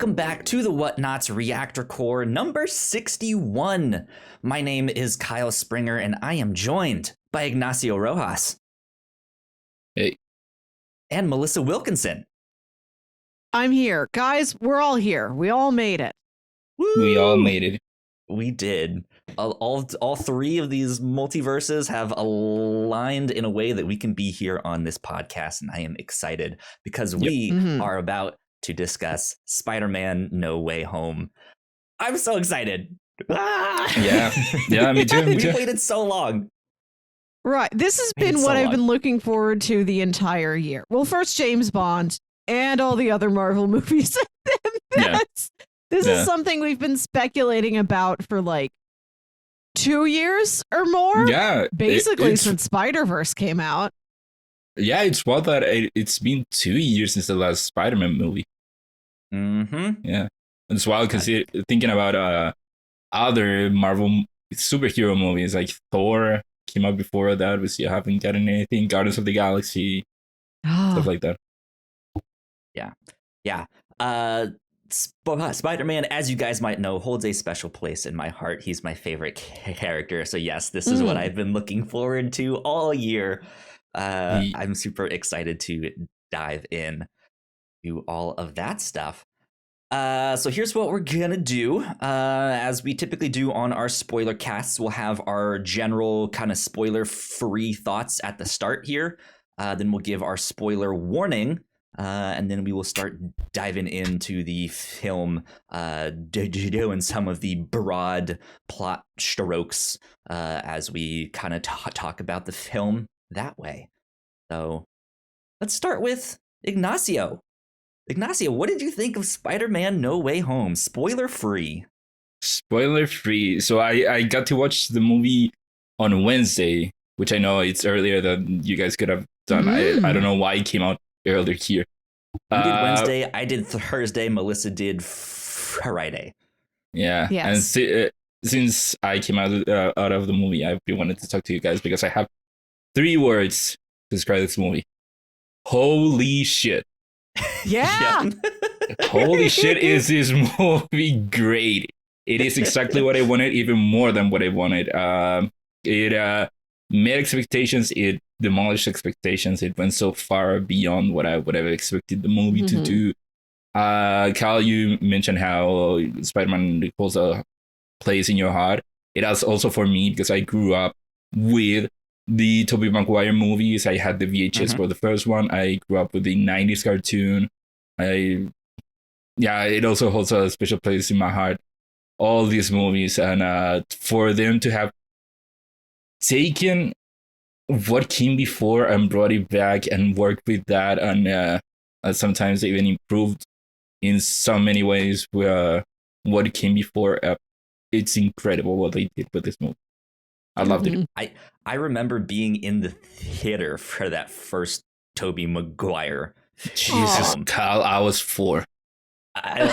welcome back to the Whatnauts Reactor Core number 61. My name is Kyle Springer, and I am joined by Ignacio Rojas. Hey. And Melissa Wilkinson. I'm here. Guys, we're all here. We all made it. Woo! We all made it. We did. All three of these multiverses have aligned in a way that we can be here on this podcast, and I am excited because we are about to discuss Spider-Man No Way Home. I'm so excited. Yeah, me too. We waited so long. Right. This has been what I've been looking forward to the entire year. Well, first James Bond and all the other Marvel movies. This is something we've been speculating about for like 2 years or more. Yeah. Basically since Spider-Verse came out. Yeah, it's what that it's been 2 years since the last Spider-Man movie. Mm-hmm. Yeah. It's wild because thinking about other Marvel superhero movies like Thor came out before that. We still haven't gotten anything. Guardians of the Galaxy, stuff like that. Yeah. Spider-Man, as you guys might know, holds a special place in my heart. He's my favorite character. So yes, this is what I've been looking forward to all year. I'm super excited to dive in to all of that stuff. So here's what we're gonna do. As we typically do on our spoiler casts, we'll have our general kind of spoiler-free thoughts at the start here. Then we'll give our spoiler warning. And then we will start diving into the film, doing some of the broad plot strokes as we kind of talk about the film that way. So let's start with Ignacio. Ignacio, what did you think of Spider-Man No Way Home? Spoiler free. Spoiler free. So I got to watch the movie on Wednesday, which I know it's earlier than you guys could have done. I don't know why it came out earlier here. You did Wednesday, I did Thursday, Melissa did Friday. Yeah. Yes. And since I came out of the movie, I really wanted to talk to you guys because I have 3 words to describe this movie. Holy shit. Yeah. Holy shit, is this movie great. It is exactly what I wanted, even more than what I wanted. It met expectations. It demolished expectations. It went so far beyond what I would have expected the movie to do. Kyle, you mentioned how Spider-Man holds a place in your heart. It has also for me because I grew up with the Tobey Maguire movies. I had the VHS for the first one. I grew up with the 90s cartoon. It also holds a special place in my heart. All these movies, and for them to have taken what came before and brought it back and worked with that, and sometimes even improved in so many ways what came before. It's incredible what they did with this movie. I loved it. I remember being in the theater for that first Tobey Maguire. Jesus, Kyle, I was 4. I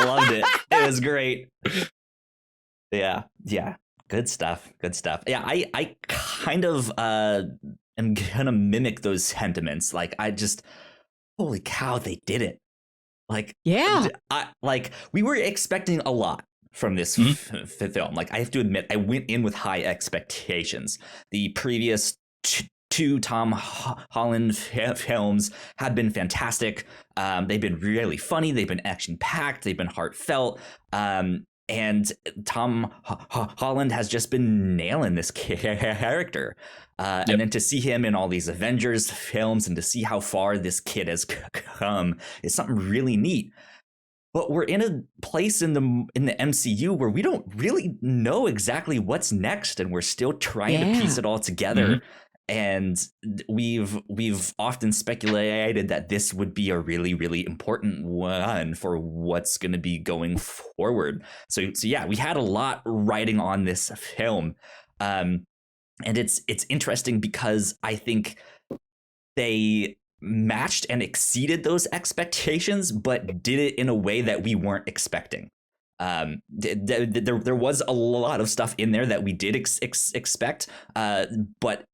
loved it. It was great. Yeah. Good stuff. Yeah, I kind of am gonna mimic those sentiments. Like, holy cow, they did it. Like, we were expecting a lot from this film. Like, I have to admit, I went in with high expectations. The previous 2 Tom Holland films have been fantastic. They've been really funny. They've been action-packed. They've been heartfelt. And Tom Holland has just been nailing this character. And then to see him in all these Avengers films and to see how far this kid has come is something really neat. But we're in a place in the MCU where we don't really know exactly what's next, and we're still trying to piece it all together. And we've often speculated that this would be a really, really important one for what's going to be going forward. So yeah, we had a lot riding on this film. And it's interesting because I think they matched and exceeded those expectations, but did it in a way that we weren't expecting. There was a lot of stuff in there that we did expect, but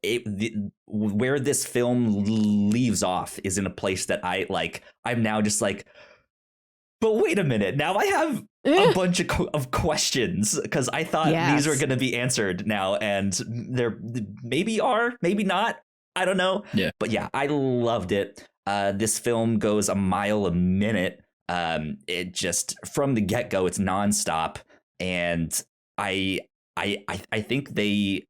where this film leaves off is in a place that I'm now just like, But wait a minute. Now I have a bunch of questions because I thought these were going to be answered now, and there maybe are, maybe not. I don't know. Yeah. But yeah, I loved it. This film goes a mile a minute. It just from the get-go, it's nonstop, and I think they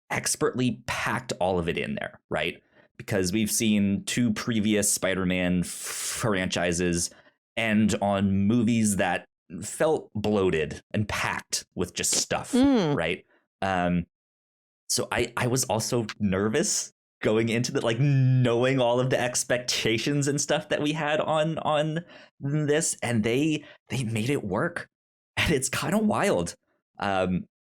expertly packed all of it in there, right? Because we've seen 2 previous Spider-Man franchises end on movies that felt bloated and packed with just stuff, right? So I was also nervous going into the, like, knowing all of the expectations and stuff that we had on this, and they made it work, and it's kind of wild.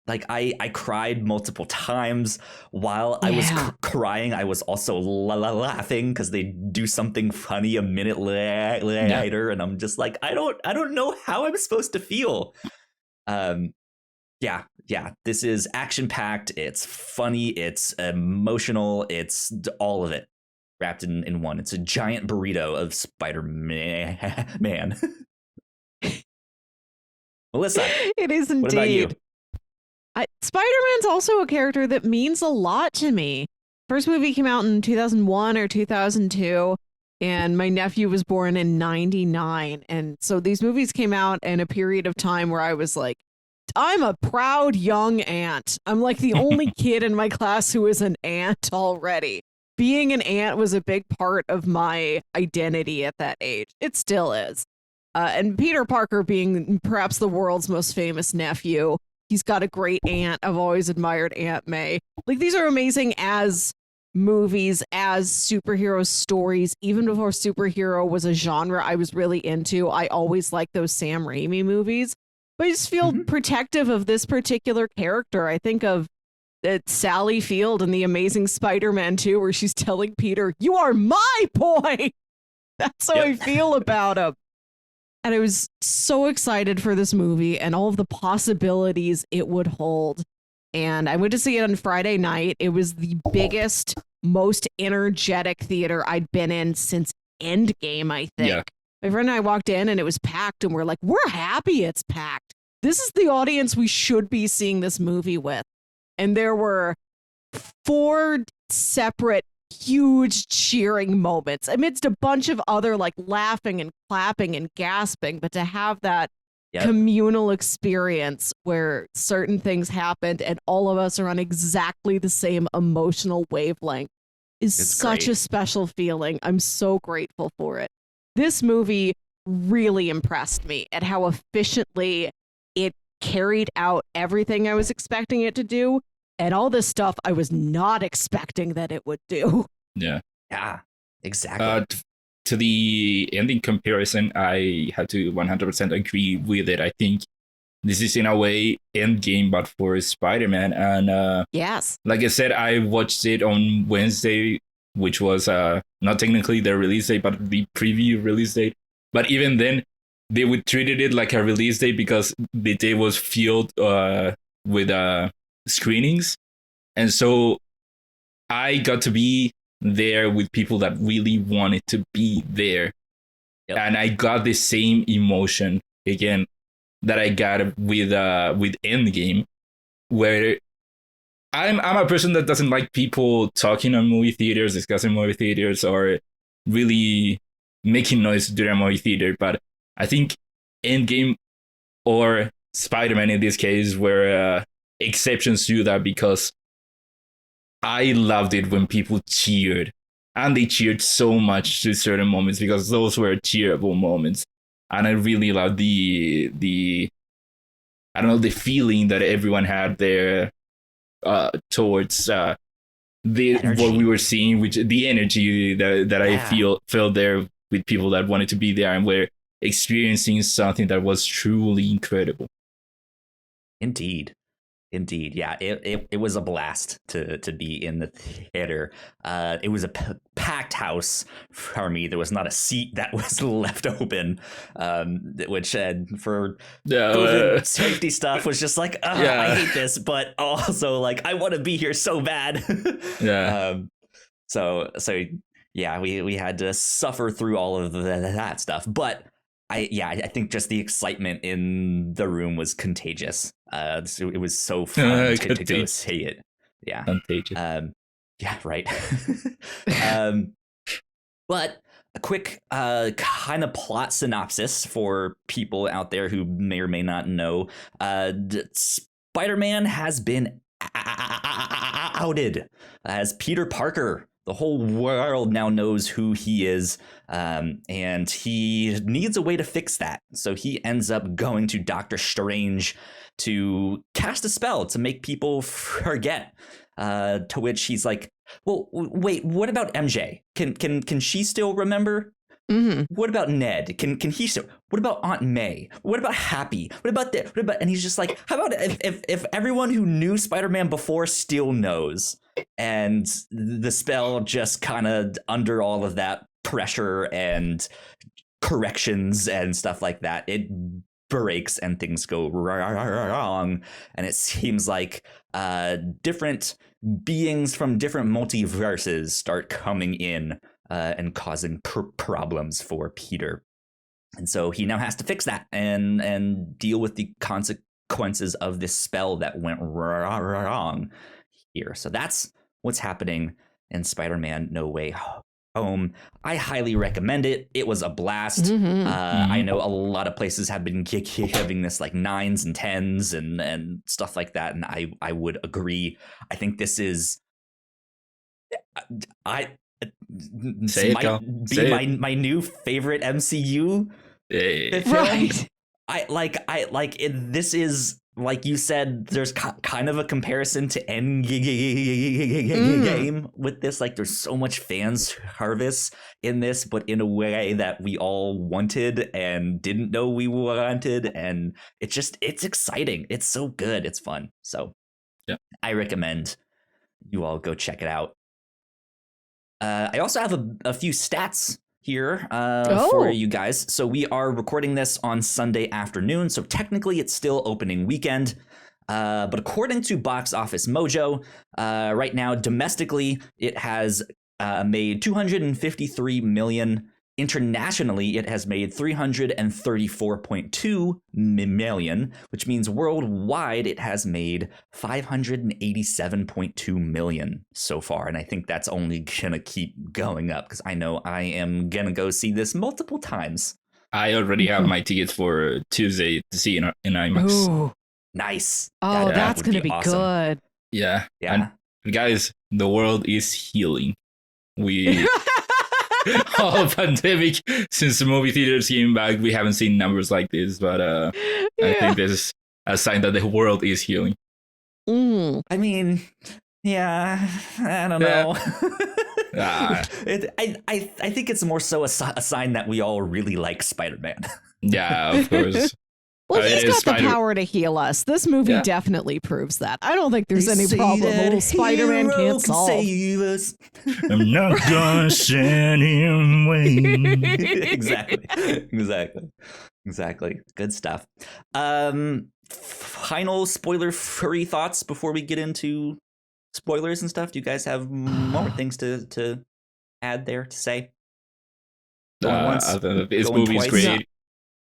Like I cried multiple times while I was crying. I was also laughing because they do something funny a minute later, and I'm just like, I don't know how I'm supposed to feel. Yeah. This is action packed. It's funny. It's emotional. It's all of it wrapped in one. It's a giant burrito of Spider-Man. Melissa, it is indeed. What about you? Spider-Man's also a character that means a lot to me. First movie came out in 2001 or 2002, and my nephew was born in 99. And so these movies came out in a period of time where I was like, I'm a proud young aunt. I'm like the only kid in my class who is an aunt already. Being an aunt was a big part of my identity at that age. It still is. And Peter Parker being perhaps the world's most famous nephew. He's got a great aunt. I've always admired Aunt May. Like, these are amazing as movies, as superhero stories. Even before superhero was a genre I was really into, I always liked those Sam Raimi movies. But I just feel protective of this particular character. I think of Sally Field in The Amazing Spider-Man 2, where she's telling Peter, "You are my boy!" That's how I feel about him. And I was so excited for this movie and all of the possibilities it would hold. And I went to see it on Friday night. It was the biggest, most energetic theater I'd been in since Endgame, I think. Yeah. My friend and I walked in and it was packed, and we're like, we're happy it's packed. This is the audience we should be seeing this movie with. And there were 4 separate huge cheering moments amidst a bunch of other like laughing and clapping and gasping, but to have that communal experience where certain things happened and all of us are on exactly the same emotional wavelength is such a special feeling. I'm so grateful for it. This movie really impressed me at how efficiently it carried out everything I was expecting it to do, and all this stuff I was not expecting that it would do. Yeah, exactly. To the ending comparison, I had to 100% agree with it. I think this is in a way Endgame, but for Spider-Man. And yes, like I said, I watched it on Wednesday, which was not technically the release date, but the preview release date. But even then, they would treated it like a release date because the day was filled with screenings. And so I got to be there with people that really wanted to be there. Yep. And I got the same emotion again that I got with Endgame, where I'm a person that doesn't like people talking on movie theaters, discussing movie theaters, or really making noise during a movie theater. But I think Endgame or Spider-Man in this case were exceptions to that, because I loved it when people cheered, and they cheered so much to certain moments because those were cheerable moments. And I really loved the I don't know, the feeling that everyone had there towards what we were seeing, which the energy that I felt there with people that wanted to be there and were experiencing something that was truly incredible. Indeed. Yeah, it was a blast to be in the theater. It was a packed house for me. There was not a seat that was left open, which for COVID safety stuff was just like, I hate this, but also like I want to be here so bad. So yeah, we had to suffer through all of that stuff, but I think just the excitement in the room was contagious. So it was so fun to go see it. Yeah. Contagious. Yeah, right. But a quick kind of plot synopsis for people out there who may or may not know. Spider-Man has been outed as Peter Parker. The whole world now knows who he is, and he needs a way to fix that. So he ends up going to Doctor Strange to cast a spell to make people forget. To which he's like, well, wait, what about MJ? Can she still remember? Mm-hmm. What about Ned? Can he still? What about Aunt May? What about Happy? What about that? What about? And he's just like, how about if everyone who knew Spider-Man before still knows? And the spell just kind of under all of that pressure and corrections and stuff like that, it breaks and things go wrong. And it seems like different beings from different multiverses start coming in and causing problems for Peter. And so he now has to fix that and deal with the consequences of this spell that went wrong here. So that's what's happening in Spider-Man No Way Home. I highly recommend it. It was a blast. I know a lot of places have been giving this like 9s and 10s and stuff like that, and I would agree. I think this is my new favorite MCU film. Right. This is, like you said, there's kind of a comparison to Endgame with this. Like, there's so much fan service in this, but in a way that we all wanted and didn't know we wanted. And it's exciting. It's so good. It's fun. So yeah, I recommend you all go check it out. I also have a few stats here for you guys. So we are recording this on Sunday afternoon, so technically it's still opening weekend. But according to Box Office Mojo, right now domestically it has made $253 million. Internationally, it has made $334.2 million, which means worldwide it has made $587.2 million so far. And I think that's only gonna keep going up because I know I am gonna go see this multiple times. I already have my tickets for Tuesday to see in IMAX. Ooh. Nice. Oh, that's gonna be awesome. good. Yeah. Yeah. And guys, the world is healing. We all pandemic since the movie theaters came back, we haven't seen numbers like this, but I think this is a sign that the world is healing. I mean, yeah, I don't know. I think it's more so a sign that we all really like Spider-Man. Yeah, of course. Well, he's got the power to heal us. This movie definitely proves that. I don't think there's any problem a little Spider-Man can't solve. Save us. I'm not gonna send him away. Exactly. Good stuff. Final spoiler-free thoughts before we get into spoilers and stuff. Do you guys have more things to add there to say? This movie's great. No.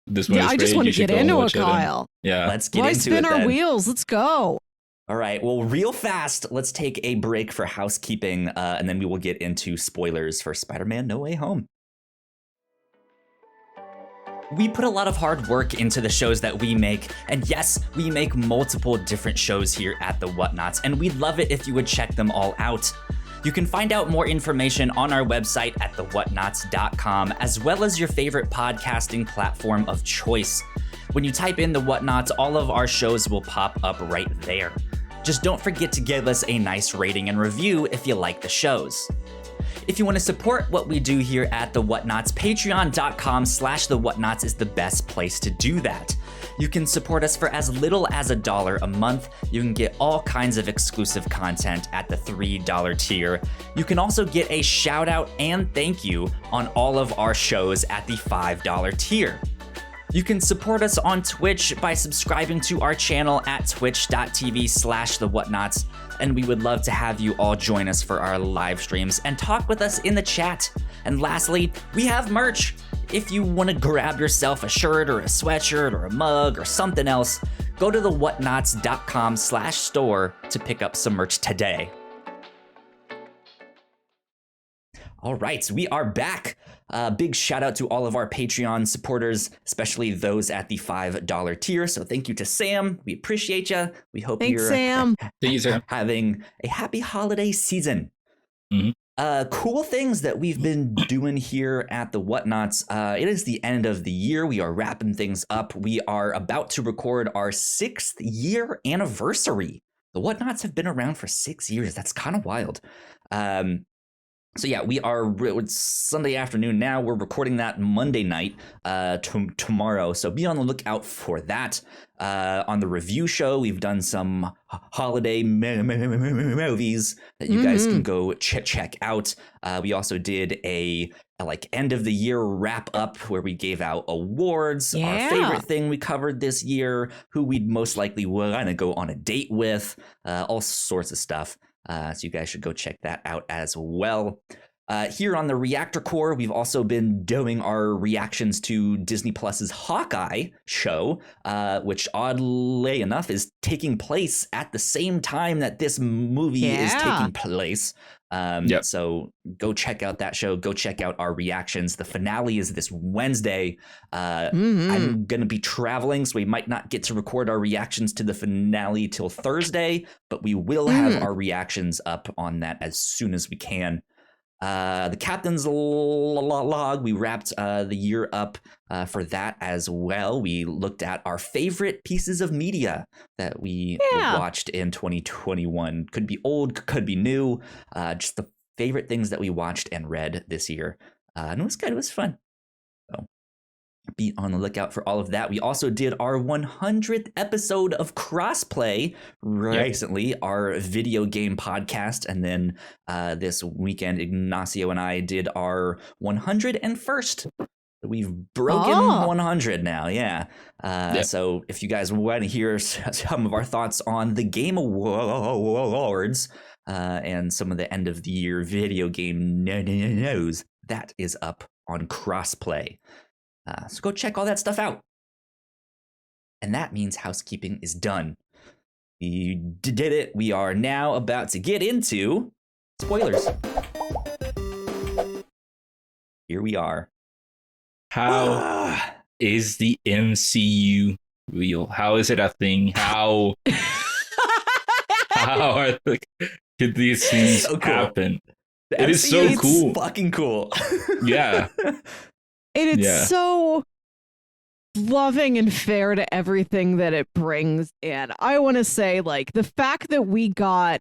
This one I just want to get into it, Kyle. Yeah. Let's get into it. Spin our wheels. Let's go. All right. Well, real fast, let's take a break for housekeeping, and then we will get into spoilers for Spider-Man No Way Home. We put a lot of hard work into the shows that we make, and yes, we make multiple different shows here at the Whatnauts, and we'd love it if you would check them all out. You can find out more information on our website at thewhatnauts.com, as well as your favorite podcasting platform of choice. When you type in The Whatnauts, all of our shows will pop up right there. Just don't forget to give us a nice rating and review if you like the shows. If you want to support what we do here at The Whatnauts, patreon.com/The Whatnauts is the best place to do that. You can support us for as little as $1 a month. You can get all kinds of exclusive content at the $3 tier. You can also get a shout out and thank you on all of our shows at the $5 tier. You can support us on Twitch by subscribing to our channel at twitch.tv/The Whatnauts, and we would love to have you all join us for our live streams and talk with us in the chat. And lastly, we have merch. if you want to grab yourself a shirt or a sweatshirt or a mug or something else, go to the whatnauts.com/store to pick up some merch today. All right, so we are back. Big shout out to all of our Patreon supporters, especially those at the $5 tier. So thank you to Sam. We appreciate you. We hope you're Sam. having a happy holiday season. Mm-hmm. Cool things that we've been doing here at the Whatnauts. It is the end of the year. We are wrapping things up. We are about to record our 6th year anniversary. The Whatnauts have been around for 6 years. That's kind of wild. So yeah, we are, it's Sunday afternoon now. We're recording that Monday night tomorrow. So be on the lookout for that. On the review show, we've done some holiday movies that you guys can go check out. We also did a like end of the year wrap up where we gave out awards, our favorite thing we covered this year, who we'd most likely want to go on a date with, all sorts of stuff. So you guys should go check that out as well. Here on the Reactor Core, we've also been doing our reactions to Disney Plus's Hawkeye show, which oddly enough is taking place at the same time that this movie is taking place. So go check out that show. Go check out our reactions. The finale is this Wednesday. I'm going to be traveling, so we might not get to record our reactions to the finale till Thursday, but we will have our reactions up on that as soon as we can. The Captain's Log, we wrapped the year up for that as well. We looked at our favorite pieces of media that we watched in 2021. Could be old, could be new, just the favorite things that we watched and read this year. And it was good, it was fun. So be on the lookout for all of that. We also did our 100th episode of Crossplay recently, our video game podcast. And then this weekend, Ignacio and I did our 101st. We've broken 100 now, So if you guys want to hear some of our thoughts on the Game Awards and some of the end of the year video game news, that is up on Crossplay. So go check all that stuff out. And that means housekeeping is done. We did it. We are now about to get into spoilers. Here we are. How is the MCU real? How is it a thing? How could these things happen? It is so cool. Fucking cool. Yeah. And it's so loving and fair to everything that it brings in. I want to say, like, the fact that we got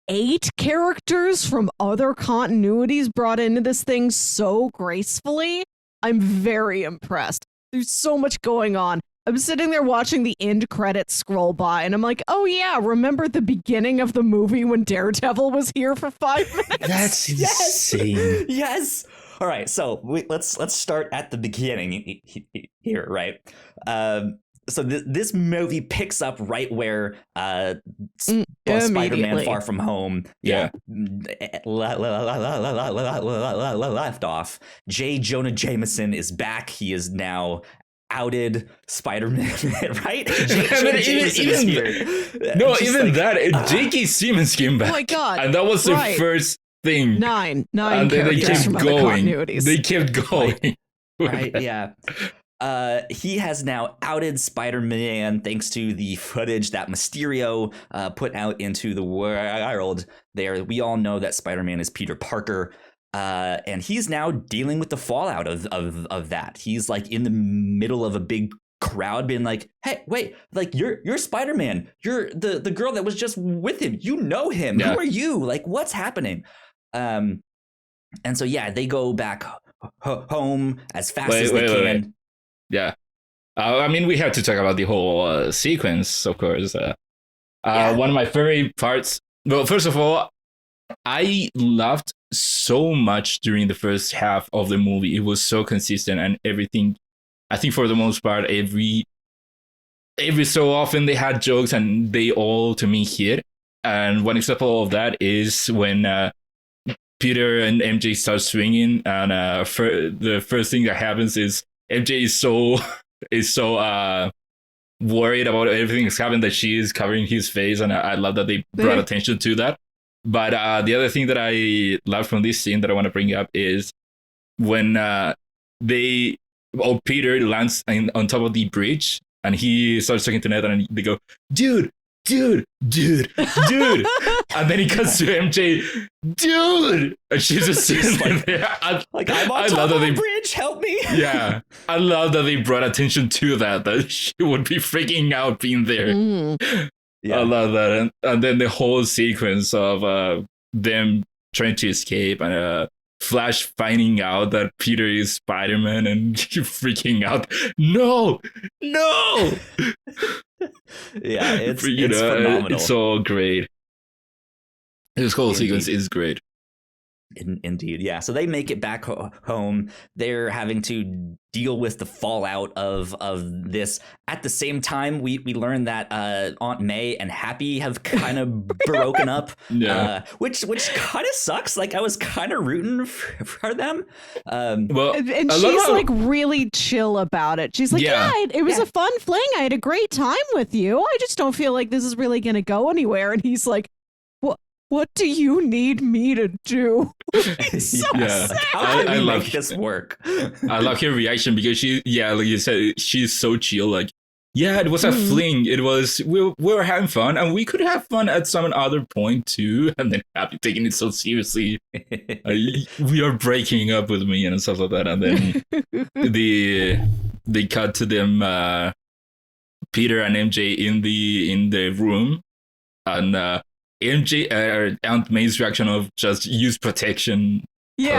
8 characters from other continuities brought into this thing so gracefully, I'm very impressed. There's so much going on. I'm sitting there watching the end credits scroll by, and I'm like, oh yeah, remember the beginning of the movie when Daredevil was here for 5 minutes? That's insane. Yes. All right, so let's start at the beginning here, right? So this movie picks up right where Spider-Man Far From Home left off. J. Jonah Jameson is back. He is now outed Spider-Man, right? J.K. Simmons came back. Oh my God. And that was the first thing. Nine and then they kept going. They kept going. Right, yeah. He has now outed Spider-Man thanks to the footage that Mysterio put out into the world. There, we all know that Spider-Man is Peter Parker, and he's now dealing with the fallout of that. He's like in the middle of a big crowd being like, hey, wait, like you're Spider-Man. You're the girl that was just with him. You know him. Yeah. Who are you? Like, what's happening? And so, yeah, they go back home as fast as they can. Wait. Yeah. I mean, we have to talk about the whole sequence, of course. One of my favorite parts. Well, first of all, I laughed so much during the first half of the movie. It was so consistent and everything. I think for the most part, every so often they had jokes and they all, to me, hit. And one example of that is when Peter and MJ start swinging, and the first thing that happens is MJ is so worried about everything that's happened that she is covering his face, and I love that they brought attention to that. But the other thing that I love from this scene that I want to bring up is when Peter lands on top of the bridge, and he starts talking to Ned, and they go, dude. And then he cuts to MJ, dude, and she's just sitting there. I'm on top of the bridge, help me. Yeah, I love that they brought attention to that she would be freaking out being there. Yeah. I love that. And then the whole sequence of them trying to escape, and Flash finding out that Peter is Spider-Man and freaking out. No. Yeah, it's phenomenal. It's so great. This whole sequence is great. Indeed, yeah. So they make it back home. They're having to deal with the fallout of this. At the same time, we learn that Aunt May and Happy have kind of broken up, which kind of sucks. Like, I was kind of rooting for them. Well, and she's like really chill about it. She's like, it was a fun fling. I had a great time with you. I just don't feel like this is really going to go anywhere. And he's like, what do you need me to do? It's so sad. How can we make this work? I love her reaction because she, like you said, she's so chill. Like, it was a fling. It was, we were having fun, and we could have fun at some other point too. And then Happy taking it so seriously. We are breaking up with me and stuff like that. And then they cut to them, Peter and MJ in the room, and Aunt May's reaction of just use protection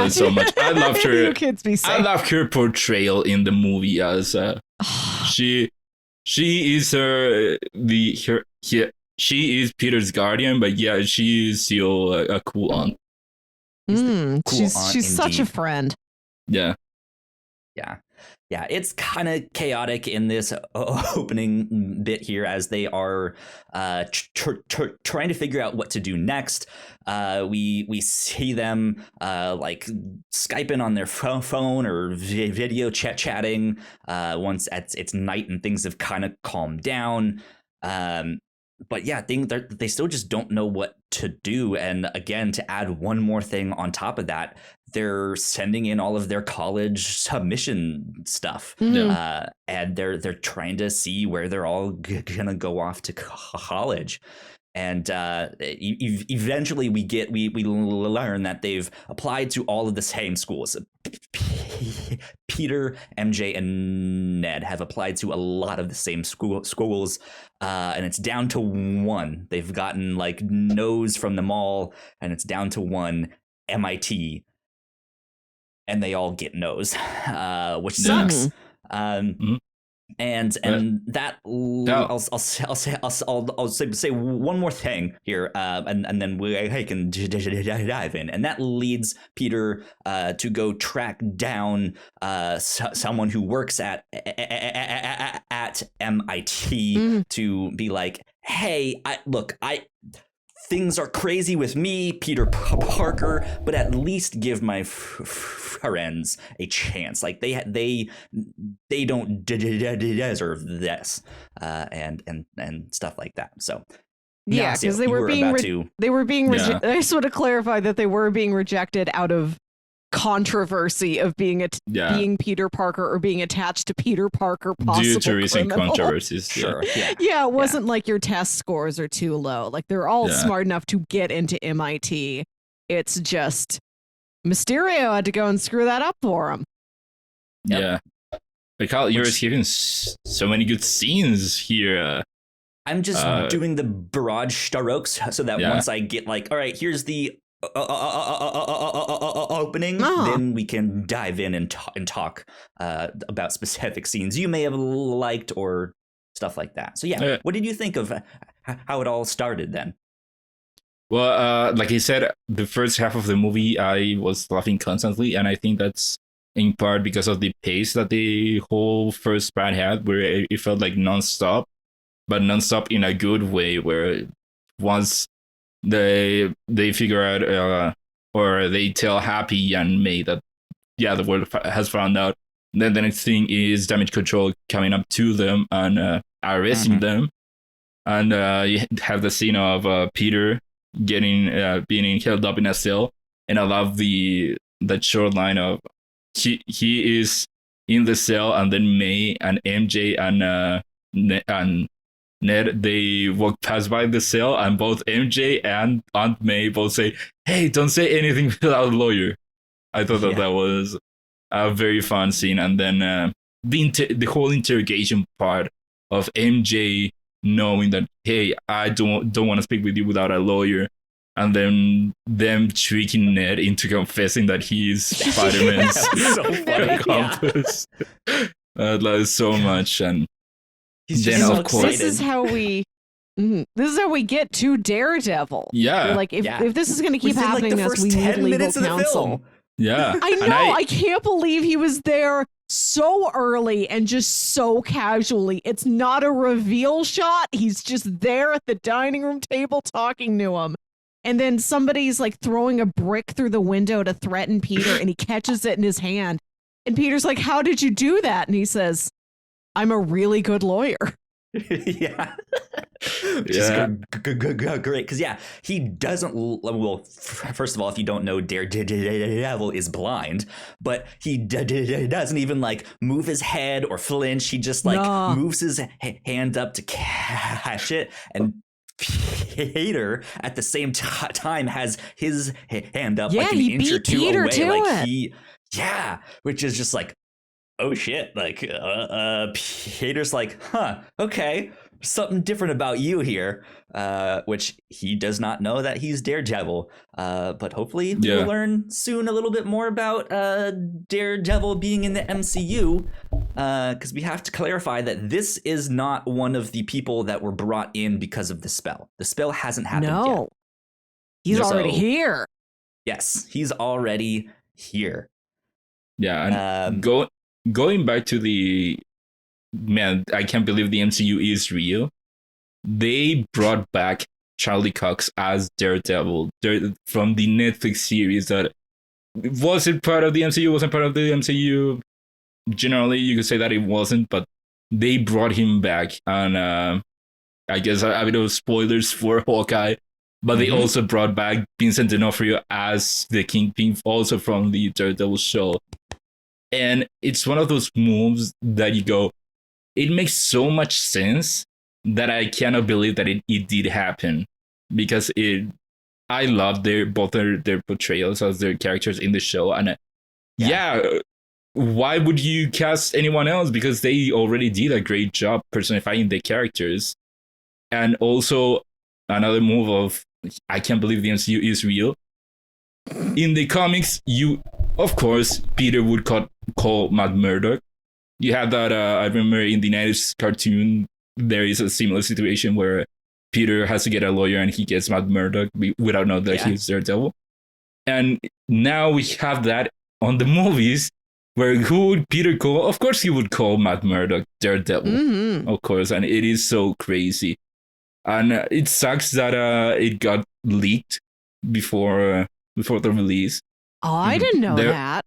so much. I loved her. You kids be safe. I love her portrayal in the movie as she is she is Peter's guardian, but she is still a cool aunt. She's such a friend. Yeah. Yeah, it's kind of chaotic in this opening bit here as they are trying to figure out what to do next. We see them like Skyping on their phone or video chatting once it's night and things have kind of calmed down. But yeah, they still just don't know what to do. And again, to add one more thing on top of that, they're sending in all of their college submission stuff. And they're trying to see where they're all gonna go off to college. And eventually we learn that they've applied to all of the same schools. Peter, MJ, and Ned have applied to a lot of the same schools, and it's down to one. They've gotten like no's from them all, and it's down to one, MIT, and they all get no's, which sucks. And that I'll say one more thing here, and then we can dive in, and that leads Peter to go track down someone who works at MIT to be like, hey, things are crazy with me, Peter Parker, but at least give my friends a chance. Like they don't deserve this, and stuff like that. So because they were being I just want to clarify that they were being rejected out of controversy of being Peter Parker or being attached to Peter Parker, due to recent controversies. Sure. It wasn't like your test scores are too low. Like they're all smart enough to get into MIT. It's just Mysterio had to go and screw that up for him. Yeah. Like how you're giving so many good scenes here. I'm just doing the barrage strokes so that once I get like, all right, here's the opening, then we can dive in and talk about specific scenes you may have liked or stuff like that. So what did you think of how it all started then? Well, like I said, the first half of the movie I was laughing constantly, and I think that's in part because of the pace that the whole first part had, where it felt like nonstop, but nonstop in a good way, where once they figure out or they tell Happy and May that, yeah, the world has found out. Then the next thing is Damage Control coming up to them and arresting them. And you have the scene of Peter being held up in a cell. And I love that short line of he is in the cell, and then May and MJ and Ned, they walk past by the cell, and both MJ and Aunt May both say, "Hey, don't say anything without a lawyer." I thought that was a very fun scene. And then the whole interrogation part of MJ knowing that, hey, I don't want to speak with you without a lawyer, and then them tricking Ned into confessing that he's Spider-Man's accomplice. I love so much. And then of course, this is how we get to Daredevil. Yeah, like if this is going to keep happening, like we need legal counsel. Yeah, I know. I can't believe he was there so early and just so casually. It's not a reveal shot. He's just there at the dining room table talking to him. And then somebody's like throwing a brick through the window to threaten Peter, and he catches it in his hand. And Peter's like, "How did you do that?" And he says, "I'm a really good lawyer." Yeah. Just great. Because, he doesn't. Well, first of all, if you don't know, Daredevil is blind, but he doesn't even like move his head or flinch. He just like moves his hand up to catch it. And Peter at the same time has his hand up like an inch or two Peter away. Which is just like, oh shit, like Peter's like, okay, something different about you here, which he does not know that he's Daredevil, but hopefully we'll learn soon a little bit more about Daredevil being in the MCU, because we have to clarify that this is not one of the people that were brought in because of the spell. The spell hasn't happened yet. He's already here. Yes, he's already here. Yeah, and going back to I can't believe the MCU is real. They brought back Charlie Cox as Daredevil from the Netflix series that wasn't part of the MCU. Generally, you could say that it wasn't, but they brought him back. And I guess a bit of spoilers for Hawkeye, but they also brought back Vincent D'Onofrio as the Kingpin, also from the Daredevil show. And it's one of those moves that you go, it makes so much sense that I cannot believe that it did happen, because I love both their portrayals as their characters in the show. And why would you cast anyone else? Because they already did a great job personifying the characters. And also another move of, I can't believe the MCU is real. In the comics, of course, Peter would call Matt Murdock. You have that, I remember in the 90s cartoon, there is a similar situation where Peter has to get a lawyer and he gets Matt Murdock without knowing that he's Daredevil. And now we have that on the movies, where who would Peter call? Of course he would call Matt Murdock Daredevil, of course. And it is so crazy. And it sucks that it got leaked before the release. Oh, I didn't know that.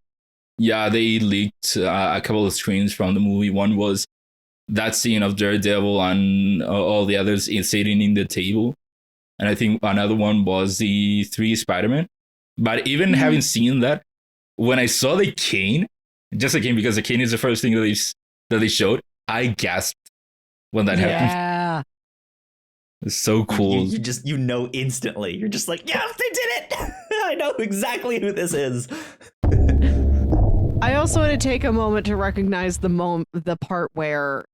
Yeah, they leaked a couple of screens from the movie. One was that scene of Daredevil and all the others sitting in the table. And I think another one was the 3 Spider-Man. But even having seen that, when I saw the cane, just the cane, because the cane is the first thing that they showed, I gasped when that happened. Yeah. It's so cool. You just, instantly. You're just like, yeah, they did it. I know exactly who this is. I also want to take a moment to recognize the part where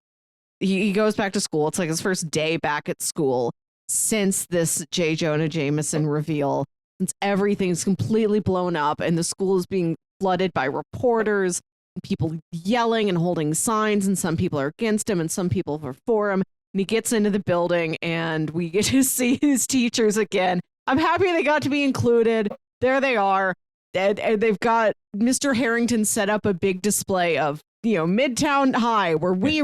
he goes back to school. It's like his first day back at school since this J. Jonah Jameson reveal. Since everything's completely blown up and the school is being flooded by reporters, and people yelling and holding signs, and some people are against him and some people are for him. And he gets into the building and we get to see his teachers again. I'm happy they got to be included. There they are. And they've got Mr. Harrington set up a big display of, Midtown High, where we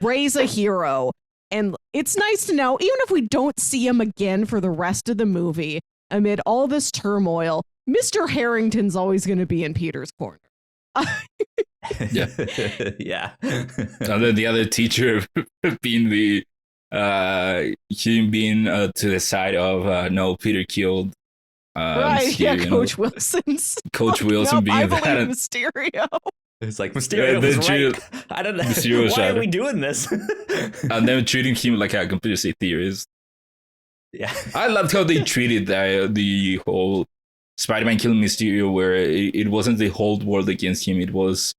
raise a hero. And it's nice to know, even if we don't see him again for the rest of the movie, amid all this turmoil, Mr. Harrington's always going to be in Peter's corner. Yeah. Yeah. And then the other teacher being him being to the side of no, Peter killed. Right, Mysterio, Coach Wilson's. Coach Wilson nope, being I that. believe Mysterio. It's like Mysterio was right. I don't know. Mysterio Why are we doing this? And then treating him like a conspiracy theorist. Yeah. I loved how they treated the whole Spider-Man killing Mysterio, where it wasn't the whole world against him. It was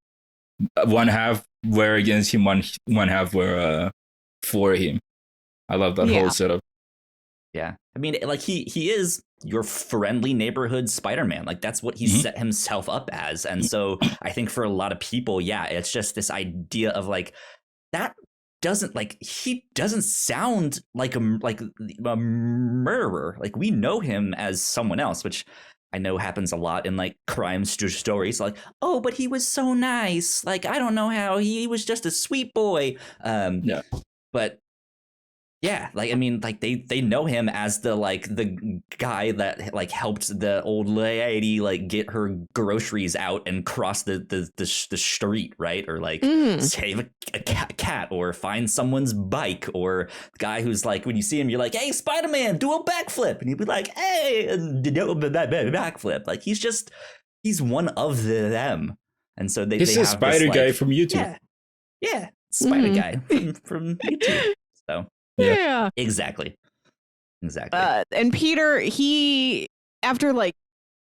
one half were against him, one half were for him. I love that whole setup. Yeah. I mean, like he is your friendly neighborhood Spider-Man. Like that's what he set himself up as. And so I think for a lot of people, yeah, it's just this idea of like that doesn't like he doesn't sound like a murderer. Like we know him as someone else, which I know happens a lot in like crime stories. Like, oh, but he was so nice. Like I don't know how he was just a sweet boy. Yeah. But yeah, like I mean, like they know him as the guy that like helped the old lady like get her groceries out and cross the street, right? Or like save a cat or find someone's bike, or the guy who's like when you see him, you're like, hey, Spider-Man, do a backflip, and he'd be like, hey, do a backflip. Like he's one of them, and so he's a spider guy from YouTube. Yeah, spider guy from YouTube. So. Yeah. Exactly. And Peter, after like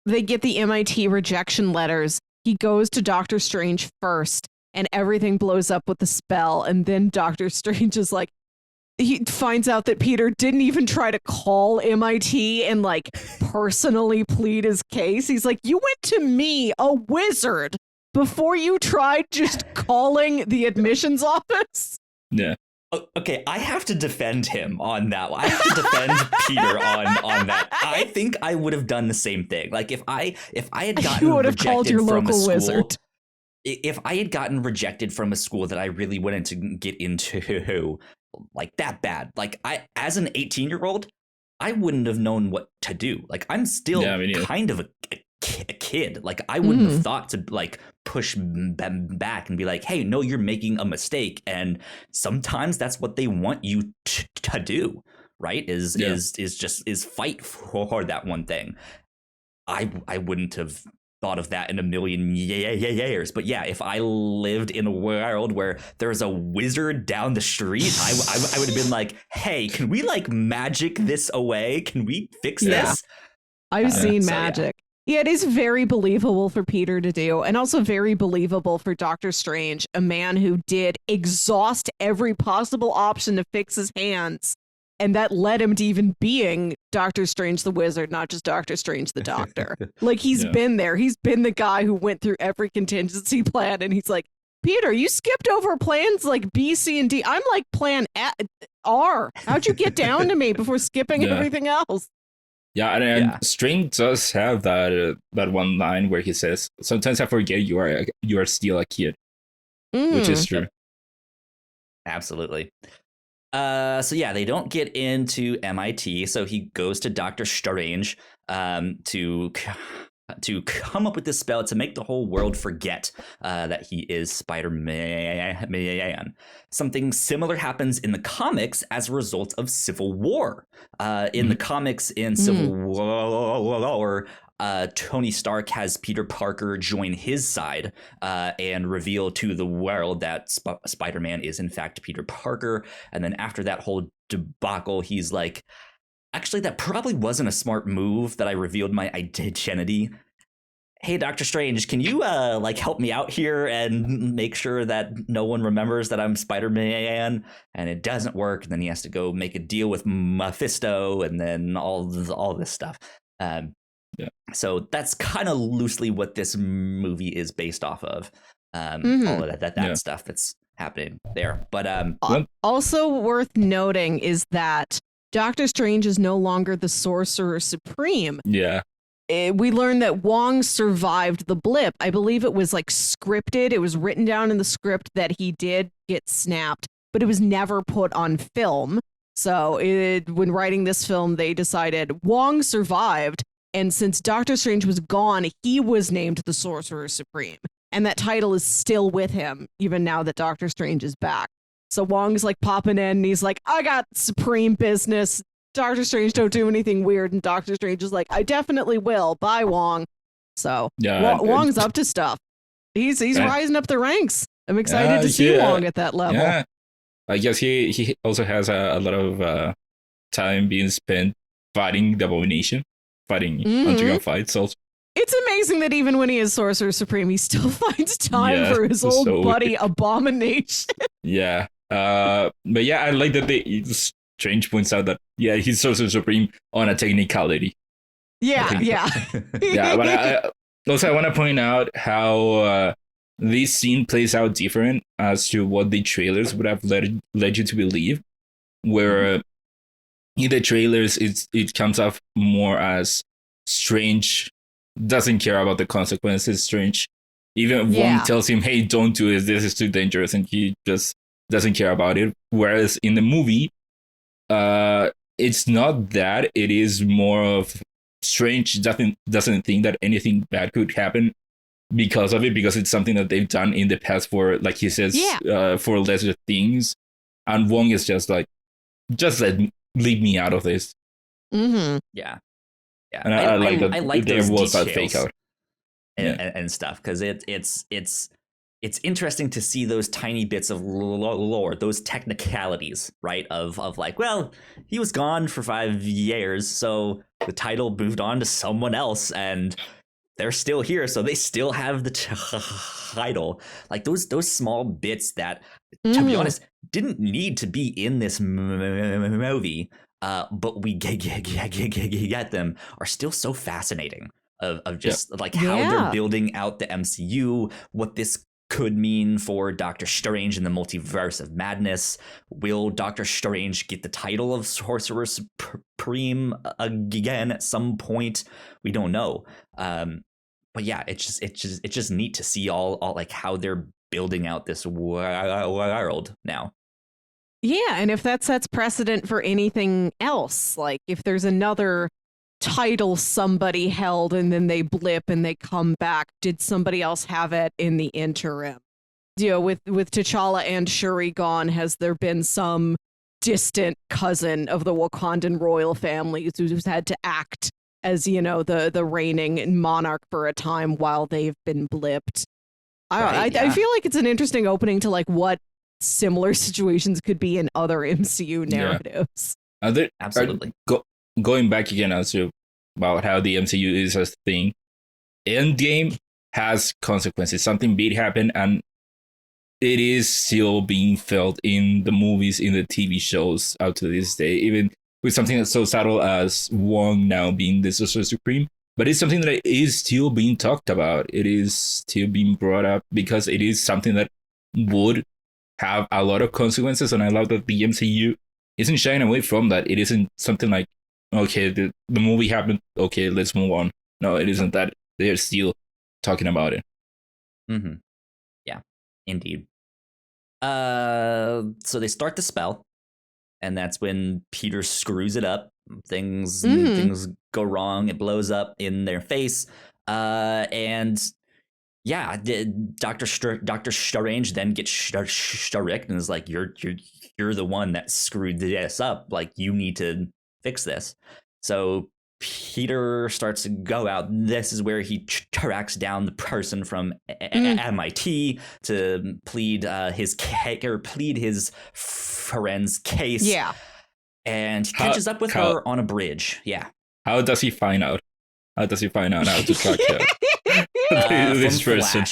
they get the MIT rejection letters, he goes to Doctor Strange first and everything blows up with the spell. And then Doctor Strange is like, he finds out that Peter didn't even try to call MIT and like personally plead his case. He's like, you went to me, a wizard, before you tried just calling the admissions office. Yeah. Okay, I have to defend him on that one. I have to defend Peter on that. I think I would have done the same thing. Like if I had gotten you would have rejected called your from local a school, wizard. If I had gotten rejected from a school that I really wanted to get into, like that bad, like as an 18-year-old, I wouldn't have known what to do. Like I'm still kind of a kid. Like I wouldn't have thought to like push them back and be like, hey, no, you're making a mistake. And sometimes that's what they want you to do, right? Is fight for that one thing. I wouldn't have thought of that in a million years. But yeah, if I lived in a world where there's a wizard down the street, I would have been like, hey, can we like magic this away? Can we fix this? I've seen magic. Yeah, it is very believable for Peter to do, and also very believable for Doctor Strange, a man who did exhaust every possible option to fix his hands, and that led him to even being Doctor Strange the Wizard, not just Doctor Strange the Doctor. Like, he's been there. He's been the guy who went through every contingency plan, and he's like, Peter, you skipped over plans like B, C, and D. I'm like plan R. How'd you get down to me before skipping everything else? Yeah, and Strange does have that one line where he says, "Sometimes I forget you are still a kid," which is true. Absolutely. So yeah, they don't get into MIT, so he goes to Doctor Strange to come up with this spell to make the whole world forget that he is Spider-Man. Something similar happens in the comics as a result of Civil War. In the comics in Civil War, Tony Stark has Peter Parker join his side and reveal to the world that Spider-Man is in fact Peter Parker. And then after that whole debacle, he's like, actually, that probably wasn't a smart move that I revealed my identity. Hey, Doctor Strange, can you like help me out here and make sure that no one remembers that I'm Spider-Man? And it doesn't work. And then he has to go make a deal with Mephisto and then all this stuff. So that's kind of loosely what this movie is based off of. All of that stuff that's happening there. But also worth noting is that Doctor Strange is no longer the Sorcerer Supreme. Yeah. We learned that Wong survived the blip. I believe it was like scripted. It was written down in the script that he did get snapped, but it was never put on film. So when writing this film, they decided Wong survived, And since Doctor Strange was gone, he was named the Sorcerer Supreme. And that title is still with him, even now that Doctor Strange is back. So Wong's like popping in and he's like, I got supreme business. Doctor Strange don't do anything weird. And Doctor Strange is like, I definitely will. Bye, Wong. So Wong's up to stuff. He's rising up the ranks. I'm excited to see Wong at that level. Yeah. I guess he also has a lot of time being spent fighting the Abomination, fighting Underground fights also. It's amazing that even when he is Sorcerer Supreme, he still finds time for his old buddy Abomination. Yeah. But yeah, I like that Strange points out that, he's Sorcerer Supreme on a technicality. Yeah. Yeah, but I want to point out how this scene plays out different as to what the trailers would have led you to believe, where in the trailers it comes off more as Strange doesn't care about the consequences. Strange, even Wong tells him, hey, don't do this is too dangerous, and he just doesn't care about it. Whereas in the movie, it's not that. It is more of Strange doesn't think that anything bad could happen because of it, because it's something that they've done in the past for, like he says, for lesser things. And Wong is just like, leave me out of this. Mm-hmm. Yeah. And I like that. I like there those was details that fake out and stuff, because it's interesting to see those tiny bits of lore, those technicalities, right? Of like, well, he was gone for 5 years, so the title moved on to someone else, and they're still here, so they still have the title. Like those small bits that, to be honest, didn't need to be in this movie, but we get them, are still so fascinating. Of just like how they're building out the MCU, what this could mean for Doctor Strange in the Multiverse of Madness. Will Doctor Strange get the title of Sorcerer Supreme again at some point? We don't know. But yeah, it's just neat to see all like how they're building out this world now. Yeah, and if that sets precedent for anything else, like if there's another title somebody held and then they blip and they come back, did somebody else have it in the interim? You know, with T'Challa and Shuri gone, has there been some distant cousin of the Wakandan royal family who's had to act as, you know, the reigning monarch for a time while they've been blipped? I feel like it's an interesting opening to like what similar situations could be in other MCU narratives. Absolutely. Going back again also about how the MCU is a thing, Endgame has consequences. Something big happened, and it is still being felt in the movies, in the TV shows out to this day, even with something that's so subtle as Wong now being the Sorcerer Supreme. But it's something that is still being talked about. It is still being brought up because it is something that would have a lot of consequences. And I love that the MCU isn't shying away from that. It isn't something like, okay, the movie happened, okay, let's move on. No, it isn't that. They're still talking about it. Mm-hmm. Yeah, indeed. So they start the spell, and that's when Peter screws it up. Things go wrong. It blows up in their face. And yeah, Doctor Strange then gets shrieked and is like, "You're the one that screwed this up. Like, you need to fix this." So Peter starts to go out. This is where he tracks down the person from MIT to plead his friend's case. Yeah. And catches up with her on a bridge. Yeah. How does he find out? How to track this person?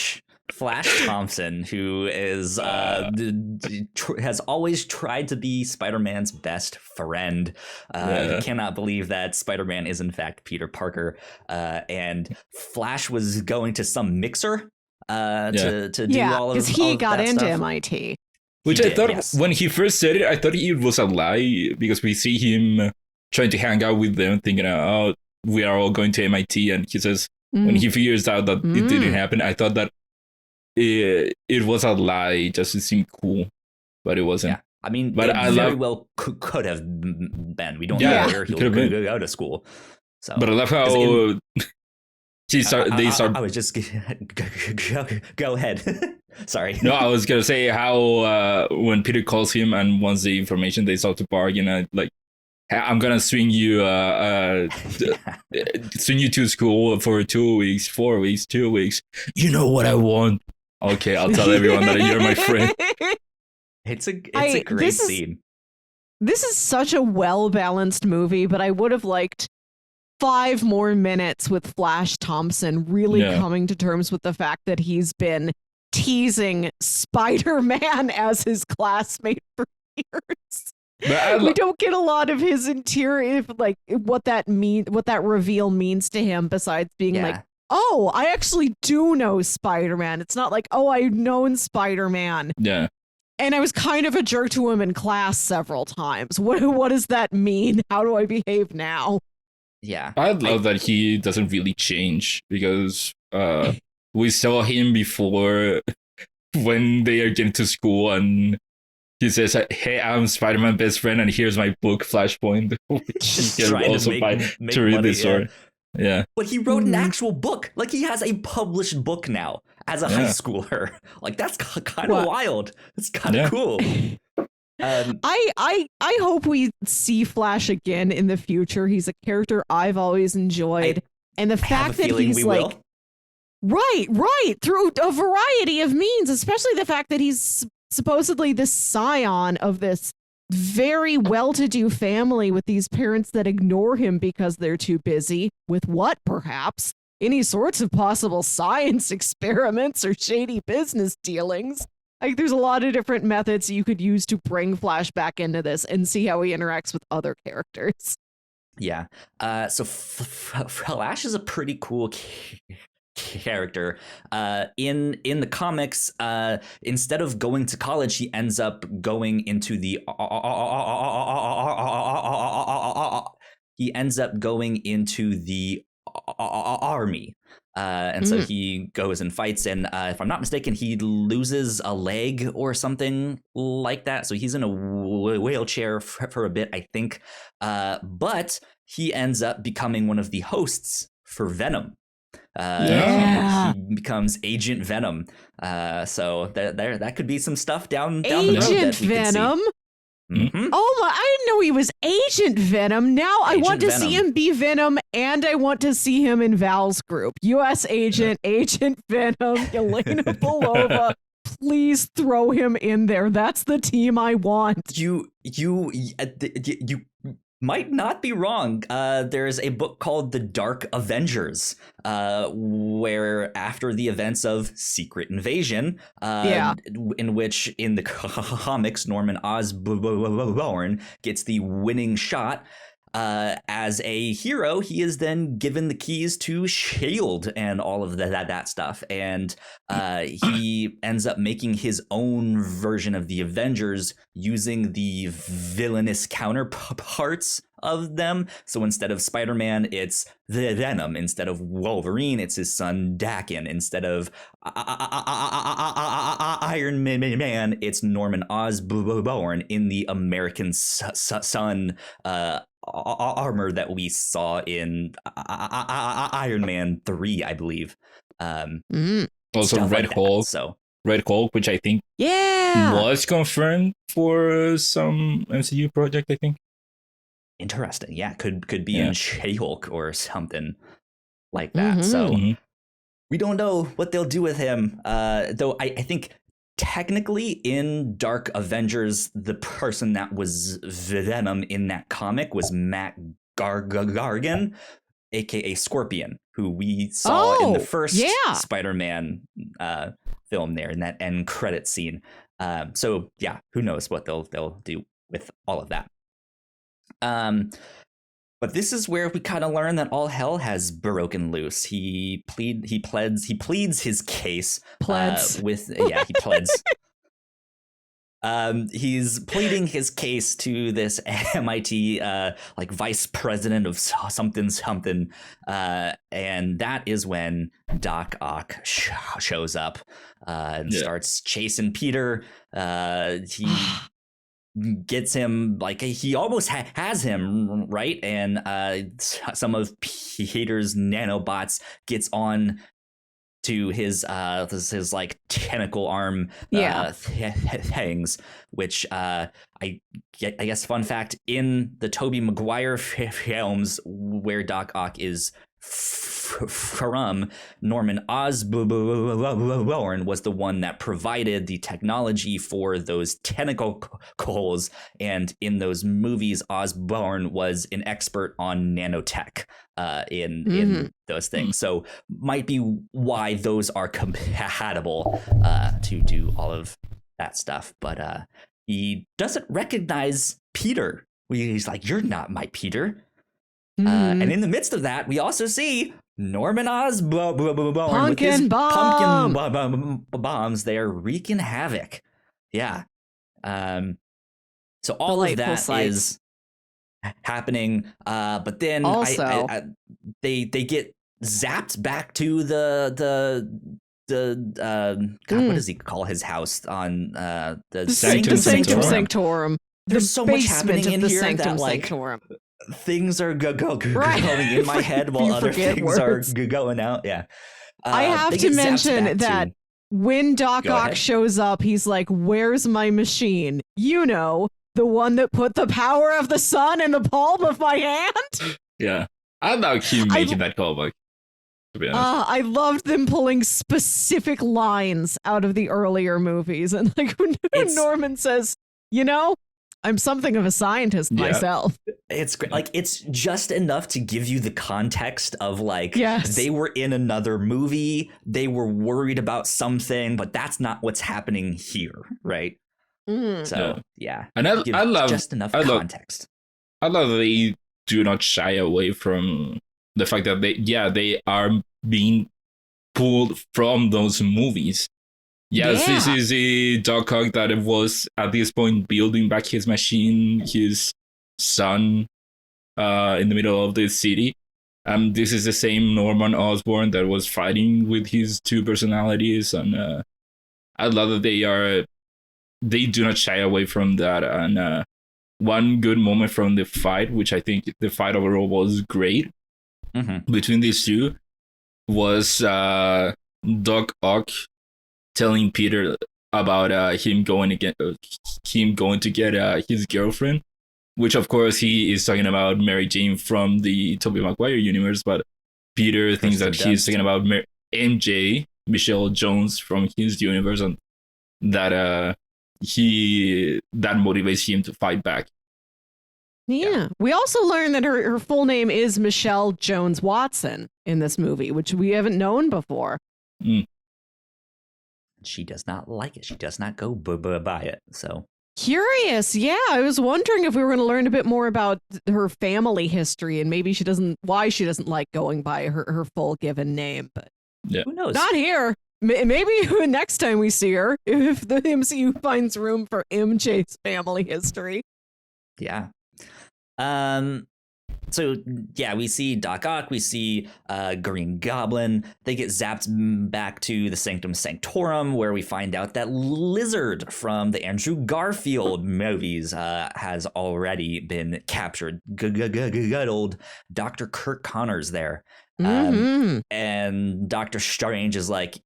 Flash Thompson, who is has always tried to be Spider-Man's best friend. He cannot believe that Spider-Man is in fact Peter Parker. And Flash was going to some mixer to do all of because he got into stuff. MIT. Which I thought, when he first said it, I thought it was a lie, because we see him trying to hang out with them, thinking, oh, we are all going to MIT. And he says, when he figures out that it didn't happen, I thought that it was a lie just to seem cool, but it wasn't. Yeah. I mean, but it very well could have been. We don't know where he could go to school. So, But I love how they start. I was just go ahead. Sorry. No, I was gonna say how when Peter calls him and wants the information, they start to bargain and like, I'm gonna swing you swing you to school for 2 weeks, 4 weeks, 2 weeks. You know what I want? Okay, I'll tell everyone that you're my friend. It's a great scene. This is such a well-balanced movie, but I would have liked 5 more minutes with Flash Thompson really coming to terms with the fact that he's been teasing Spider-Man as his classmate for years. We don't get a lot of his interior, like what that reveal means to him, besides being like, oh, I actually do know Spider-Man. It's not like, oh, I've known Spider-Man. Yeah. And I was kind of a jerk to him in class several times. What does that mean? How do I behave now? Yeah. I love that he doesn't really change because we saw him before when they are getting to school and he says, hey, I'm Spider-Man best friend and here's my book, Flashpoint. Just trying to read money, this story. Yeah. But he wrote an actual book. Like, he has a published book now as a high schooler. Like, that's kind of wild. It's kind of cool. I hope we see Flash again in the future. He's a character I've always enjoyed. And the fact that he's like... Right. Through a variety of means, especially the fact that he's supposedly the scion of this very well-to-do family with these parents that ignore him because they're too busy with what, perhaps? Any sorts of possible science experiments or shady business dealings. Like, there's a lot of different methods you could use to bring Flash back into this and see how he interacts with other characters. Yeah. So Flash is a pretty cool character. In the comics, instead of going to college, he ends up going into the army. And so he goes and fights, and if I'm not mistaken, he loses a leg or something like that. So he's in a wheelchair for a bit, I think. But he ends up becoming one of the hosts for Venom. He becomes Agent Venom. So that could be some stuff down the road. Agent Venom? Mm-hmm. Oh my, I didn't know he was Agent Venom. Now I want to see him be Venom, and I want to see him in Val's group. U.S. Agent Venom, Yelena Belova. Please throw him in there. That's the team I want. You might not be wrong. There's a book called The Dark Avengers, where after the events of Secret Invasion, in which in the comics, Norman Osborn gets the winning shot. As a hero, he is then given the keys to S.H.I.E.L.D. and all of that stuff. And he ends up making his own version of the Avengers using the villainous counterparts of them. So instead of Spider-Man, it's the Venom. Instead of Wolverine, it's his son Daken. Instead of Iron Man, it's Norman Osborn in the American Son armor that we saw in Iron Man 3, I believe. Also Red Hulk. Red Hulk, which I think was confirmed for some MCU project, I think. Interesting. Yeah, could be in She-Hulk or something like that. So we don't know what they'll do with him. Though I think technically in Dark Avengers, the person that was Venom in that comic was Matt Gargan, aka Scorpion, who we saw in the first Spider-Man film there in that end credit scene. So yeah, who knows what they'll do with all of that. But this is where we kind of learn that all hell has broken loose. He pleads his case he pleds. He's pleading his case to this MIT like vice president of something, and that is when Doc Ock shows up and starts chasing Peter. He gets him, like he almost has him, right? And some of Peter's nanobots gets on to his like tentacle arm things, which I guess fun fact, in the Tobey Maguire films where Doc Ock is from, Norman Osborn was the one that provided the technology for those tentacles, and in those movies Osborn was an expert on nanotech in those things, so might be why those are compatible to do all of that stuff. But he doesn't recognize Peter. He's like, "You're not my Peter." And in the midst of that, we also see Norman Osborn with his pumpkin bombs. They are wreaking havoc. Yeah. So all of that is happening. But then also they get zapped back to the God, what does he call his house on the Sanctum Sanctorum. There's so much happening in here that like Sanctorum. Things are going in my head while other things are going out. Yeah. I have to mention that when Doc Ock shows up, he's like, "Where's my machine? You know, the one that put the power of the sun in the palm of my hand." Yeah. I thought he making that callback, to be honest. I loved them pulling specific lines out of the earlier movies. And like when Norman says, "You know, I'm something of a scientist myself." It's great. Like, it's just enough to give you the context of like, they were in another movie, they were worried about something, but that's not what's happening here, right? So and I love just enough context. I love that they do not shy away from the fact that they are being pulled from those movies. Yes, this is a Doc Ock that was at this point building back his machine, his son, in the middle of the city. This is the same Norman Osborn that was fighting with his two personalities, and I love that they do not shy away from that. And one good moment from the fight, which I think the fight overall was great between these two, was Doc Ock telling Peter about him going to get his girlfriend, which of course he is talking about Mary Jane from the Tobey Maguire universe, but Peter thinks that he's talking about MJ, Michelle Jones, from his universe, and that that motivates him to fight back. Yeah. We also learned that her full name is Michelle Jones Watson in this movie, which we haven't known before. She does not like it. She does not go by it. So curious. Yeah, I was wondering if we were going to learn a bit more about her family history and maybe why she doesn't like going by her full given name. But who knows? Not here. Maybe next time we see her, if the MCU finds room for MJ's family history. Yeah. So yeah, we see Doc Ock, we see Green Goblin. They get zapped back to the Sanctum Sanctorum, where we find out that Lizard from the Andrew Garfield movies has already been captured. Good old Dr. Kirk Connor's there. And Doctor Strange is like,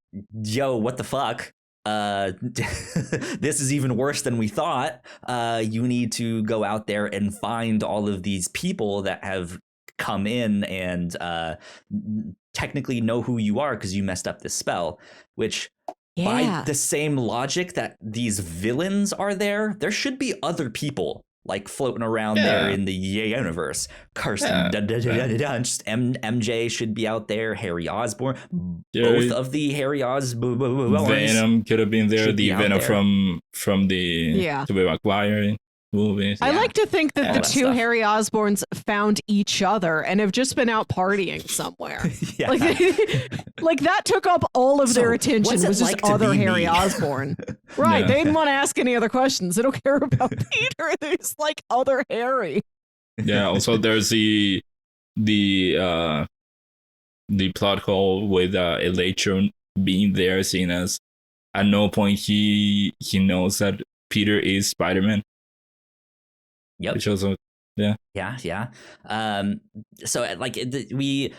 "Yo, what the fuck? This is even worse than we thought. You need to go out there and find all of these people that have come in and technically know who you are because you messed up this spell," which by the same logic that these villains are there should be other people like floating around there in the universe. Kirsten Dunst, MJ should be out there. Harry Osborn, both of the Harry Osborn. Venom could have been there. The Venom from the Tobey Maguire movies. I like to think that the two Harry Osborns found each other and have just been out partying somewhere. Like that took up all of their attention, was just like other Harry Osborn. Right. They didn't want to ask any other questions. They don't care about Peter. There's like other Harry. Yeah. Also, there's the plot hole with Electron being there, seeing as at no point he knows that Peter is Spider-Man. Yep. Which also, yeah. So like we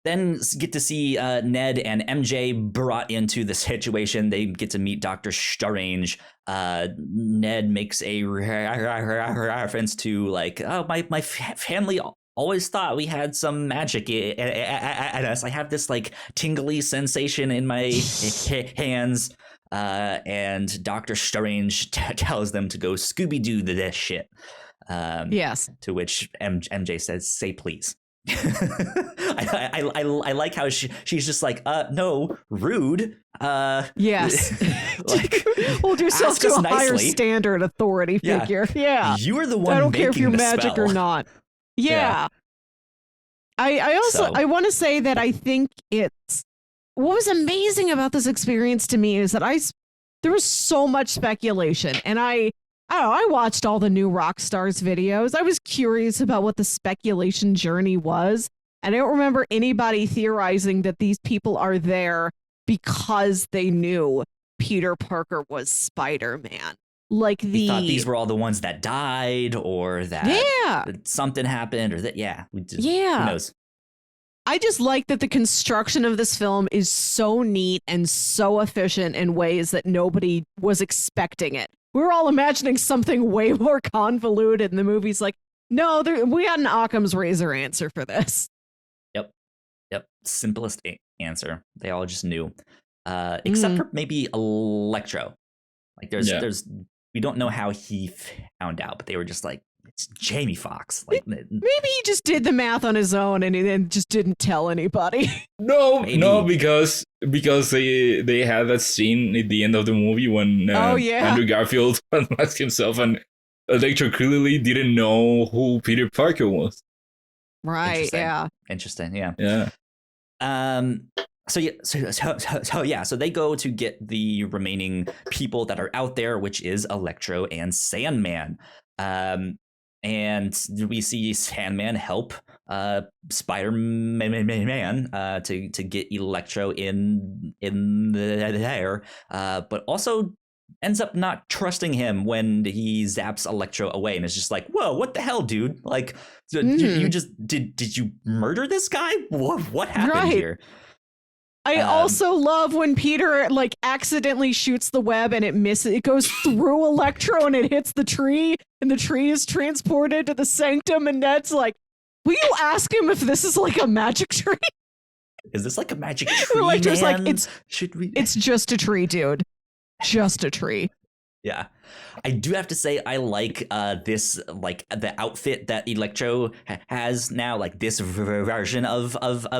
then get to see Ned and MJ brought into the situation. They get to meet Doctor Strange. Ned makes a reference to like, oh, my family always thought we had some magic in us. I have this like tingly sensation in my hands. And Doctor Strange tells them to go Scooby-Doo this shit. Yes. To which MJ says, "Say please." I like how she's just like, no, rude. Yes. Like, hold yourself to a higher standard authority figure. Yeah. You are the one. I don't care if you're magic spell. or not. Yeah. I also I want to say that I think it's what was amazing about this experience to me is that there was so much speculation, and I watched all the new Rockstars videos. I was curious about what the speculation journey was. And I don't remember anybody theorizing that these people are there because they knew Peter Parker was Spider-Man. Like we thought these were all the ones that died, or that something happened, or that who knows. I just like that the construction of this film is so neat and so efficient in ways that nobody was expecting it. We were all imagining something way more convoluted, and the movie's like, no, we had an Occam's razor answer for this. Yep. Simplest answer. They all just knew. Except for maybe Electro. Like there's we don't know how he found out, but they were just like, it's Jamie Foxx. Like maybe he just did the math on his own and then just didn't tell anybody. No, because they had that scene at the end of the movie when Andrew Garfield unmasked himself, and Electro clearly didn't know who Peter Parker was. Right. Interesting. Yeah. Yeah. So they go to get the remaining people that are out there, which is Electro and Sandman. And we see Sandman help Spider-Man to get Electro in there, but also ends up not trusting him when he zaps Electro away, and it's just like, whoa, what the hell, dude? Like, you just did you murder this guy? What happened here? I also love when Peter like accidentally shoots the web and it misses. It goes through Electro and it hits the tree, and the tree is transported to the sanctum. And Ned's like, "Will you ask him if this is like a magic tree? Is this like a magic tree?" Electro's man? like, "It's just a tree, dude. Just a tree." Yeah. I do have to say I like this, like the outfit that Electro has now, like this version of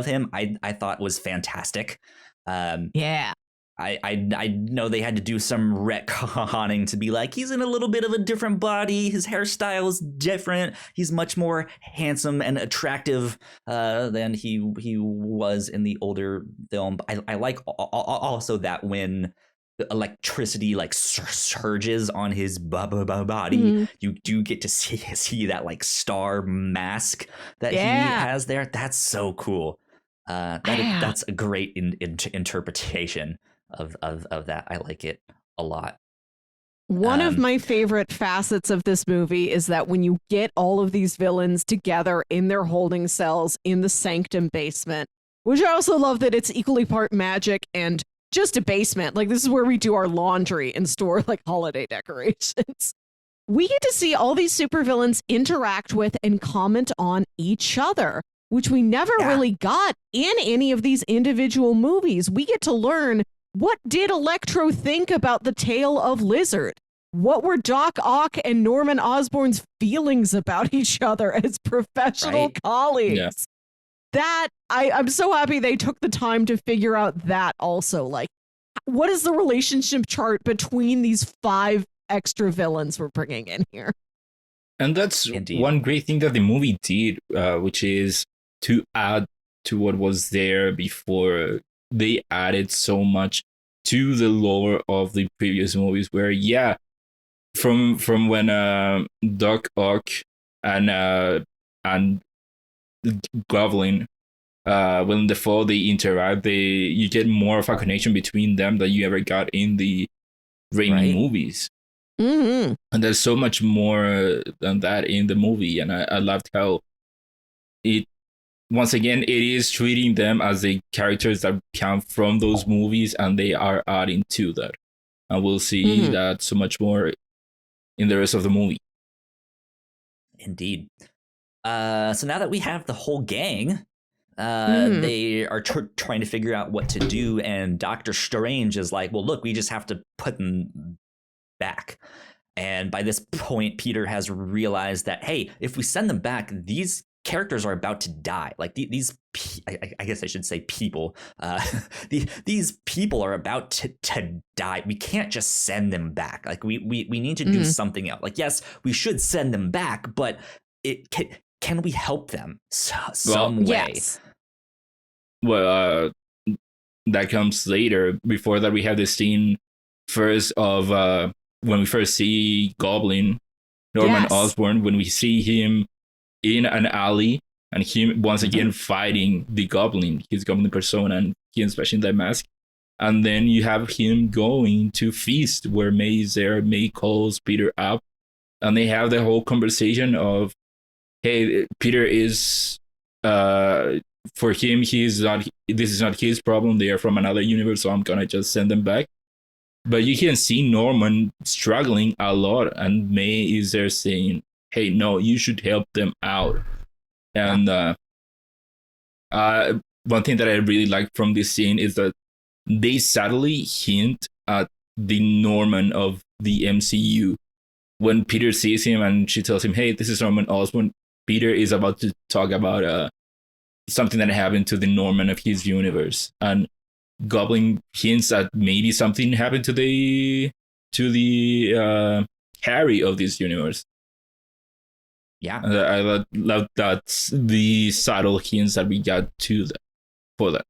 him. I thought was fantastic. Yeah. I know they had to do some retconning to be like, he's in a little bit of a different body. His hairstyle is different. He's much more handsome and attractive than he was in the older film. I like also that when the electricity like surges on his body, you do get to see that like star mask that he has there. That's so cool. That's a great interpretation of that. I like it a lot. One of my favorite facets of this movie is that when you get all of these villains together in their holding cells in the sanctum basement, which I also love that it's equally part magic and just a basement. Like, this is where we do our laundry and store like holiday decorations. We get to see all these supervillains interact with and comment on each other, which we never really got in any of these individual movies. We get to learn, what did Electro think about the tale of Lizard? What were Doc Ock and Norman Osborn's feelings about each other as professional colleagues? Yeah. That I'm so happy they took the time to figure out that also. Like, what is the relationship chart between these 5 extra villains we're bringing in here? And that's one great thing that the movie did, which is to add to what was there before. They added so much to the lore of the previous movies, where from when Doc Ock and Goblin, when the fall they interact, you get more of a connection between them than you ever got in the Raimi movies. Mm-hmm. And there's so much more than that in the movie, and I loved how it once again it is treating them as the characters that come from those movies, and they are adding to that, and we'll see that so much more in the rest of the movie. Indeed. So now that we have the whole gang, they are trying to figure out what to do, and Doctor Strange is like, well, look, we just have to put them back. And by this point, Peter has realized that, hey, if we send them back, these characters are about to die. Like these, I guess I should say people. These people are about to die. We can't just send them back. Like we need to do something else. Like, yes, we should send them back, but can we help them some way? Yes. Well, that comes later. Before that, we have the scene first of when we first see Goblin, Norman Osborn, when we see him in an alley and him once again fighting the Goblin, his Goblin persona, and him smashing that mask. And then you have him going to Feast, where May is there. May calls Peter up, and they have the whole conversation of, hey, Peter is, for him, this is not his problem. They are from another universe, so I'm gonna just send them back. But you can see Norman struggling a lot, and May is there saying, hey, no, you should help them out. And one thing that I really like from this scene is that they subtly hint at the Norman of the MCU. When Peter sees him and she tells him, hey, this is Norman Osborn, Peter is about to talk about something that happened to the Norman of his universe. And Goblin hints that maybe something happened to the Harry of this universe. Yeah, I love that, the subtle hints that we got to that for that.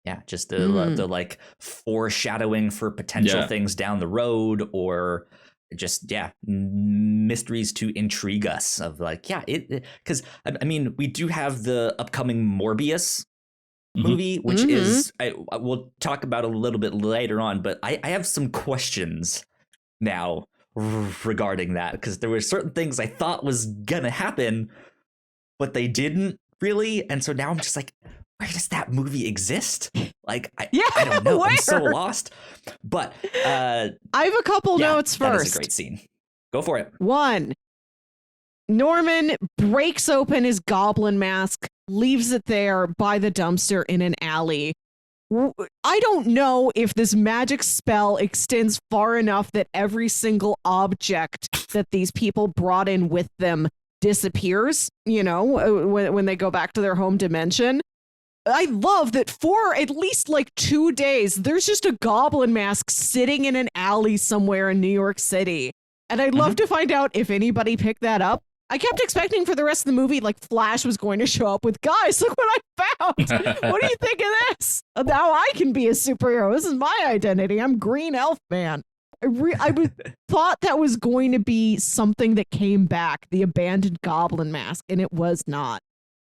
Yeah, just the like foreshadowing for potential things down the road, or just mysteries to intrigue us. Of like, because I mean, we do have the upcoming Morbius movie, which is we'll talk about a little bit later on, but I have some questions now regarding that, because there were certain things I thought was gonna happen, but they didn't really, and so now I'm just like, where does that movie exist? Like, I don't know. Where? I'm so lost. But I have a couple notes first. That is a great scene. Go for it. 1, Norman breaks open his goblin mask, leaves it there by the dumpster in an alley. I don't know if this magic spell extends far enough that every single object that these people brought in with them disappears, when they go back to their home dimension. I love that for at least like 2 days, there's just a goblin mask sitting in an alley somewhere in New York City. And I'd love to find out if anybody picked that up. I kept expecting for the rest of the movie, like, Flash was going to show up with, guys, look what I found. What do you think of this? Now I can be a superhero. This is my identity. I'm Green Elf Man. I thought that was going to be something that came back, the abandoned goblin mask, and it was not.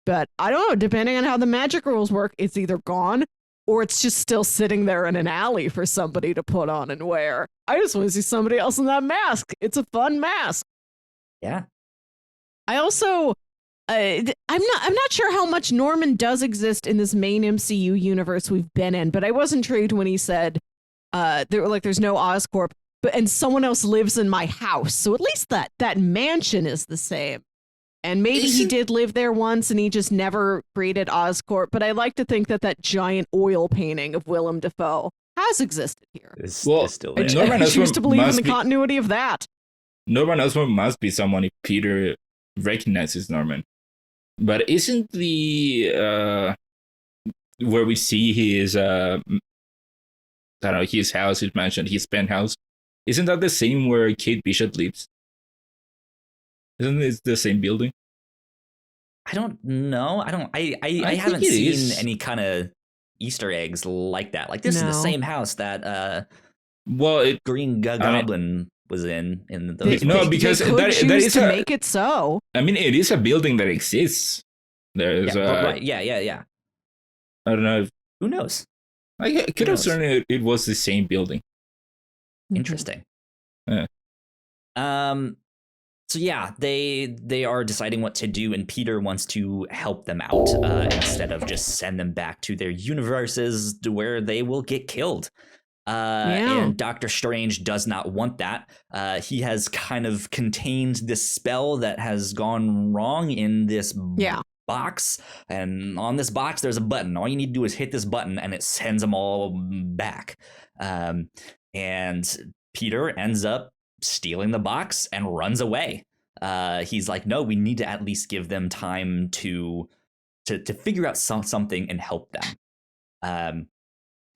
But I don't know, depending on how the magic rules work, it's either gone or it's just still sitting there in an alley for somebody to put on and wear. I just want to see somebody else in that mask. It's a fun mask. Yeah. I also, I'm not sure how much Norman does exist in this main MCU universe we've been in, but I was intrigued when he said, there's no Oscorp, and someone else lives in my house. So at least that mansion is the same. And maybe he did live there once and he just never created Oscorp, but I like to think that giant oil painting of Willem Dafoe has existed here. It's still I choose to believe in the continuity of that. Norman Osborn must be someone if Peter recognizes Norman. But isn't the where we see his his house, his mansion, his penthouse, isn't that the same where Kate Bishop lives? Isn't it the same building? I don't know. I haven't seen any kind of Easter eggs like that. Like, this is the same house that Green Goblin was in those. Because they could choose to make it so. I mean, it is a building that exists. There's right. I don't know. Who knows? I could have sworn it was the same building. Interesting. Yeah. So yeah, they are deciding what to do, and Peter wants to help them out instead of just send them back to their universes to where they will get killed. And Doctor Strange does not want that. He has kind of contained this spell that has gone wrong in this box, and on this box there's a button. All you need to do is hit this button, and it sends them all back. And Peter ends up stealing the box and runs away. He's like, no, we need to at least give them time to figure out something and help them.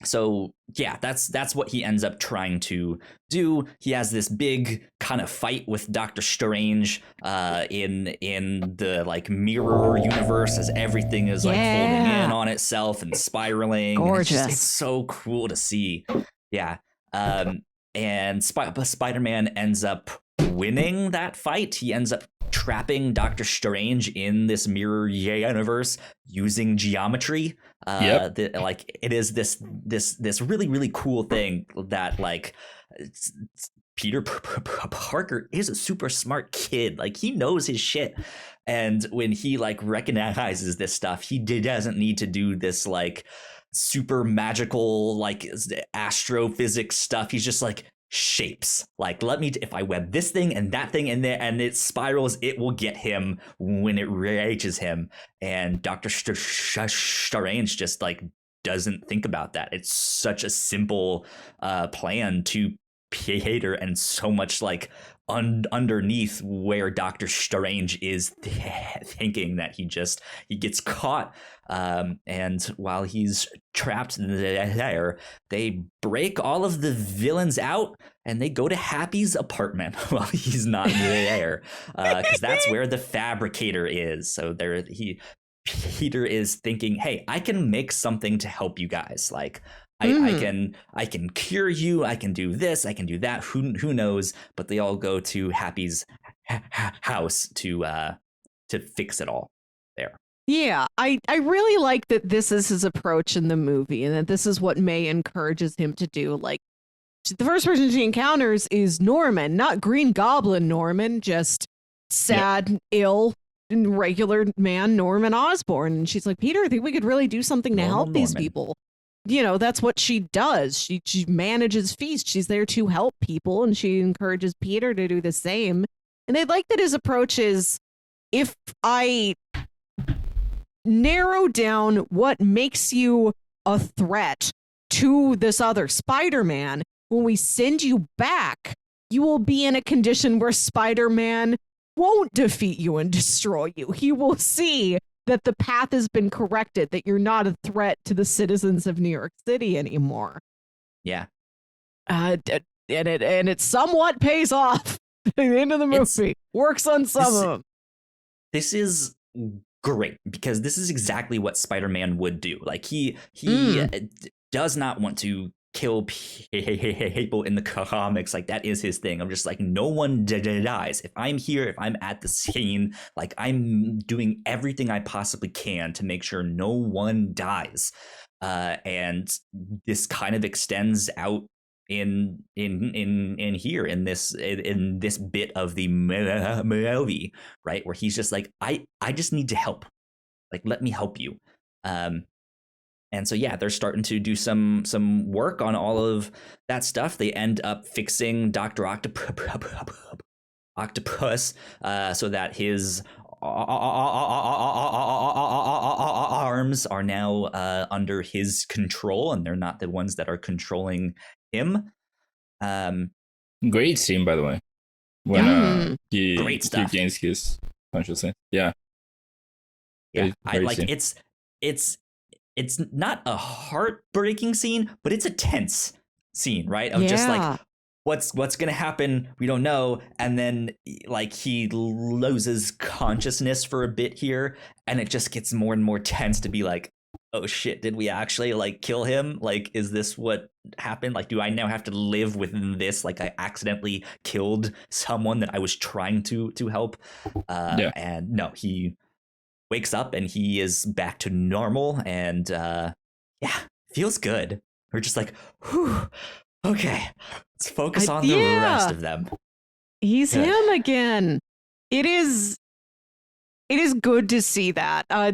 So yeah, that's what he ends up trying to do. He has this big kind of fight with Doctor Strange in the like mirror universe as everything is like folding in on itself and spiraling. Gorgeous. And it's so cool to see. Yeah. And Spider-Man ends up winning that fight. He ends up trapping Doctor Strange in this mirror universe using geometry. Like it is this really, really cool thing that like Peter Parker is a super smart kid. Like he knows his shit. And when he like recognizes this stuff, he doesn't need to do this like super magical like astrophysics stuff. He's just like shapes. Like let me if I web this thing and that thing in there and it spirals, it will get him when it reaches him. And Dr. Strange just like doesn't think about that. It's such a simple plan to Peter, and so much like underneath where Doctor Strange is thinking that he gets caught. And while he's trapped there, they break all of the villains out and they go to Happy's apartment while he's not there, because that's where the fabricator is. So Peter is thinking, hey, I can make something to help you guys. Like I can cure you. I can do this. I can do that. Who knows? But they all go to Happy's house to fix it all there. Yeah, I really like that this is his approach in the movie, and that this is what May encourages him to do. Like the first person she encounters is Norman, not Green Goblin Norman, just sad, ill, regular man Norman Osborn. And she's like, Peter, I think we could really do something to help these people. You know, that's what she does. She manages feasts. She's there to help people, and she encourages Peter to do the same. And I like that his approach is, if I narrow down what makes you a threat to this other Spider-Man, when we send you back, you will be in a condition where Spider-Man won't defeat you and destroy you. He will see that the path has been corrected, that you're not a threat to the citizens of New York City anymore. Yeah. And it somewhat pays off at the end of the movie. Works on some of them. This is great, because this is exactly what Spider-Man would do. Like he does not want to kill people in the comics. Like that is his thing. I'm just like, no one dies. If I'm here, if I'm at the scene, like I'm doing everything I possibly can to make sure no one dies. And this kind of extends out in here in this bit of the movie, right, where he's just like, I just need to help. Like, let me help you. And so, yeah, they're starting to do some work on all of that stuff. They end up fixing Dr. Octopus so that his arms are now under his control, and they're not the ones that are controlling him. Great scene, by the way. When he gains his consciousness. Yeah. I like scene. It's not a heartbreaking scene, but it's a tense scene, right? Of just like, what's gonna happen? We don't know. And then like he loses consciousness for a bit here, and it just gets more and more tense to be like, oh shit, did we actually like kill him? Like, is this what happened? Like, do I now have to live within this? Like, I accidentally killed someone that I was trying to help. And no, he wakes up and he is back to normal, and feels good. We're just like, whew, okay, let's focus on the rest of them. He's him again. It is good to see that. I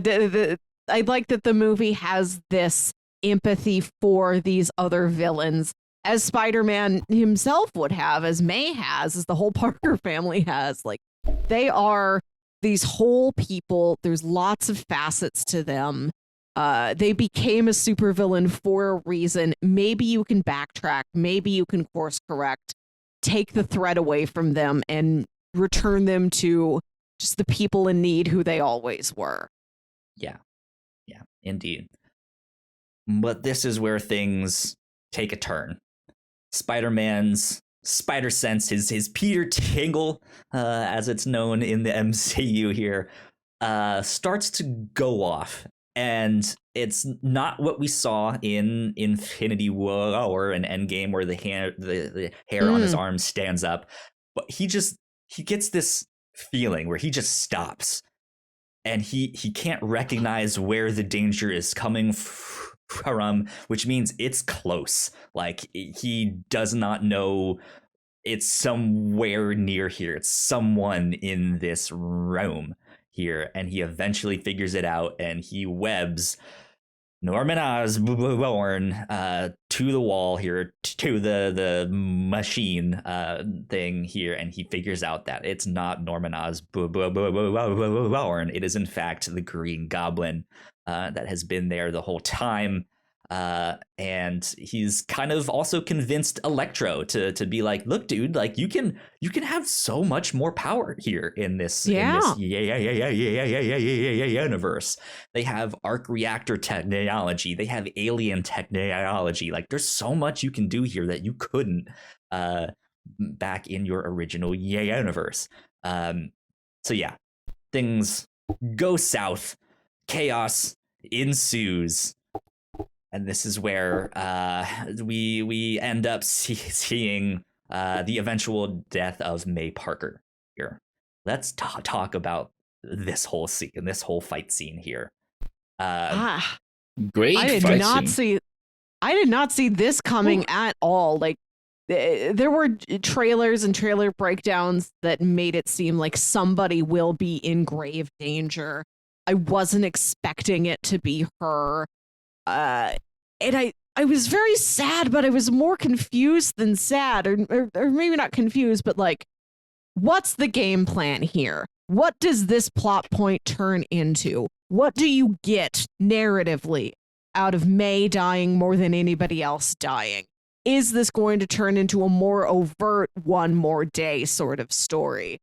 like that the movie has this empathy for these other villains, as Spider-Man himself would have, as May has, as the whole Parker family has. Like, they are these whole people. There's lots of facets to them. They became a supervillain for a reason. Maybe you can backtrack. Maybe you can course correct, take the threat away from them, and return them to just the people in need who they always were. Yeah, indeed. But this is where things take a turn. Spider-Man's spider sense, his Peter Tingle, as it's known in the MCU here, starts to go off. And it's not what we saw in Infinity War and Endgame, where the hair on his arm stands up. But he gets this feeling where he just stops. And he can't recognize where the danger is coming from, which means it's close. Like, he does not know it's somewhere near here. It's someone in this room here, and he eventually figures it out, and he webs Norman Osborn to the wall here, to the machine thing here, and he figures out that it's not Norman Osborn. It is in fact the Green Goblin that has been there the whole time. And he's kind of also convinced Electro to be like, look, dude, like you can have so much more power here in this universe. They have arc reactor technology, they have alien technology. Like, there's so much you can do here that you couldn't back in your original universe. So yeah, things go south, chaos ensues. And this is where we end up seeing the eventual death of May Parker here. Let's talk about this whole scene, this whole fight scene here. Great. I did not see this coming at all. Like, there were trailers and trailer breakdowns that made it seem like somebody will be in grave danger. I wasn't expecting it to be her. And I was very sad, but I was more confused than sad, or maybe not confused, but like, what's the game plan here? What does this plot point turn into? What do you get narratively out of May dying more than anybody else dying? Is this going to turn into a more overt one more day sort of story?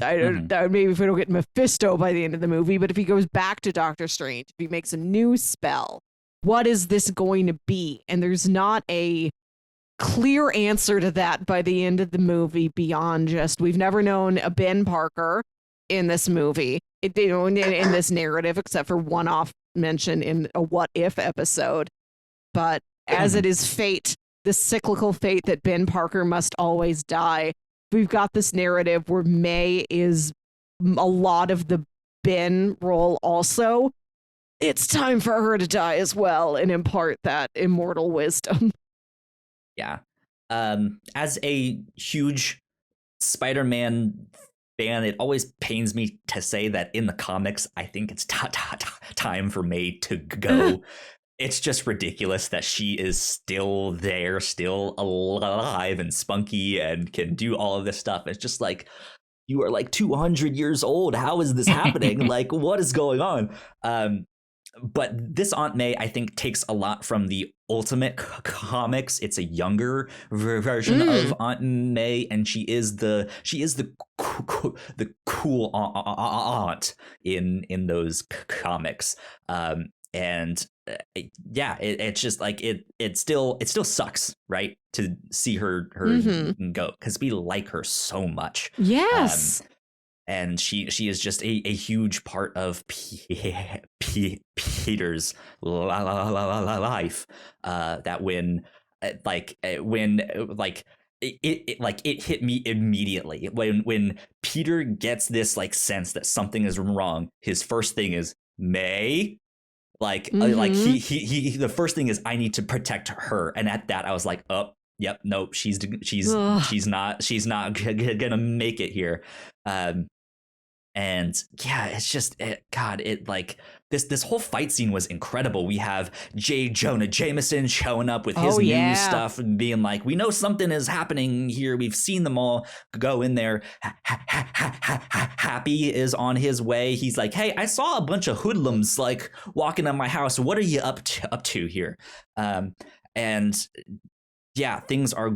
Maybe if we don't get Mephisto by the end of the movie, but if he goes back to Doctor Strange, if he makes a new spell, what is this going to be? And there's not a clear answer to that by the end of the movie beyond just, we've never known a Ben Parker in this movie, in this narrative, except for one-off mention in a What If episode. But as it is fate, the cyclical fate that Ben Parker must always die, we've got this narrative where May is a lot of the Ben role also. It's time for her to die as well and impart that immortal wisdom. Yeah. As a huge Spider-Man fan, it always pains me to say that in the comics, I think it's time for May to go. It's just ridiculous that she is still there, still alive and spunky and can do all of this stuff. It's just like, you are like 200 years old. How is this happening? Like, what is going on? But this Aunt May, I think, takes a lot from the Ultimate comics. It's a younger version of Aunt May, and she is the cool aunt in those comics. It's just like it still sucks, right, to see her go, because we like her so much. Yes. And she is just a huge part of Peter's life. That when it hit me immediately when Peter gets this like sense that something is wrong. His first thing is May. Like he the first thing is, I need to protect her. And at that I was like, oh, Yep. Nope. She's Ugh. not gonna make it here. And yeah, it's just like this whole fight scene was incredible. We have J. Jonah Jameson showing up with his new stuff and being like, we know something is happening here. We've seen them all go in there. Happy is on his way. He's like, hey, I saw a bunch of hoodlums like walking on my house. What are you up to here? And yeah, things are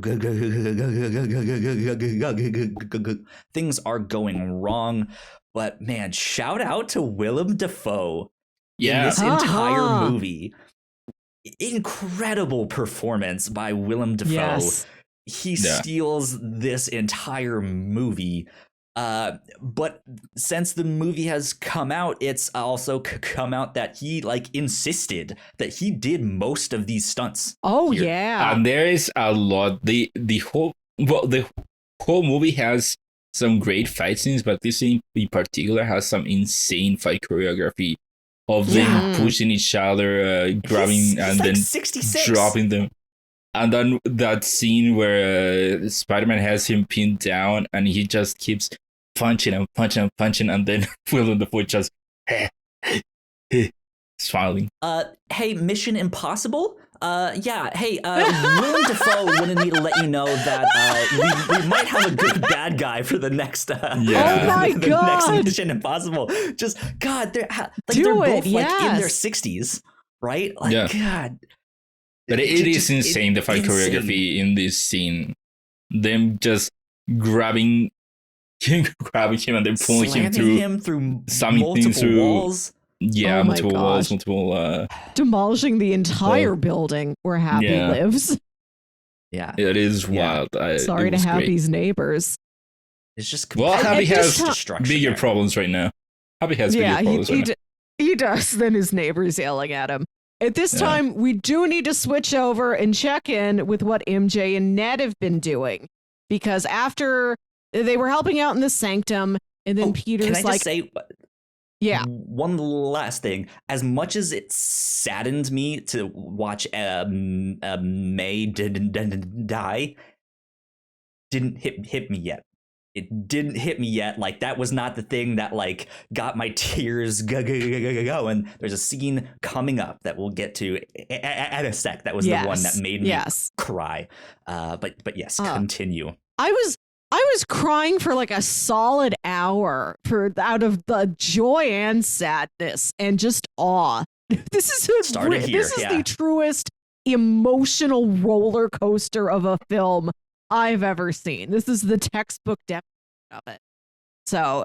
things are going wrong. But man, shout out to Willem Dafoe in this entire movie. Incredible performance by Willem Dafoe. Yes. He steals this entire movie. But since the movie has come out, it's also come out that he like insisted that he did most of these stunts. Oh here. yeah. And there is a lot. The whole movie has some great fight scenes, but this scene in particular has some insane fight choreography of them pushing each other, grabbing he's and like then 66. dropping them. And then that scene where Spider-Man has him pinned down and he just keeps punching and punching and punching, and then Willem Dafoe just smiling. Hey, Mission Impossible? Willem Dafoe wanted me to let you know that we might have a good bad guy for the next Oh my the God. next Mission Impossible. Just God, they're Do both it, like in their yes. 60s, right? Like God. But it is insane, the fight choreography in this scene. Them just grabbing him and then pulling him through multiple walls. Yeah, Oh my multiple walls, gosh. multiple Demolishing the entire building where Happy lives. Yeah. it is wild. Sorry it to was great. Happy's neighbors. It's just Well, Happy has destruction bigger there. problems right now. Happy has bigger problems right now. He does than his neighbors yelling at him. At this time, we do need to switch over and check in with what MJ and Ned have been doing. Because after they were helping out in the sanctum, and then Peter's can I like... just say, yeah. One last thing. As much as it saddened me to watch May die, didn't hit me yet. It didn't hit me yet. Like, that was not the thing that like got my tears going. There's a scene coming up that we'll get to at a sec. That was the one that made me cry. But yes, continue. I was crying for like a solid hour out of the joy and sadness and just awe. This is the truest emotional roller coaster of a film I've ever seen. This is the textbook definition of it. So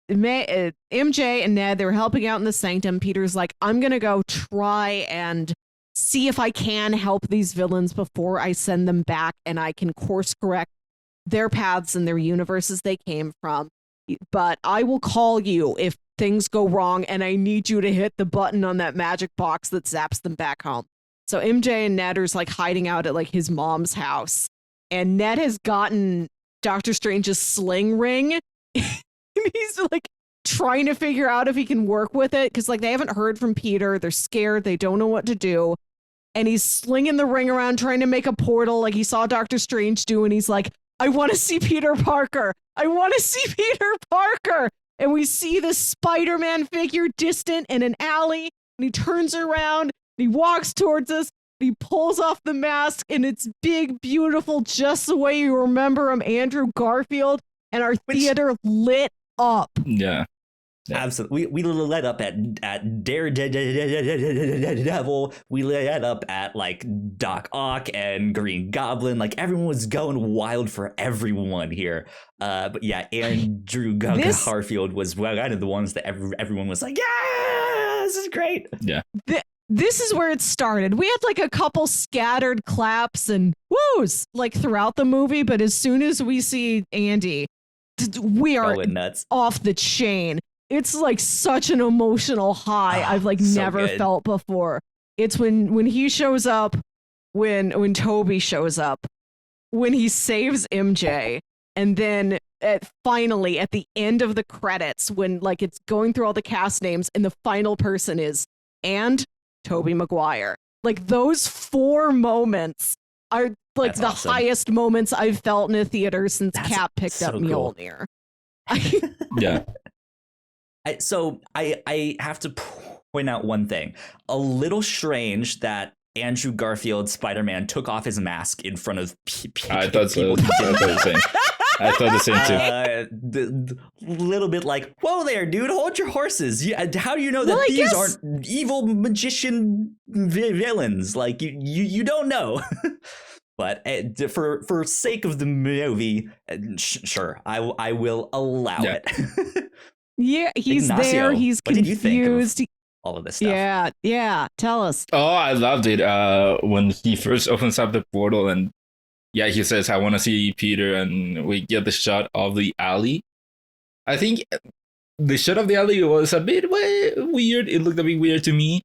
MJ and Ned, they were helping out in the sanctum. Peter's like, I'm going to go try and see if I can help these villains before I send them back and I can course correct their paths and their universes they came from. But I will call you if things go wrong and I need you to hit the button on that magic box that zaps them back home. So MJ and Ned are like hiding out at like his mom's house. And Ned has gotten Doctor Strange's sling ring. He's like trying to figure out if he can work with it because like they haven't heard from Peter. They're scared. They don't know what to do. And he's slinging the ring around trying to make a portal like he saw Doctor Strange do. And he's like, I want to see Peter Parker. I want to see Peter Parker. And we see this Spider-Man figure distant in an alley. And he turns around. And he walks towards us. He pulls off the mask and it's big, beautiful, just the way you remember him, Andrew Garfield, and our theater lit up. Yeah. Absolutely. We lit up at Daredevil. We lit up at like Doc Ock and Green Goblin. Like everyone was going wild for everyone here. But yeah, Andrew Garfield was one of the ones that everyone was like, yeah, this is great. Yeah. This is where it started. We had like a couple scattered claps and woos like throughout the movie, but as soon as we see Andy, we are nuts. Off the chain. It's like such an emotional high I've like never felt before. It's when he shows up, when Toby shows up, when he saves MJ, and then finally at the end of the credits, when like it's going through all the cast names and the final person is and Tobey Maguire. Like those 4 moments are like the awesome. highest moments I've felt in a theater since That's Cap picked so up cool. Mjolnir. Yeah. So I have to point out one thing. A little strange that Andrew Garfield Spider-Man took off his mask in front of I thought so. people. I thought the same too. Little bit like, whoa there, dude, hold your horses. How do you know that Well, I these guess- aren't evil magician villains? Like, you don't know. But for sake of the movie, sure, I will allow it. Yeah, he's Ignacio, there. He's what did you think of confused. all of this stuff? Yeah. Tell us. Oh, I loved it. When he first opens up the portal and he says, "I want to see Peter," and we get the shot of the alley. I think the shot of the alley was a bit weird. It looked a bit weird to me,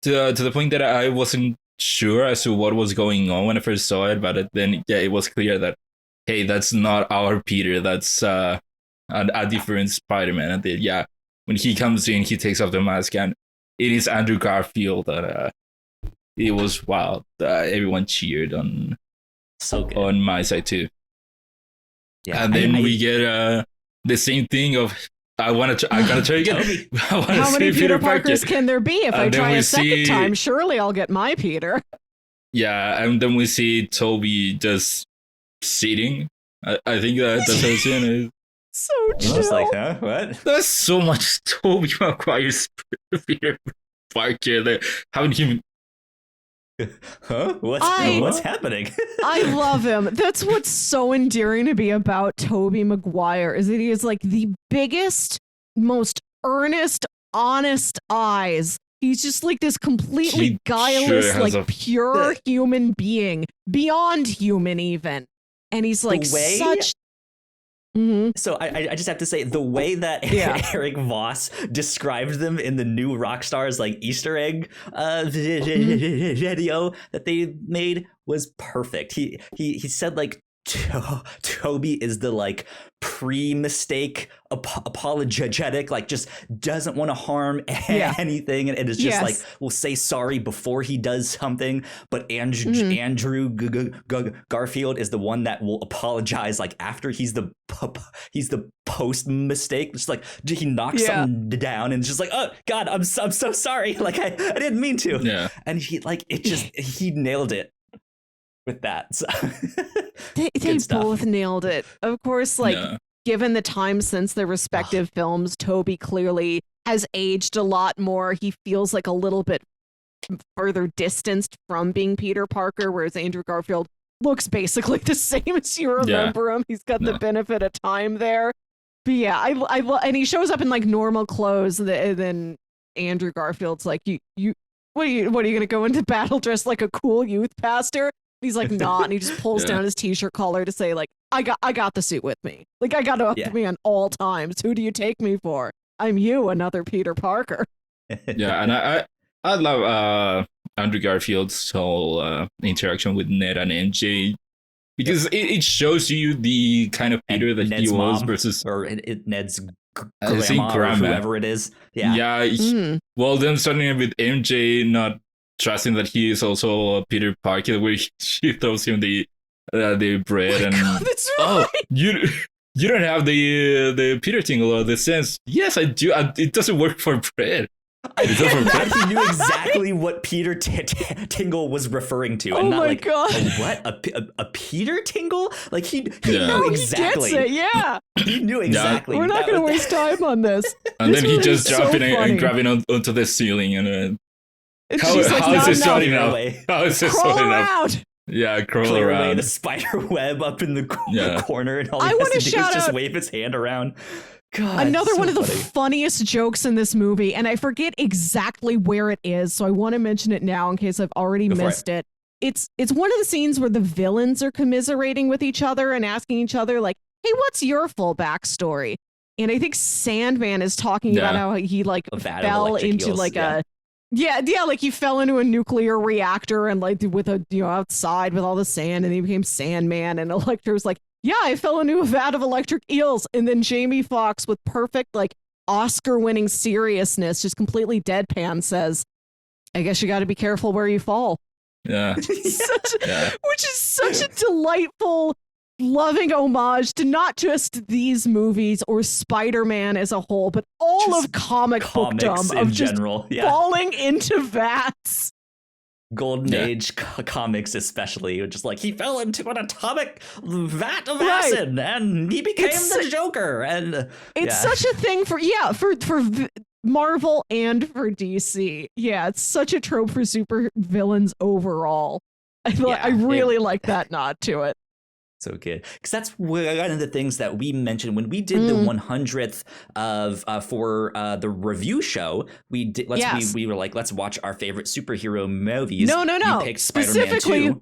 to the point that I wasn't sure as to what was going on when I first saw it. But then, it was clear that, hey, that's not our Peter. That's a different Spider-Man. And then, when he comes in, he takes off the mask, and it is Andrew Garfield. That it was wild. Everyone cheered on. So good. On my side too. Yeah, and then we get the same thing of I gotta try again. How many Peter Parkers can there be? If I try a second time, surely I'll get my Peter. Yeah, and then we see Toby just sitting. I think that's how it's in. So chill. I was like, huh? What? There's so much Toby Maguire's Peter Parker there. Haven't even. Huh? What's happening? I love him. That's what's so endearing to be about Tobey Maguire, is that he is like the biggest, most earnest, honest eyes. He's just like this completely guileless, pure human being, beyond human even. And he's like such... Mm-hmm. So I just have to say, the way that Eric Voss described them in the new Rockstars like Easter egg video that they made was perfect. He said like Toby is the like pre-mistake apologetic, like just doesn't want to harm anything, and it's just like will say sorry before he does something. But Andrew Garfield is the one that will apologize like after he's the post mistake. It's like he knocks something down and it's just like, oh God, I'm so sorry. Like I didn't mean to. Yeah. And he nailed it with that. So. They both nailed it. Of course, given the time since their respective films, Toby clearly has aged a lot more. He feels like a little bit further distanced from being Peter Parker, whereas Andrew Garfield looks basically the same as you remember him. He's got the benefit of time there. But and he shows up in like normal clothes, and then Andrew Garfield's like, what are you going to go into battle dressed like a cool youth pastor? He's like, not, and he just pulls down his t-shirt collar to say, like, I got the suit with me. Like, I got it with me on all times. Who do you take me for? I'm you, another Peter Parker. Yeah, and I love Andrew Garfield's whole interaction with Ned and MJ, because it shows you the kind of Peter that Ned's he was mom, versus Ned's grandma or whoever it is. Well, then starting with MJ not trusting that he is also Peter Parker, where she throws him the bread and God, that's right. you don't have the Peter tingle or the sense. Yes, I do. It doesn't work for bread. He knew exactly what Peter Tingle was referring to, and not like a Peter Tingle. Like he knew exactly. He gets it, he knew exactly. We're not going to waste time on this. And then he just jumping and grabbing onto the ceiling and. How is it starting now? How is it starting now? Yeah, crawl around. The spider web up in the corner, and all he I has want to to do is just wave his hand around. God, another one of the funny. funniest jokes in this movie, and I forget exactly where it is, so I want to mention it now in case I've already missed it. It's one of the scenes where the villains are commiserating with each other and asking each other, like, "Hey, what's your full backstory?" And I think Sandman is talking about how he like fell into like a like he fell into a nuclear reactor and like with a outside with all the sand, and he became Sandman. And Electra was like, yeah, I fell into a vat of electric eels. And then Jamie Foxx, with perfect like Oscar-winning seriousness, just completely deadpan, says, I guess you got to be careful where you fall. Yeah. Which is such a delightful, loving homage to not just these movies or Spider-Man as a whole, but all Just of comics bookdom in of just general. falling into vats. Golden Age comics, especially, just like he fell into an atomic vat of acid and he became the Joker. And it's such a thing for Marvel and for DC. Yeah, it's such a trope for super villains overall. I really like that nod to it. So good, because that's one of the things that we mentioned when we did the 100th of for the review show. We did. We were like, let's watch our favorite superhero movies. No. You picked Specifically, Spider-Man 2.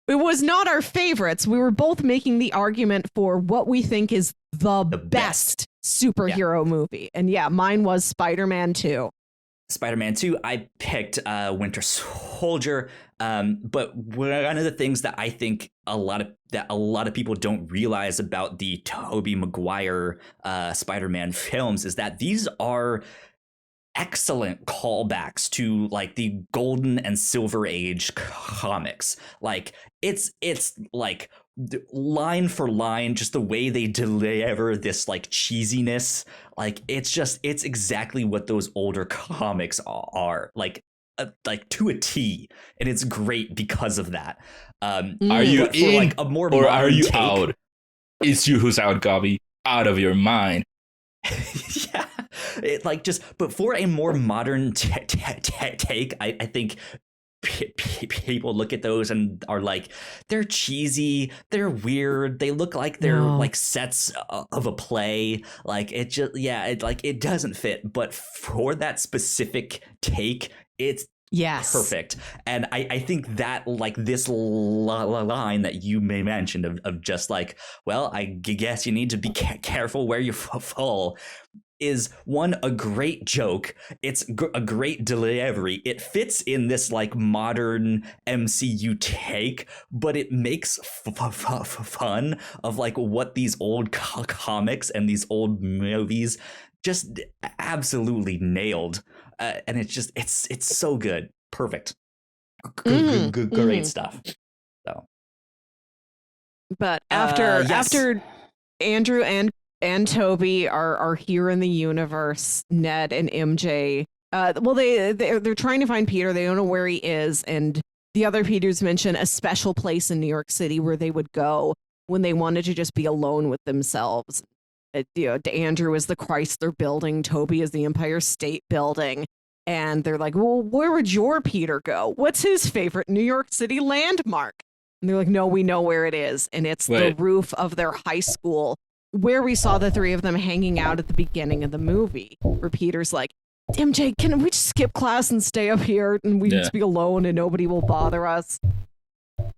It was not our favorites. We were both making the argument for what we think is the best superhero movie, and mine was Spider-Man 2. Spider-Man 2, I picked Winter Soldier. But one of the things that I think a lot of people don't realize about the Tobey Maguire Spider-Man films is that these are excellent callbacks to like the golden and silver age comics. Like it's like line for line, just the way they deliver this like cheesiness. Like it's exactly what those older comics are like to a T, and it's great because of that. Are you in like a more or are you take, out? It's you who's out, Gobby. Out of your mind. Yeah, but for a more modern take, I think people look at those and are like, they're cheesy, they're weird, they look like they're like sets of a play. Like it just it doesn't fit. But for that specific take, it's perfect. And I think that like this line that you may mention of just like, well, I guess you need to be careful where you fall, is a great joke. It's a great delivery. It fits in this like modern MCU take, but it makes fun of like what these old comics and these old movies just absolutely nailed. And it's so good. Perfect. Great stuff. So, but after Andrew and Toby are here in the universe, Ned and MJ, they're trying to find Peter. They don't know where he is, and the other Peters mention a special place in New York City where they would go when they wanted to just be alone with themselves. Andrew is the Chrysler Building, Toby is the Empire State Building, and they're like, well, where would your Peter go? What's his favorite New York City landmark? And they're like, no, we know where it is, and it's the roof of their high school, where we saw the three of them hanging out at the beginning of the movie, where Peter's like, MJ, can we just skip class and stay up here and we just be alone and nobody will bother us?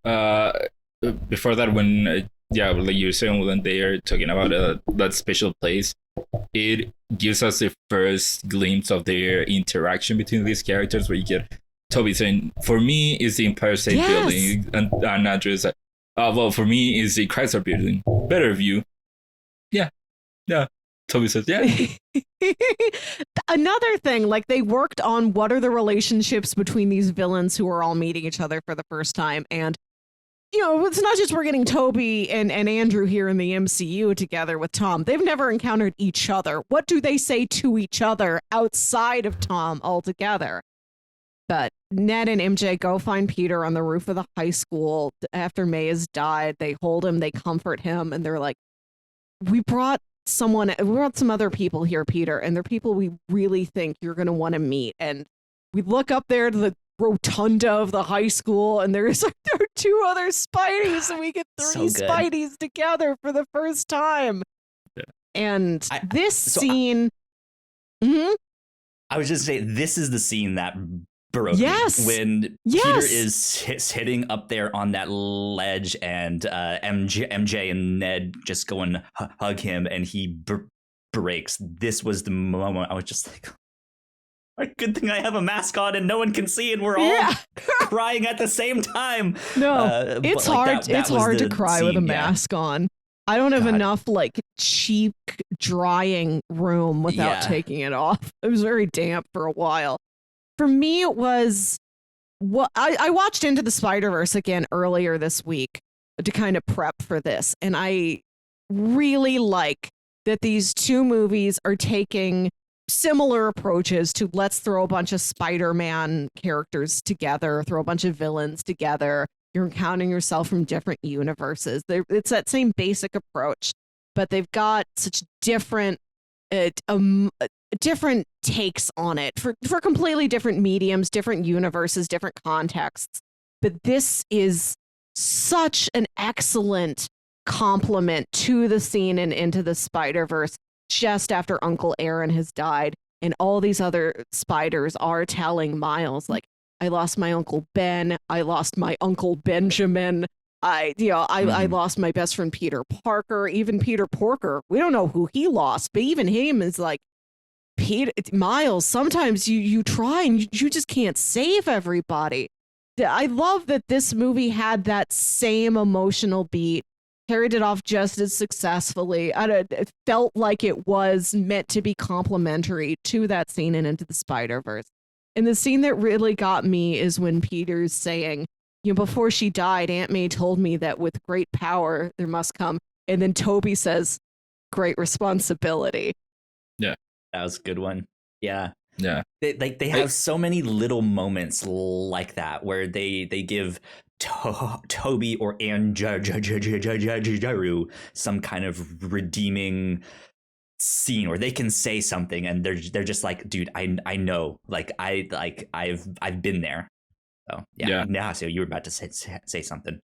Before that, when like you were saying, when they are talking about that special place, it gives us the first glimpse of their interaction between these characters, where you get Toby saying, for me is the Empire State Building, and Andrew's like, well, for me is the Chrysler Building, better view. Yeah. Toby says, yeah. Another thing, like they worked on what are the relationships between these villains who are all meeting each other for the first time. And, it's not just we're getting Toby and Andrew here in the MCU together with Tom. They've never encountered each other. What do they say to each other outside of Tom altogether? But Ned and MJ go find Peter on the roof of the high school after May has died. They hold him, they comfort him, and they're like, we brought some other people here, Peter, and they're people we really think you're going to want to meet. And we look up there to the rotunda of the high school, and there are two other Spideys, and we get three Spideys together for the first time. Yeah. And this scene... I was just saying, this is the scene that broke me. When Peter is sitting up there on that ledge, and MJ and Ned just go and hug him, and he breaks. This was the moment I was just like, good thing I have a mask on and no one can see, and we're all crying at the same time. No, it's hard. It's hard to cry with a mask on. I don't have enough like cheap drying room without taking it off. It was very damp for a while. For me, it was I watched Into the Spider-Verse again earlier this week to kind of prep for this, and I really like that these two movies are taking similar approaches to let's throw a bunch of Spider-Man characters together, throw a bunch of villains together. You're encountering yourself from different universes. It's that same basic approach, but they've got such different different takes on it for completely different mediums, different universes, different contexts. But this is such an excellent compliment to the scene in Into the Spider-Verse just after Uncle Aaron has died, and all these other spiders are telling Miles, like, I lost my Uncle Ben, I lost my Uncle Benjamin, I lost my best friend Peter Parker, even Peter Porker. We don't know who he lost, but even him is like, Miles, sometimes you try and you just can't save everybody. I love that this movie had that same emotional beat, carried it off just as successfully. It felt like it was meant to be complimentary to that scene in Into the Spider-Verse. And the scene that really got me is when Peter's saying, before she died, Aunt May told me that with great power, there must come. And then Toby says, great responsibility. Yeah. That was a good one. Yeah. Yeah. They have so many little moments like that where they give Toby or Andrew some kind of redeeming scene where they can say something and they're just like, dude, I know, like I've been there. So yeah. So you were about to say something.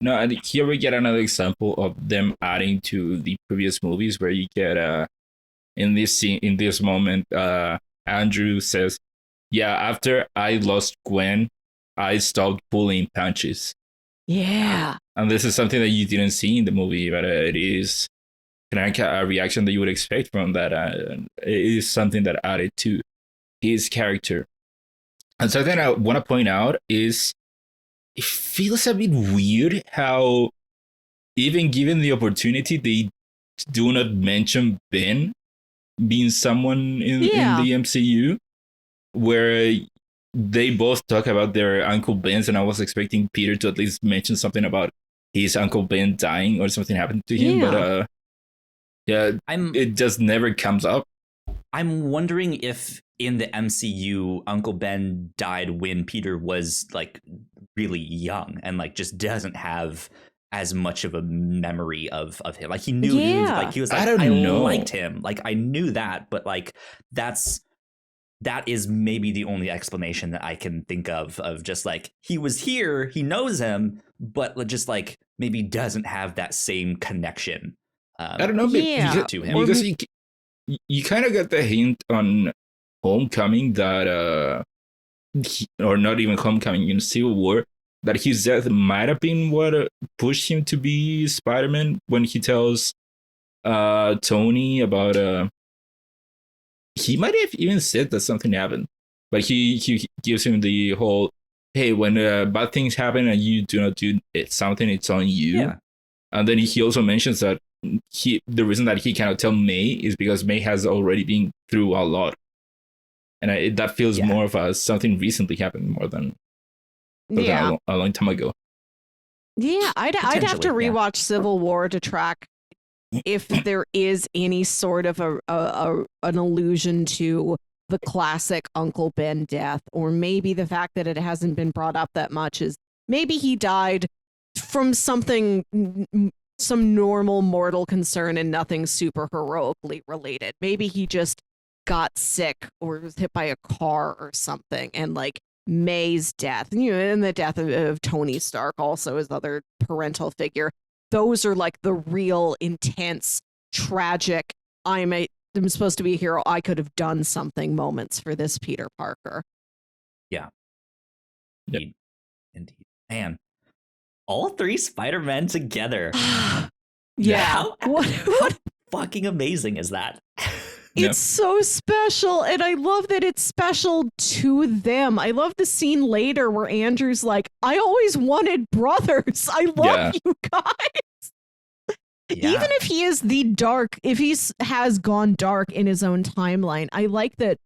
No, and here we get another example of them adding to the previous movies where you get in this scene, in this moment, Andrew says, yeah, after I lost Gwen, I stopped pulling punches. Yeah. And this is something that you didn't see in the movie, but it is kind of a reaction that you would expect from that. It is something that added to his character. And something I want to point out is it feels a bit weird how, even given the opportunity, they do not mention Ben being someone in the MCU, where they both talk about their Uncle Ben's, and I was expecting Peter to at least mention something about his Uncle Ben dying or something happened to him, but it just never comes up. I'm wondering if in the MCU, Uncle Ben died when Peter was like really young and like just doesn't have as much of a memory of him. Like he knew he was like, I liked him. Like I knew that, but like that is maybe the only explanation that I can think of just like he was here, he knows him, but just like maybe doesn't have that same connection. I don't know, to him. Because you kind of get the hint on Homecoming that, or not even Homecoming, in Civil War, that his death might have been what pushed him to be Spider-Man when he tells Tony about he might have even said that something happened, but he gives him the whole, hey, when bad things happen and you do not do something, it's on you. Yeah. And then he also mentions that the reason that he cannot tell May is because May has already been through a lot, and that feels more of something recently happened more than a long time ago. Yeah, I'd have to rewatch Civil War to track if there is any sort of an allusion to the classic Uncle Ben death, or maybe the fact that it hasn't been brought up that much is maybe he died from some normal mortal concern and nothing super heroically related. Maybe he just got sick or was hit by a car or something, and like May's death, and the death of Tony Stark, also his other parental figure. Those are like the real intense, tragic, I'm supposed to be a hero, I could have done something moments for this Peter Parker. Yeah. Indeed. Man, all three Spider-Men together. Yeah. How fucking amazing is that? It's so special, and I love that it's special to them. I love the scene later where Andrew's like, I always wanted brothers. I love you guys. Yeah. Even if he is if he has gone dark in his own timeline, I like that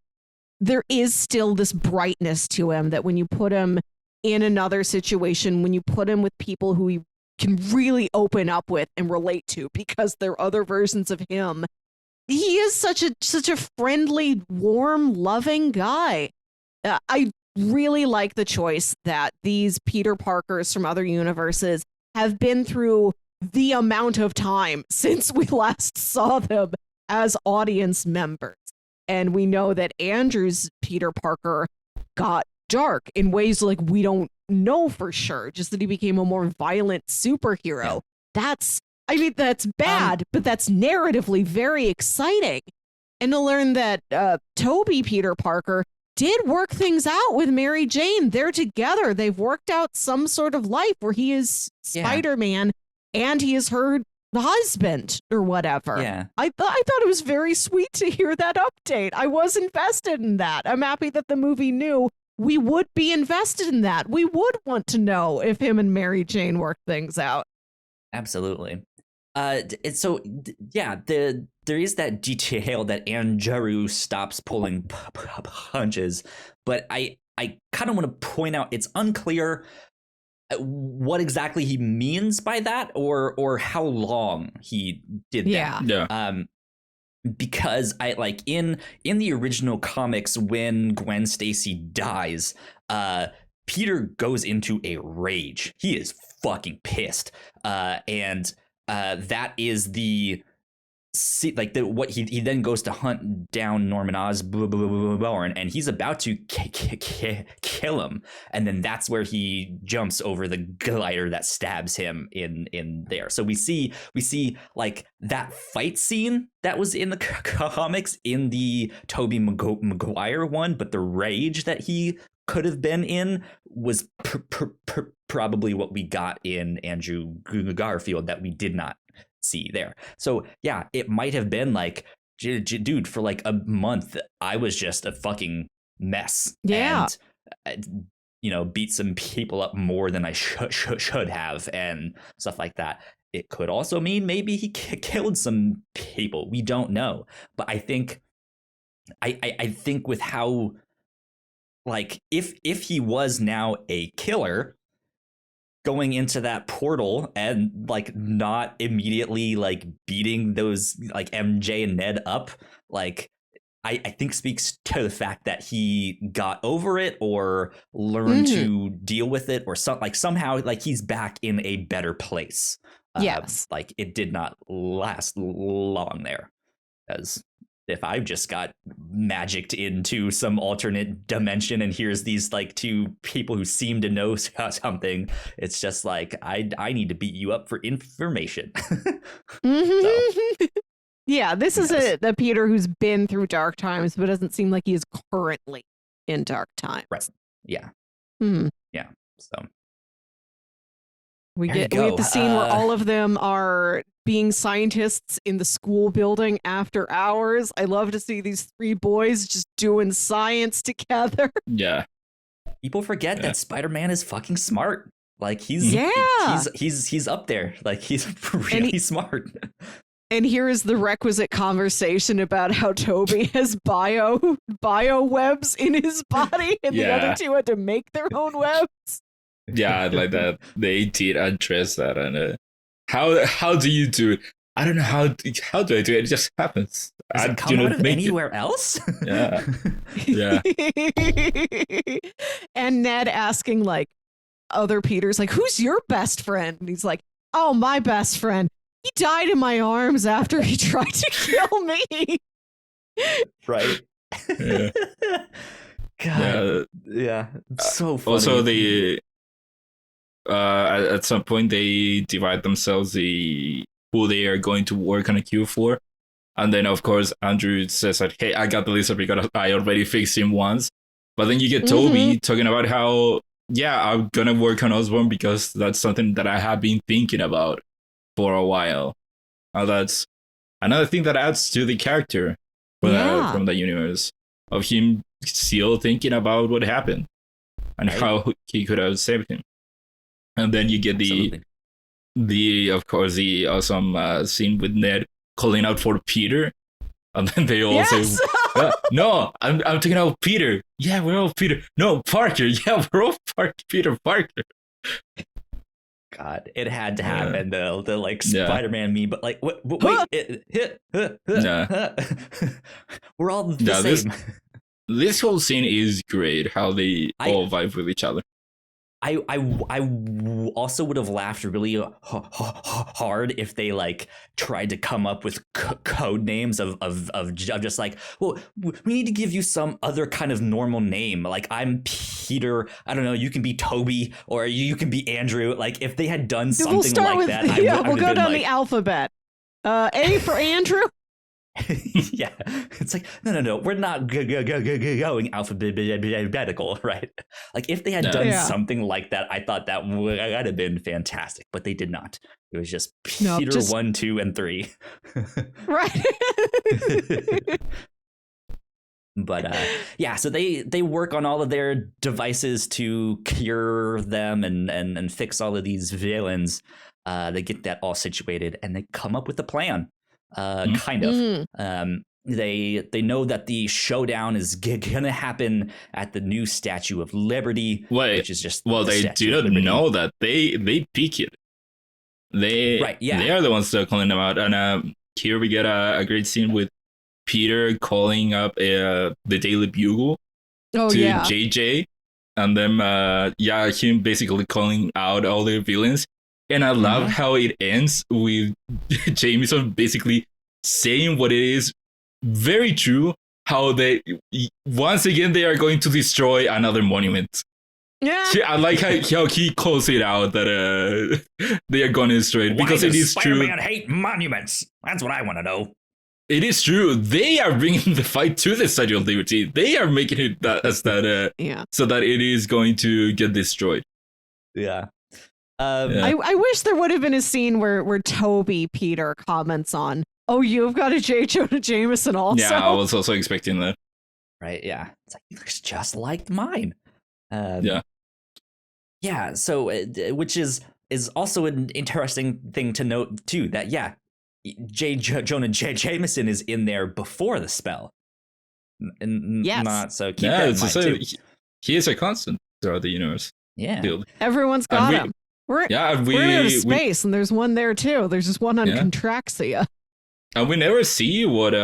there is still this brightness to him that when you put him in another situation, when you put him with people who he can really open up with and relate to because they're other versions of him, he is such a friendly, warm, loving guy. I really like the choice that these Peter Parkers from other universes have been through the amount of time since we last saw them as audience members. And we know that Andrew's Peter Parker got dark in ways like we don't know for sure, just that he became a more violent superhero. Yeah. That's bad, but that's narratively very exciting. And to learn that Toby Peter Parker did work things out with Mary Jane. They're together. They've worked out some sort of life where he is Spider-Man and he is her husband or whatever. Yeah. I thought it was very sweet to hear that update. I was invested in that. I'm happy that the movie knew we would be invested in that. We would want to know if him and Mary Jane work things out. Absolutely. There is that detail that Andrew stops pulling punches, but I kind of want to point out it's unclear what exactly he means by that, or how long he did that. Yeah. Because I like in the original comics, when Gwen Stacy dies, Peter goes into a rage. He is fucking pissed, and that is what he then goes to hunt down Norman Osborn, and he's about to kill him, and then that's where he jumps over the glider that stabs him in there. So we see like that fight scene that was in the comics in the Tobey Maguire one, but the rage that he could have been in was probably what we got in Andrew Garfield that we did not see there. So yeah, it might have been like, dude, for like a month I was just a fucking mess. Yeah. And beat some people up more than I should have and stuff like that. It could also mean maybe he killed some people. We don't know. But I think with how, like, if he was now a killer going into that portal and like not immediately like beating those like MJ and Ned up, like I think speaks to the fact that he got over it or learned to deal with it, or somehow like he's back in a better place. Yes. Like it did not last long there, as if I've just got magicked into some alternate dimension and here's these like two people who seem to know something, it's just like I need to beat you up for information. Yeah, this is a Peter who's been through dark times, but doesn't seem like he is currently in dark times. Right. Yeah. Yeah. So we get the scene where all of them are being scientists in the school building after hours. I love to see these three boys just doing science together. Yeah. People forget that Spider-Man is fucking smart. Like he's up there. Like he's really smart. And here is the requisite conversation about how Toby has bio webs in his body and the other two had to make their own webs. Yeah, I like that. They did address that. And how do you do it? I don't know how do I do it. It just happens. Does it come out of anywhere else? Yeah. Yeah. And Ned asking like other Peters, like, who's your best friend? And he's like, oh, my best friend. He died in my arms after he tried to kill me. Right. Yeah. God. Yeah. So funny. Also, at some point they divide themselves who they are going to work on a queue for, and then of course Andrew says that, hey, I got the lizard because I already fixed him once. But then you get Toby talking about how I'm gonna work on Osborn because that's something that I have been thinking about for a while. And that's another thing that adds to the character from the universe, of him still thinking about what happened and how he could have saved him. And then you get the awesome scene with Ned calling out for Peter, And then they all Yes! say, no, I'm taking out Peter. Yeah, we're all Peter. No, Parker. Yeah, we're all Peter Parker. God, it had to happen. The like Yeah. Spider-Man meme, but like, wait, we're all the same. This whole scene is great. How they all vibe with each other. I also would have laughed really hard if they like tried to come up with code names of just like, well, we need to give you some other kind of normal name. Like, I'm Peter. I don't know. You can be Toby, or you can be Andrew. Like, if they had done something like that, we'll go down the alphabet. A for Andrew. Yeah, it's like no, we're not going alphabetical, right? Like, if they had done something like that, I thought that would have been fantastic, but they did not. It was just Peter 1, 2, and 3. Right. But yeah, so they work on all of their devices to cure them and fix all of these villains. They get that all situated, and they come up with a plan. Kind of. They know that the showdown is gonna happen at the new Statue of Liberty. Which is just they do not know that they peek it. They are the ones that are calling them out. And here we get a great scene with Peter calling up the Daily Bugle to JJ, and then him basically calling out all the villains. And I love how it ends with Jameson basically saying what it is very true, how they once again they are going to destroy another monument. Yeah, I like how he calls it out that they are going to destroy it, because it is Spider-Man true. Spider-Man hate monuments? That's what I want to know. It is true. They are bringing the fight to the Statue of Liberty. They are making it so that it is going to get destroyed. Yeah. I wish there would have been a scene where Toby Peter comments on, "Oh, you've got a J. Jonah Jameson also." Yeah, I was also expecting that. Right? Yeah, it's like, he looks just like mine. Yeah. So which is also an interesting thing to note too. That Jonah Jameson is in there before the spell. Not so. Keep that in mind too. He is a constant throughout the universe. Yeah, field. Everyone's got him. We're going to space, and there's one there too. There's just one on Contraxia. And we never see what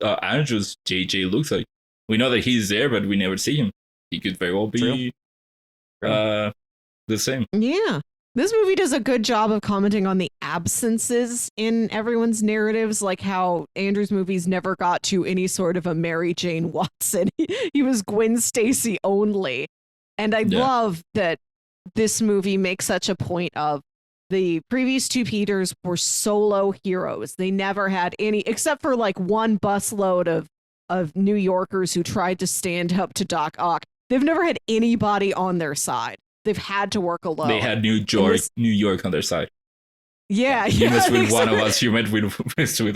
Andrew's JJ looks like. We know that he's there, but we never see him. He could very well be the same. Yeah. This movie does a good job of commenting on the absences in everyone's narratives, like how Andrew's movies never got to any sort of a Mary Jane Watson. He was Gwen Stacy only. And I love that this movie makes such a point of the previous two Peters were solo heroes. They never had any, except for like one busload of New Yorkers who tried to stand up to Doc Ock. They've never had anybody on their side. They've had to work alone. They had New York on their side. Yeah. You must with one of us, you meant with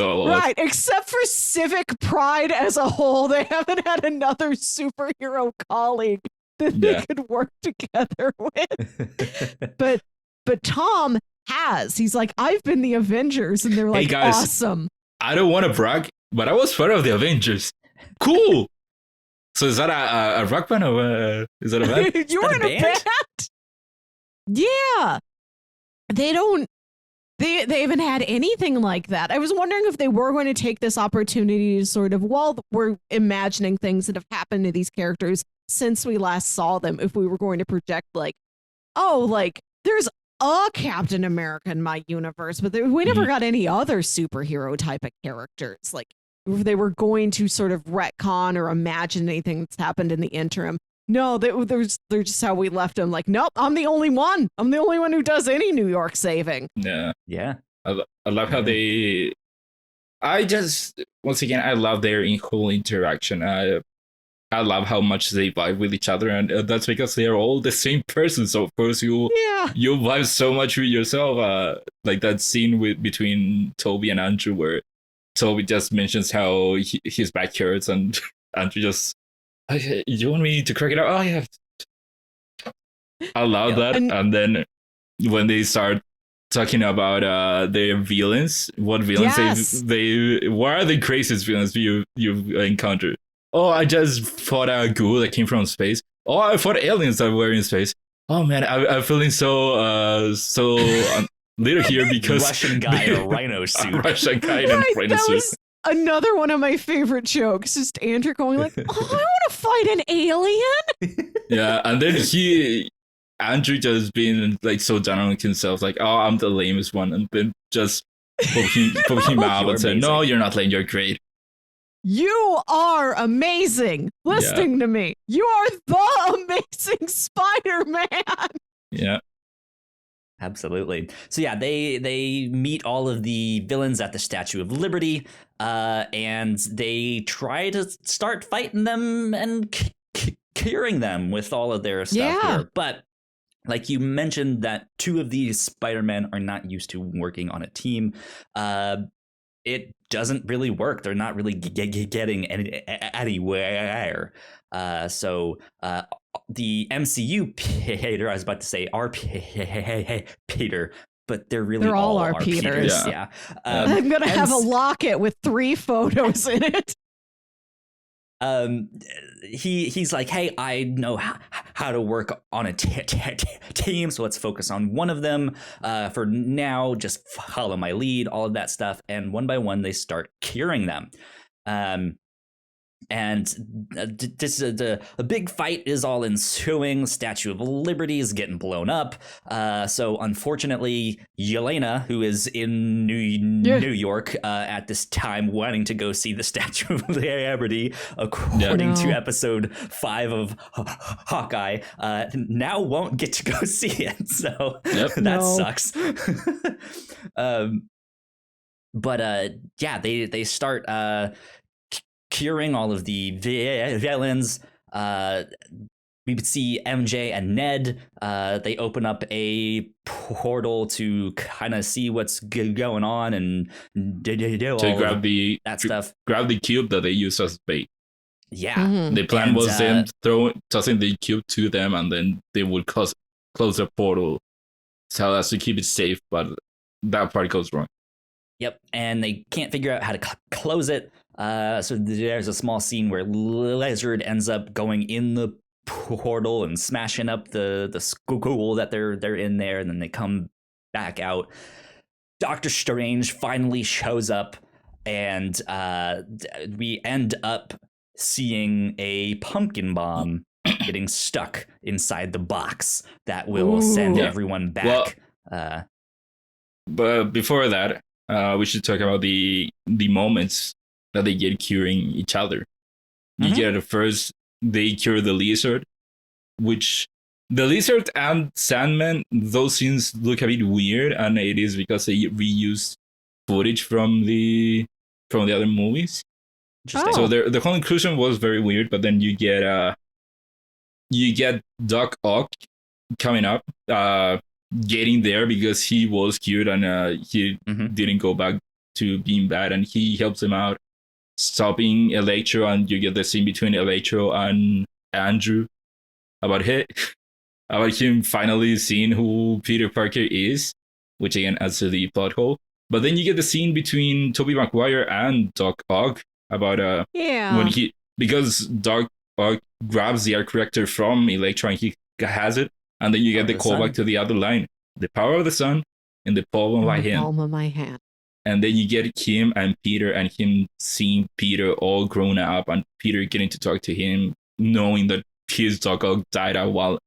all of us. Right, except for civic pride as a whole, they haven't had another superhero colleague that they could work together with. But Tom has. He's like, I've been the Avengers, and they're like, hey guys, awesome. I don't want to brag, but I was part of the Avengers. Cool. So is that a rock band or is that a band? You're in a band? Yeah. They haven't had anything like that. I was wondering if they were going to take this opportunity to sort of, while we're imagining things that have happened to these characters since we last saw them, if we were going to project like, oh, like there's a Captain America in my universe, but we never got any other superhero type of characters. Like if they were going to sort of retcon or imagine anything that's happened in the interim. No, they're just how we left them. Like, nope, I'm the only one. I'm the only one who does any New York saving. Yeah. Yeah. I love how once again, I love their whole interaction. I love how much they vibe with each other, and that's because they are all the same person. So of course you vibe so much with yourself. Like that scene between Toby and Andrew, where Toby just mentions how his back hurts, and Andrew just, you want me to crack it out? Oh yeah. I love that. And then when they start talking about their villains. What villains Yes. what are the craziest villains you've encountered? Oh, I just fought a ghoul that came from space. Oh, I fought aliens that were in space. Oh man, I'm feeling so little here because Russian guy in a rhino suit. Russian guy in a Right, rhino that suit. was another one of my favorite jokes. Just Andrew going like, "Oh, I want to fight an alien." Yeah, and then Andrew just being like so down on himself, like, oh, I'm the lamest one, and then just poking him out You're and saying, no, you're not lame, you're great. You are amazing. Listening to me, you are the amazing Spider-Man. Yeah. Absolutely. So yeah, they meet all of the villains at the Statue of Liberty, and they try to start fighting them and curing them with all of their stuff here. But like you mentioned, that two of these Spider-Men are not used to working on a team. It doesn't really work. They're not really getting anywhere. So the MCU Peter, I was about to say our Peter, but they're all our Peters. Peters. Yeah. I'm gonna have a locket with 3 photos in it. He's like, hey, I know how to work on a team, so let's focus on one of them for now. Just follow my lead, all of that stuff, and one by one they start curing them. And this a big fight is all ensuing. Statue of Liberty is getting blown up. So unfortunately, Yelena, who is in New York at this time, wanting to go see the Statue of Liberty, according to episode 5 of Hawkeye, now won't get to go see it. So that sucks. But they start curing all of the villains. We would see MJ and Ned. They open up a portal to kind of see what's going on and do to grab that stuff. Grab the cube that they use as bait. Yeah. Mm-hmm. The plan was them tossing the cube to them, and then they would close the portal so as to keep it safe. But that part goes wrong. Yep, and they can't figure out how to close it. So there's a small scene where Lizard ends up going in the portal and smashing up the school that they're in there, and then they come back out. Doctor Strange finally shows up, and we end up seeing a pumpkin bomb getting stuck inside the box that will send everyone back. Well, but before that, we should talk about the moments that they get curing each other. You get it first, they cure the Lizard, which the Lizard and Sandman, those scenes look a bit weird, and it is because they reuse footage from the other movies. So the whole inclusion was very weird, but then you get Doc Ock coming up, getting there because he was cured and he didn't go back to being bad, and he helps them out, stopping Electro, and you get the scene between Electro and Andrew about him finally seeing who Peter Parker is, which again adds to the plot hole. But then you get the scene between Tobey Maguire and Doc Ock about when because Doc Ock grabs the arc reactor from Electro and he has it, and then you get the callback to the other line: the power of the sun in the palm of my hand. Palm of my hand. And then you get him and Peter, and him seeing Peter all grown up, and Peter getting to talk to him, knowing that his Doc Ock died a while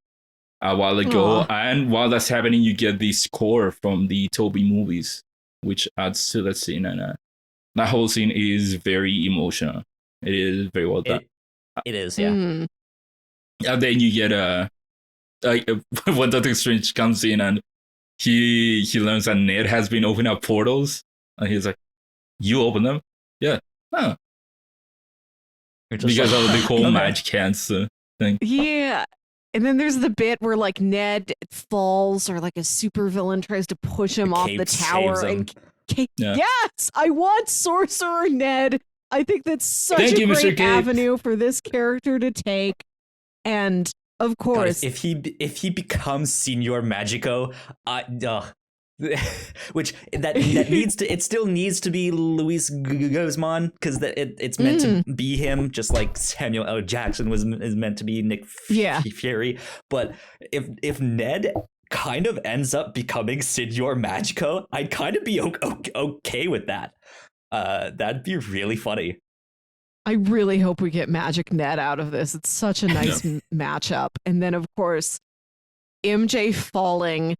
ago. And while that's happening, you get the score from the Tobey movies, which adds to that scene. And that whole scene is very emotional. It is very well done. It is, yeah. Mm. And then you get when Doctor Strange comes in and he learns that Ned has been opening up portals. And he's like, you open them? Yeah. Huh. Because of the whole magic hands thing. Yeah. And then there's the bit where like Ned falls, or like a super villain tries to push him off the tower. And yes, I want Sorcerer Ned. I think that's such a great avenue for this character to take. And of course, God, if he becomes Senior Magico, which that needs to, it still needs to be Luis Guzman, because it's meant to be him, just like Samuel L. Jackson is meant to be Nick Fury. But if Ned kind of ends up becoming Senor Magico, I'd kind of be okay with that. That'd be really funny. I really hope we get Magic Ned out of this. It's such a nice matchup. And then, of course, MJ falling,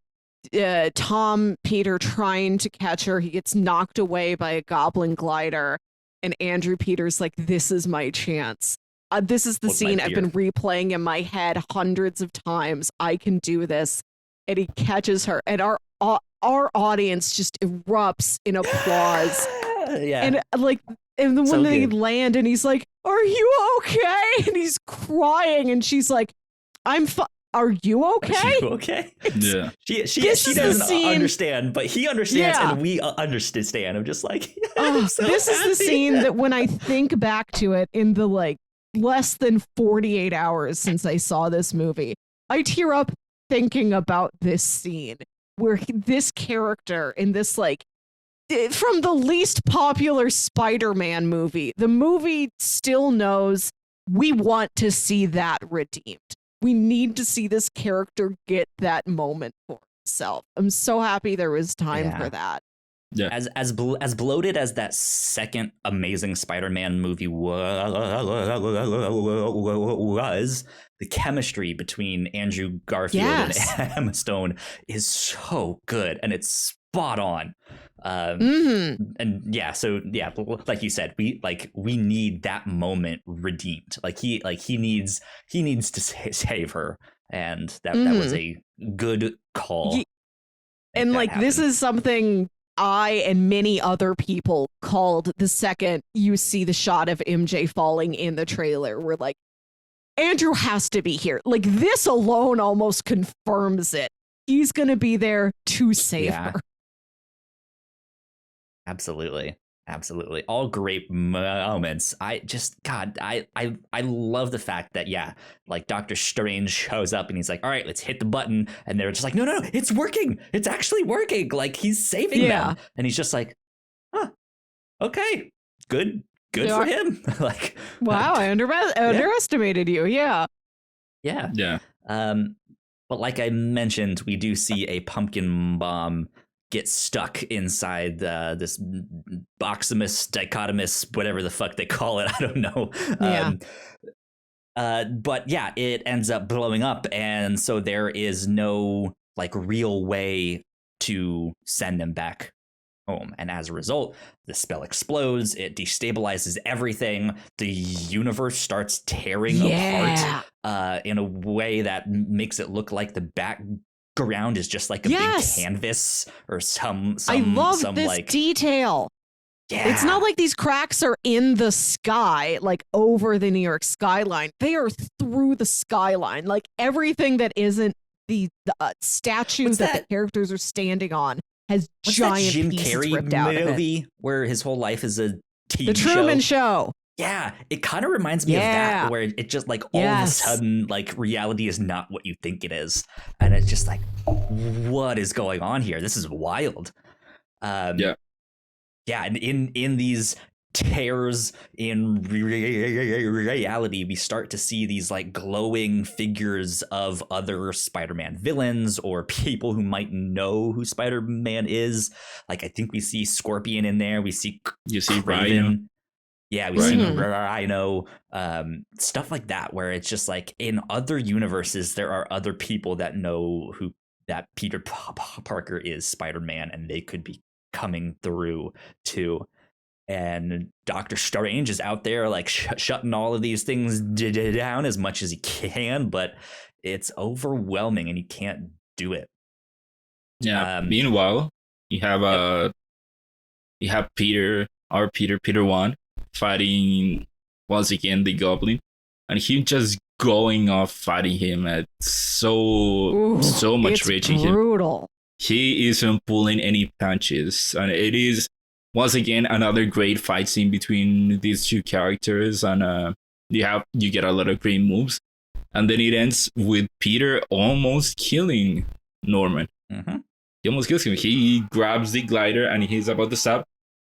Tom Peter trying to catch her. He gets knocked away by a goblin glider. And Andrew Peter's like, this is my chance. This is the scene I've been replaying in my head hundreds of times. I can do this. And he catches her. And our audience just erupts in applause. Yeah. And when they land and he's like, are you okay? And he's crying and she's like, I'm fine. Are you okay? Are you okay? Yeah. She doesn't understand, but he understands and we understand. I'm just like, this is the scene that when I think back to it in the less than 48 hours since I saw this movie, I tear up thinking about this scene where this character in this from the least popular Spider-Man movie, the movie still knows we want to see that redeemed. We need to see this character get that moment for himself. I'm so happy there was time for that. Yeah. As bloated as that second Amazing Spider-Man movie was, the chemistry between Andrew Garfield and Emma Stone is so good, and it's spot on. And so like you said, we need that moment redeemed. He needs to save her, and that was a good call. And this is something I and many other people called the second you see the shot of MJ falling in the trailer. We're like, Andrew has to be here. This alone almost confirms it. He's gonna be there to save her. Absolutely. All great moments. I love the fact that Doctor Strange shows up and he's like, all right, let's hit the button, and they're just like, no, it's working, it's actually working, he's saving them, and he's just like, okay, good for him. Wow, I underestimated you. Yeah. But like I mentioned, we do see a pumpkin bomb get stuck inside this boximus, dichotomous, whatever the fuck they call it. I don't know. But it ends up blowing up. And so there is no real way to send them back home. And as a result, the spell explodes. It destabilizes everything. The universe starts tearing apart in a way that makes it look like the background is just a big canvas or some I love this detail. It's not like these cracks are in the sky, over the New York skyline. They are through the skyline. Everything that isn't the statue that the characters are standing on has giant Jim pieces Carrey ripped out of movie it. Where his whole life is a TV The Truman Show. Yeah, it kind of reminds me of that, where it just all of a sudden reality is not what you think it is, and it's just what is going on here? This is wild. And in these tears in reality, we start to see these glowing figures of other Spider-Man villains or people who might know who Spider-Man is. I think we see Scorpion in there. We see Raven. Yeah, we see Rhino, stuff like that, where it's just in other universes, there are other people that know that Peter Parker is Spider-Man, and they could be coming through too. And Doctor Strange is out there shutting all of these things down as much as he can, but it's overwhelming and he can't do it. Yeah. Meanwhile, you have Peter 1 fighting once again the Goblin, and he just going off fighting him at so much rage in him. Brutal. He isn't pulling any punches, and it is once again another great fight scene between these two characters, and you get a lot of great moves, and then it ends with Peter almost killing Norman. He almost kills him. He grabs the glider and he's about to stop.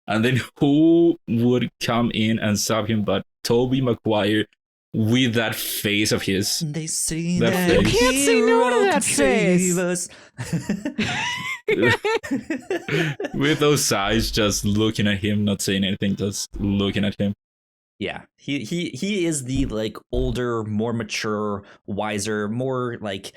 And then who would come in and stop him but Tobey Maguire with that face of his? They say that that you can't say no to that save face. us. With those eyes just looking at him, not saying anything, just looking at him. Yeah, he is the like older, more mature, wiser, more like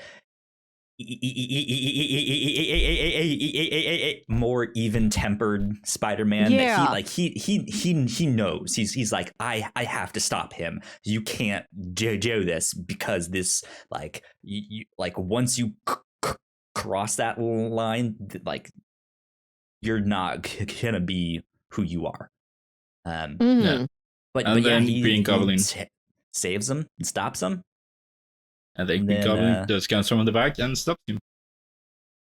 more even-tempered Spider-Man. Yeah. That he knows. He's like, I have to stop him. You can't do this because this like you like once you cross that line, like you're not gonna be who you are. Yeah. But then yeah, Green Goblin saves him and stops him. And then Green Goblin just comes from the back and stops him.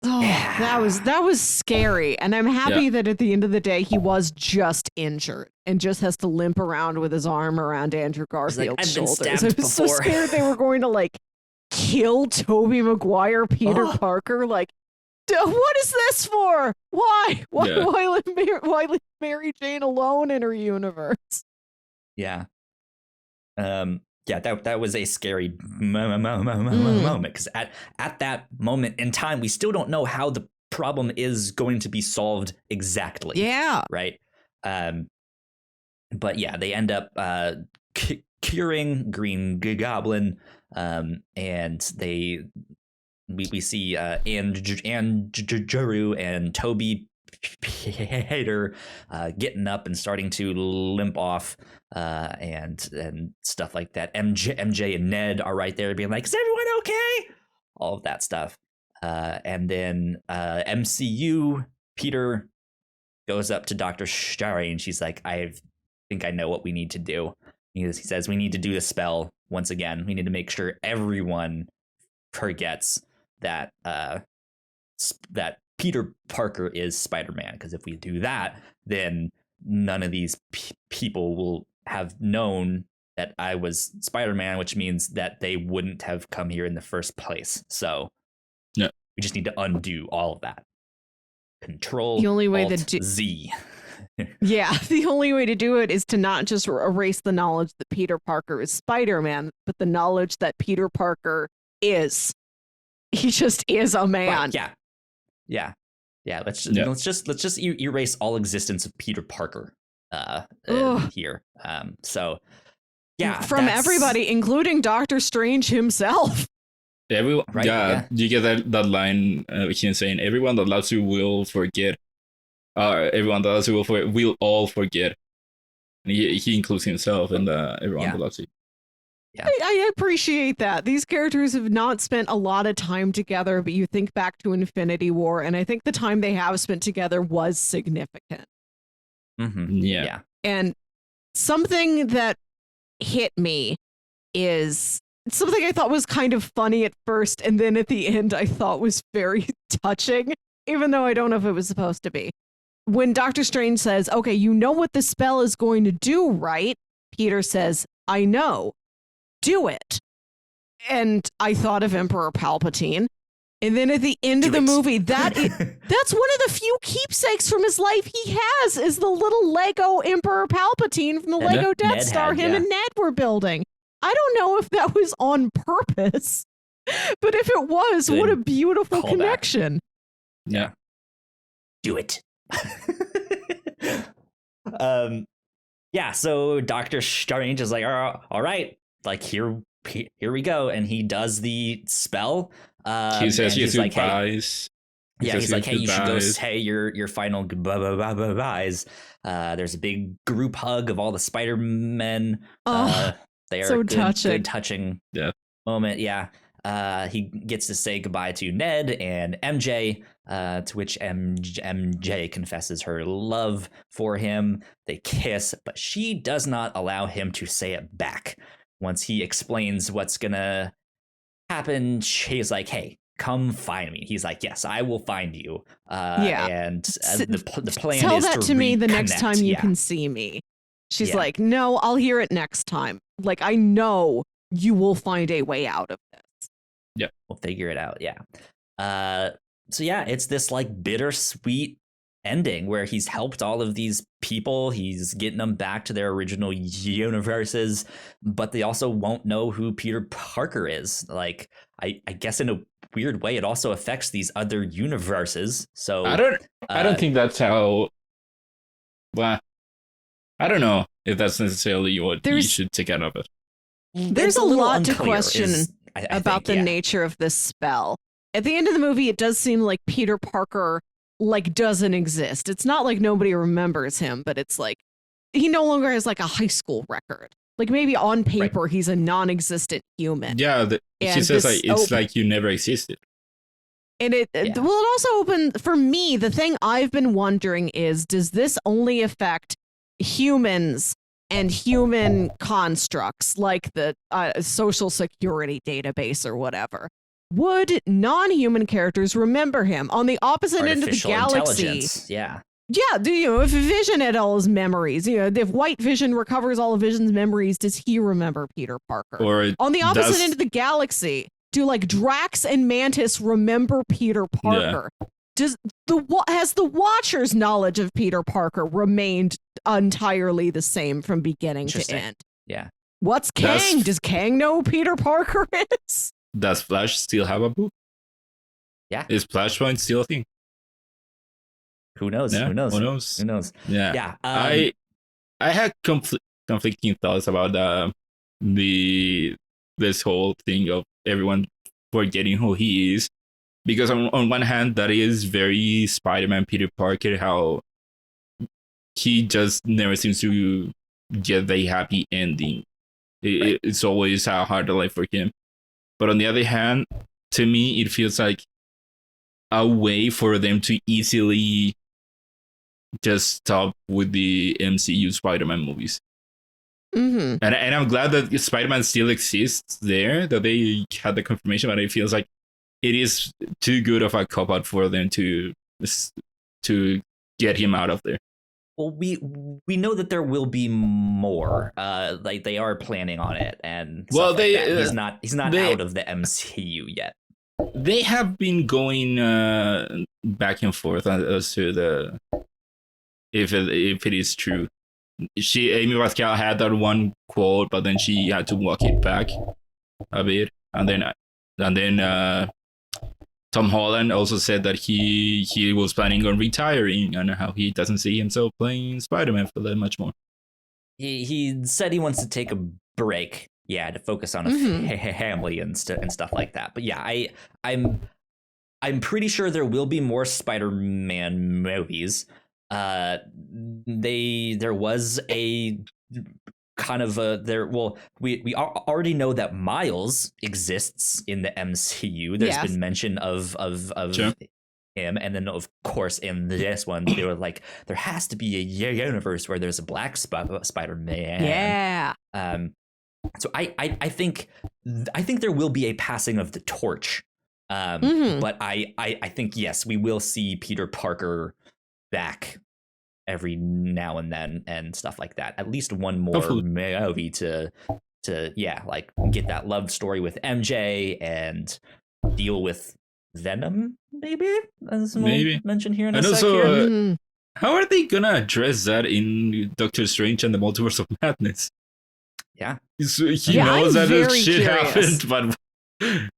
Oh, Yeah. that was scary. And I'm happy that at the end of the day, he was just injured and just has to limp around with his arm around Andrew Garfield's I've been shoulders. I stabbed was so before. scared they were going to like kill Tobey Maguire, Peter Parker. Like, what is this for? Why? Why leave Mary Jane alone in her universe? Yeah. Yeah, that was a scary moment because at that moment in time, we still don't know how the problem is going to be solved exactly. Yeah. Right. But yeah, they end up curing Green Goblin, and we see Andrew and Toby Peter getting up and starting to limp off, and stuff like that. MJ and Ned are right there being like, is everyone okay? All of that stuff. And then MCU, Peter goes up to Dr. Strange. She's like, I think I know what we need to do. He says we need to do the spell once again. We need to make sure everyone forgets that that Peter Parker is Spider-Man, because if we do that, then none of these people will have known that I was Spider-Man, which means that they wouldn't have come here in the first place. So yeah, we just need to undo all of that. Control the only way Alt, that Z. Yeah, the only way to do it is to not just erase the knowledge that Peter Parker is Spider-Man, but the knowledge that Peter Parker is. He just is a man. Right, yeah. Let's just erase all existence of Peter Parker here. So yeah, from everybody, including Doctor Strange himself. Everyone, right, you get that line him saying, "Everyone that loves you will forget." Everyone that loves you will all forget. And he includes himself and everyone that loves you. Yeah. I appreciate that. These characters have not spent a lot of time together, but you think back to Infinity War, and I think the time they have spent together was significant. Mm-hmm. Yeah. And something that hit me is something I thought was kind of funny at first, and then at the end I thought was very touching, even though I don't know if it was supposed to be. When Doctor Strange says, okay, you know what the spell is going to do, right? Peter says, I know. Do it. And I thought of Emperor Palpatine. And then at the end of the movie, that's one of the few keepsakes from his life he has, is the little Lego Emperor Palpatine from the Lego Death Star him and Ned were building. I don't know if that was on purpose, but if it was, what a beautiful connection. Yeah. Do it. Yeah, so Doctor Strange is like, all right, like here we go, and he does the spell. He says his like, goodbyes. Hey, he's like, hey, you should go say your final goodbyes. There's a big group hug of all the Spider-Men. They are so good touching moment. Yeah. He gets to say goodbye to Ned and MJ, to which MJ confesses her love for him. They kiss, but she does not allow him to say it back. Once he explains what's gonna happen, she's like, hey, come find me. He's like, yes, I will find you. And the plan tell is that to me the next time you Yeah. can see me. She's like, no, I'll hear it next time. Like, I know you will find a way out of this. Yeah, we'll figure it out. Yeah. yeah, it's this like bittersweet ending where he's helped all of these people. He's getting them back to their original universes, but they also won't know who Peter Parker is. Like, I guess in a weird way, it also affects these other universes. So I don't think that's how. Well, I don't know if that's necessarily what you should take out of it. There's a lot to question I about think, the nature of this spell. At the end of the movie, it does seem like Peter Parker like doesn't exist. It's not like nobody remembers him, but it's like he no longer has like a high school record. Like maybe on paper he's a non-existent human. Yeah, he says like it's like you never existed. And it also opened for me. The thing I've been wondering is, does this only affect humans and human constructs like the social security database or whatever? Would non-human characters remember him on the opposite end of the galaxy? Yeah. Yeah, if Vision had all his memories, if White Vision recovers all of Vision's memories, does he remember Peter Parker? Or on the opposite end of the galaxy, do like Drax and Mantis remember Peter Parker? Yeah. Has the Watcher's knowledge of Peter Parker remained entirely the same from beginning to end? Yeah. What's Kang? Does Kang know who Peter Parker is? Does Flash still have a book? Yeah. Is Flashpoint still a thing? Who knows? Yeah, who knows? Who knows? Who knows? Yeah. Yeah. I had conflicting thoughts about this whole thing of everyone forgetting who he is, because on one hand that is very Spider-Man Peter Parker, how he just never seems to get the happy ending. It's always a harder life for him. But on the other hand, to me, it feels like a way for them to easily just stop with the MCU Spider-Man movies. Mm-hmm. And I'm glad that Spider-Man still exists there, that they had the confirmation, but it feels like it is too good of a cop-out for them to get him out of there. Well, we know that there will be more. Like they are planning on it, and he's not out of the MCU yet. They have been going back and forth as to if it is true. Amy Pascal had that one quote, but then she had to walk it back a bit, and then Tom Holland also said that he was planning on retiring and how he doesn't see himself playing Spider-Man for that much more. He said he wants to take a break, to focus on a family and stuff like that. But yeah, I'm pretty sure there will be more Spider-Man movies. There was a kind of we already know that Miles exists in the MCU. There's been mention of sure. him, and then of course in this one they were like, there has to be a universe where there's a black Spider-Man. Yeah. So I think there will be a passing of the torch. But I think yes, we will see Peter Parker back every now and then and stuff like that. At least one more movie to like get that love story with MJ and deal with Venom, maybe, as we'll mention here in a second. How are they gonna address that in Doctor Strange and the Multiverse of Madness? Yeah, he knows that this shit happened, but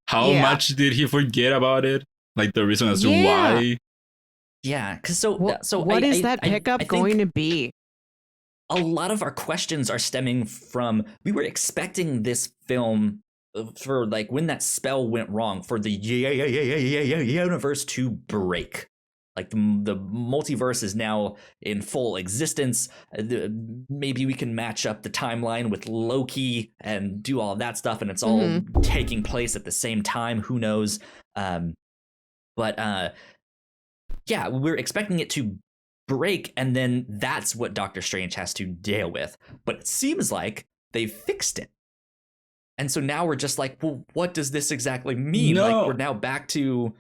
how much did he forget about it? Like the reason as to why. Yeah, because what is that pickup going to be? A lot of our questions are stemming from, we were expecting this film for like when that spell went wrong for the universe to break. Like the multiverse is now in full existence. Maybe we can match up the timeline with Loki and do all that stuff, and it's all taking place at the same time. Who knows? Yeah, we're expecting it to break, and then that's what Doctor Strange has to deal with. But it seems like they fixed it. And so now we're just like, well, what does this exactly mean? No. Like, we're now back to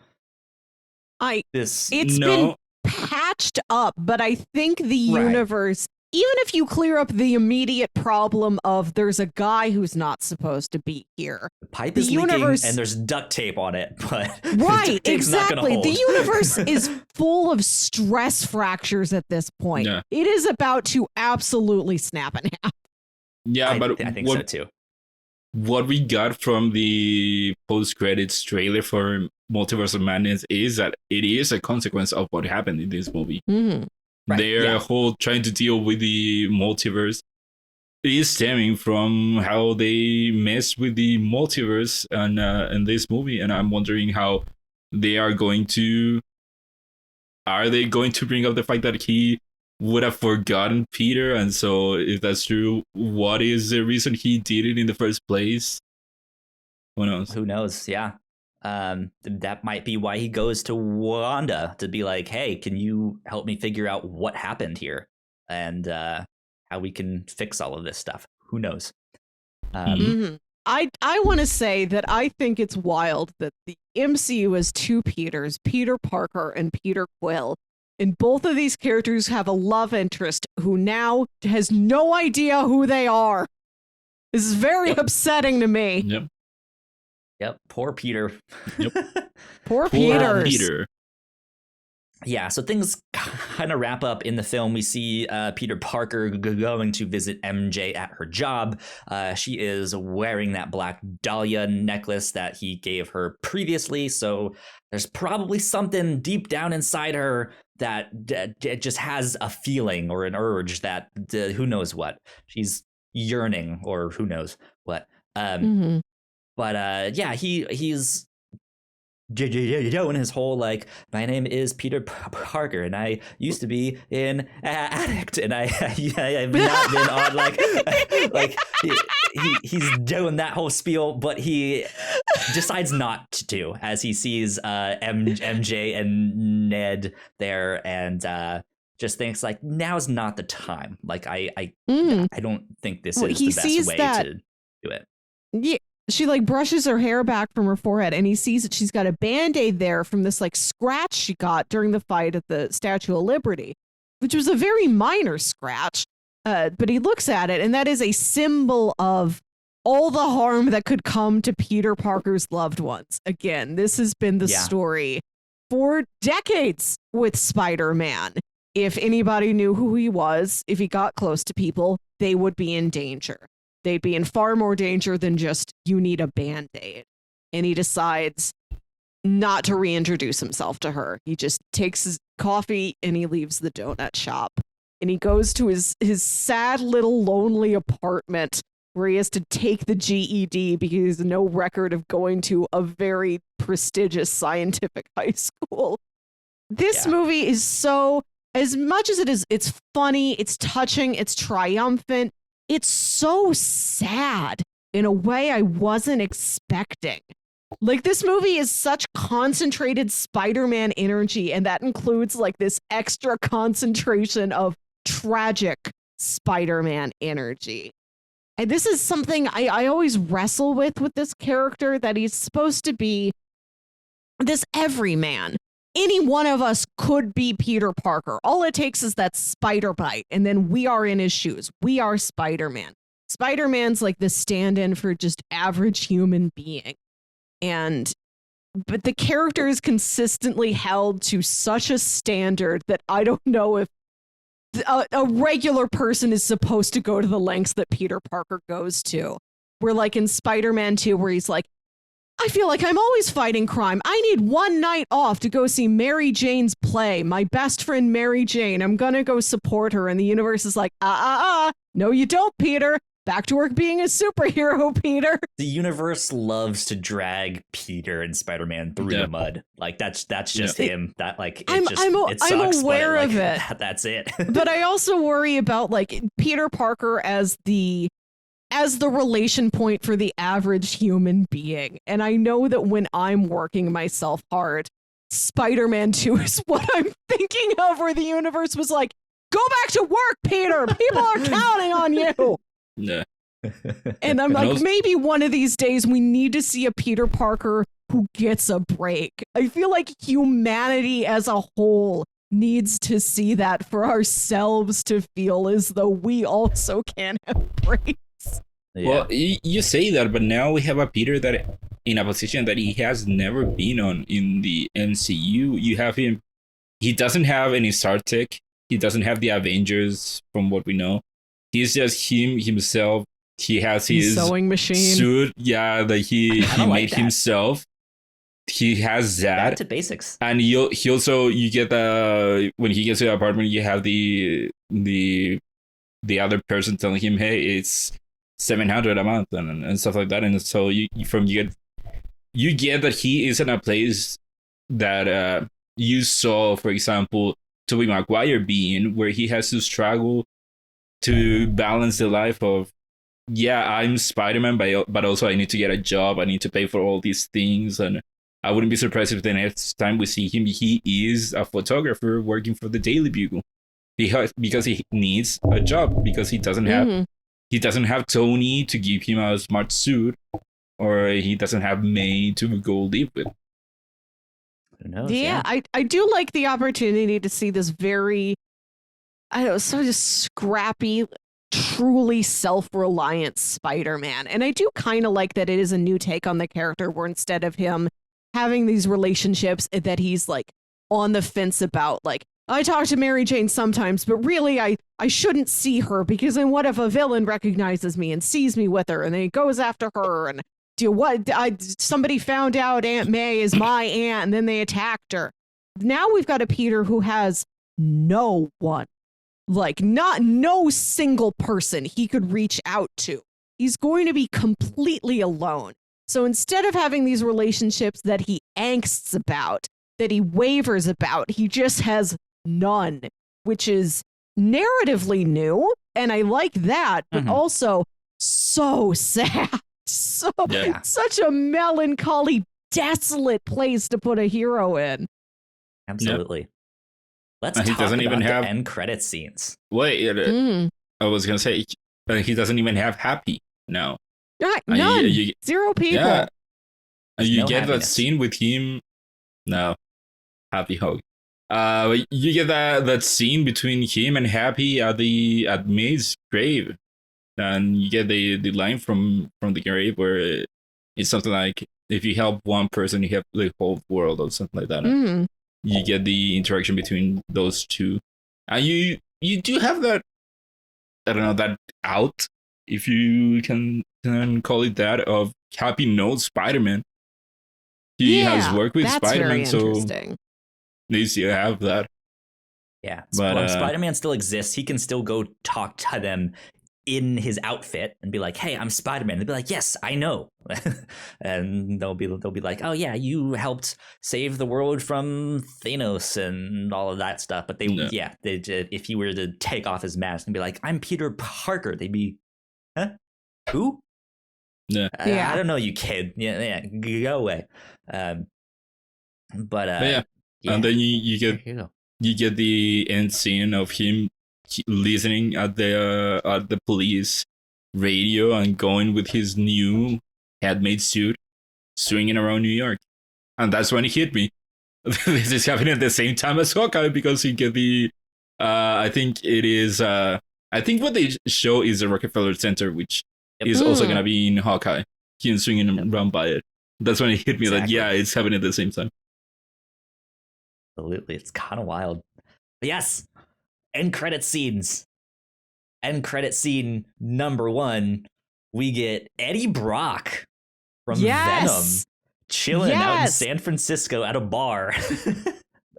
this. It's been patched up, but I think the universe even if you clear up the immediate problem of there's a guy who's not supposed to be here. The pipe is leaking and there's duct tape on it, but right, exactly. The universe is full of stress fractures at this point. Yeah. It is about to absolutely snap in half. Yeah, I but think so too. What we got from the post-credits trailer for Multiverse of Madness is that it is a consequence of what happened in this movie. Mm-hmm. Right, Their whole trying to deal with the multiverse is stemming from how they mess with the multiverse in this movie, and I'm wondering how they are going to. Are they going to bring up the fact that he would have forgotten Peter, and so if that's true, what is the reason he did it in the first place? Who knows? Who knows? Yeah. That might be why he goes to Wanda to be like, hey, can you help me figure out what happened here and how we can fix all of this stuff? Who knows? I want to say that I think it's wild that the MCU has two Peters, Peter Parker and Peter Quill. And both of these characters have a love interest who now has no idea who they are. This is very upsetting to me. Yep. Poor Peter. Yep. Poor Peter. Yeah, so things kind of wrap up in the film. We see Peter Parker going to visit MJ at her job. She is wearing that black dahlia necklace that he gave her previously. So there's probably something deep down inside her that just has a feeling or an urge that who knows what. She's yearning or who knows what. But yeah, he's doing his whole like, my name is Peter Parker and I used to be an addict and I have not been on like he's doing that whole spiel, but he decides not to as he sees MJ and Ned there and just thinks like, now's not the time. Like I don't think this is the best way to do it. Yeah. She like brushes her hair back from her forehead and he sees that she's got a Band-Aid there from this like scratch she got during the fight at the Statue of Liberty, which was a very minor scratch. But he looks at it and that is a symbol of all the harm that could come to Peter Parker's loved ones. Again, this has been the story for decades with Spider-Man. If anybody knew who he was, if he got close to people, they would be in danger. They'd be in far more danger than just, you need a Band-Aid. And he decides not to reintroduce himself to her. He just takes his coffee and he leaves the donut shop. And he goes to his sad little lonely apartment where he has to take the GED because he has no record of going to a very prestigious scientific high school. This movie is so, as much as it's funny, it's touching, it's triumphant, it's so sad in a way I wasn't expecting. Like, this movie is such concentrated Spider-Man energy, and that includes like this extra concentration of tragic Spider-Man energy. And this is something I always wrestle with this character, that he's supposed to be this everyman. Any one of us could be Peter Parker. All it takes is that spider bite, and then we are in his shoes. We are Spider-Man. Spider-Man's like the stand-in for just average human being. But the character is consistently held to such a standard that I don't know if a regular person is supposed to go to the lengths that Peter Parker goes to. We're like in Spider-Man 2, where he's like, I feel like I'm always fighting crime. I need one night off to go see Mary Jane's play. My best friend, Mary Jane. I'm going to go support her. And the universe is like, no, you don't, Peter. Back to work being a superhero, Peter. The universe loves to drag Peter and Spider-Man through the mud. Like that's just him. That like it it sucks, I'm aware but of it. That's it. But I also worry about like Peter Parker as the relation point for the average human being. And I know that when I'm working myself hard, Spider-Man 2 is what I'm thinking of, where the universe was like, go back to work, Peter. People are counting on you. Yeah. And I'm like, maybe one of these days we need to see a Peter Parker who gets a break. I feel like humanity as a whole needs to see that for ourselves to feel as though we also can have brains. Yeah. Well, you say that, but now we have a Peter that in a position that he has never been on in the MCU. You have him. He doesn't have any Star Tech. He doesn't have the Avengers, from what we know. He's just himself. He has his sewing machine suit, that he made that. himself. He has that. Back to basics. And he also, you get when he gets to the apartment, you have the other person telling him, hey, it's $700 a month and stuff like that. And so you get that he is in a place that you saw, for example, Tobey Maguire being, where he has to struggle to balance the life of, I'm Spider-Man, but also I need to get a job. I need to pay for all these things. And I wouldn't be surprised if the next time we see him, he is a photographer working for the Daily Bugle because he needs a job, because he doesn't have Tony to give him a smart suit, or he doesn't have May to go live with. Who knows? Yeah, I do like the opportunity to see this very, sort of scrappy, truly self-reliant Spider-Man. And I do kind of like that it is a new take on the character, where instead of him having these relationships that he's like on the fence about, like, I talk to Mary Jane sometimes, but really I shouldn't see her, because then what if a villain recognizes me and sees me with her and then he goes after her, and somebody found out Aunt May is my aunt and then they attacked her. Now we've got a Peter who has no one, like no single person he could reach out to. He's going to be completely alone. So instead of having these relationships that he angsts about, that he wavers about, he just has none, which is narratively new. And I like that, but also so sad. Such a melancholy, desolate place to put a hero in. Absolutely. Yep. Let's he talk doesn't about even the have end credit scenes. Wait, I was gonna say he doesn't even have Happy now. Right, none. Zero people. Yeah. And you No get happiness. that scene with him. No, Happy hug. You get that scene between him and Happy at May's grave, and you get the line from the grave where it's something like, if you help one person, you help the whole world, or something like that. You get the interaction between those two, and you do have that, I don't know, that out, if you can call it that, of Happy knows Spider-Man. He has worked with Spider-Man, so at least you have that. Yeah, but Spider-Man still exists. He can still go talk to them in his outfit and be like, "Hey, I'm Spider-Man." They'll be like, "Yes, I know," and they'll be like, "Oh yeah, you helped save the world from Thanos and all of that stuff." But if he were to take off his mask and be like, "I'm Peter Parker," they'd be, "Huh? Who?" Yeah. I don't know, you kid. Yeah, go away. And then you get the end scene of him listening at the police radio and going with his new handmade suit, swinging around New York, and that's when it hit me. This is happening at the same time as Hawkeye, because you get the I think it is I think what they show is the Rockefeller Center, which is also gonna be in Hawkeye. Him swinging around by it. That's when it hit me that it's happening at the same time. Absolutely, it's kind of wild. But yes, end credit scenes. End credit scene number 1, we get Eddie Brock from Venom chilling out in San Francisco at a bar.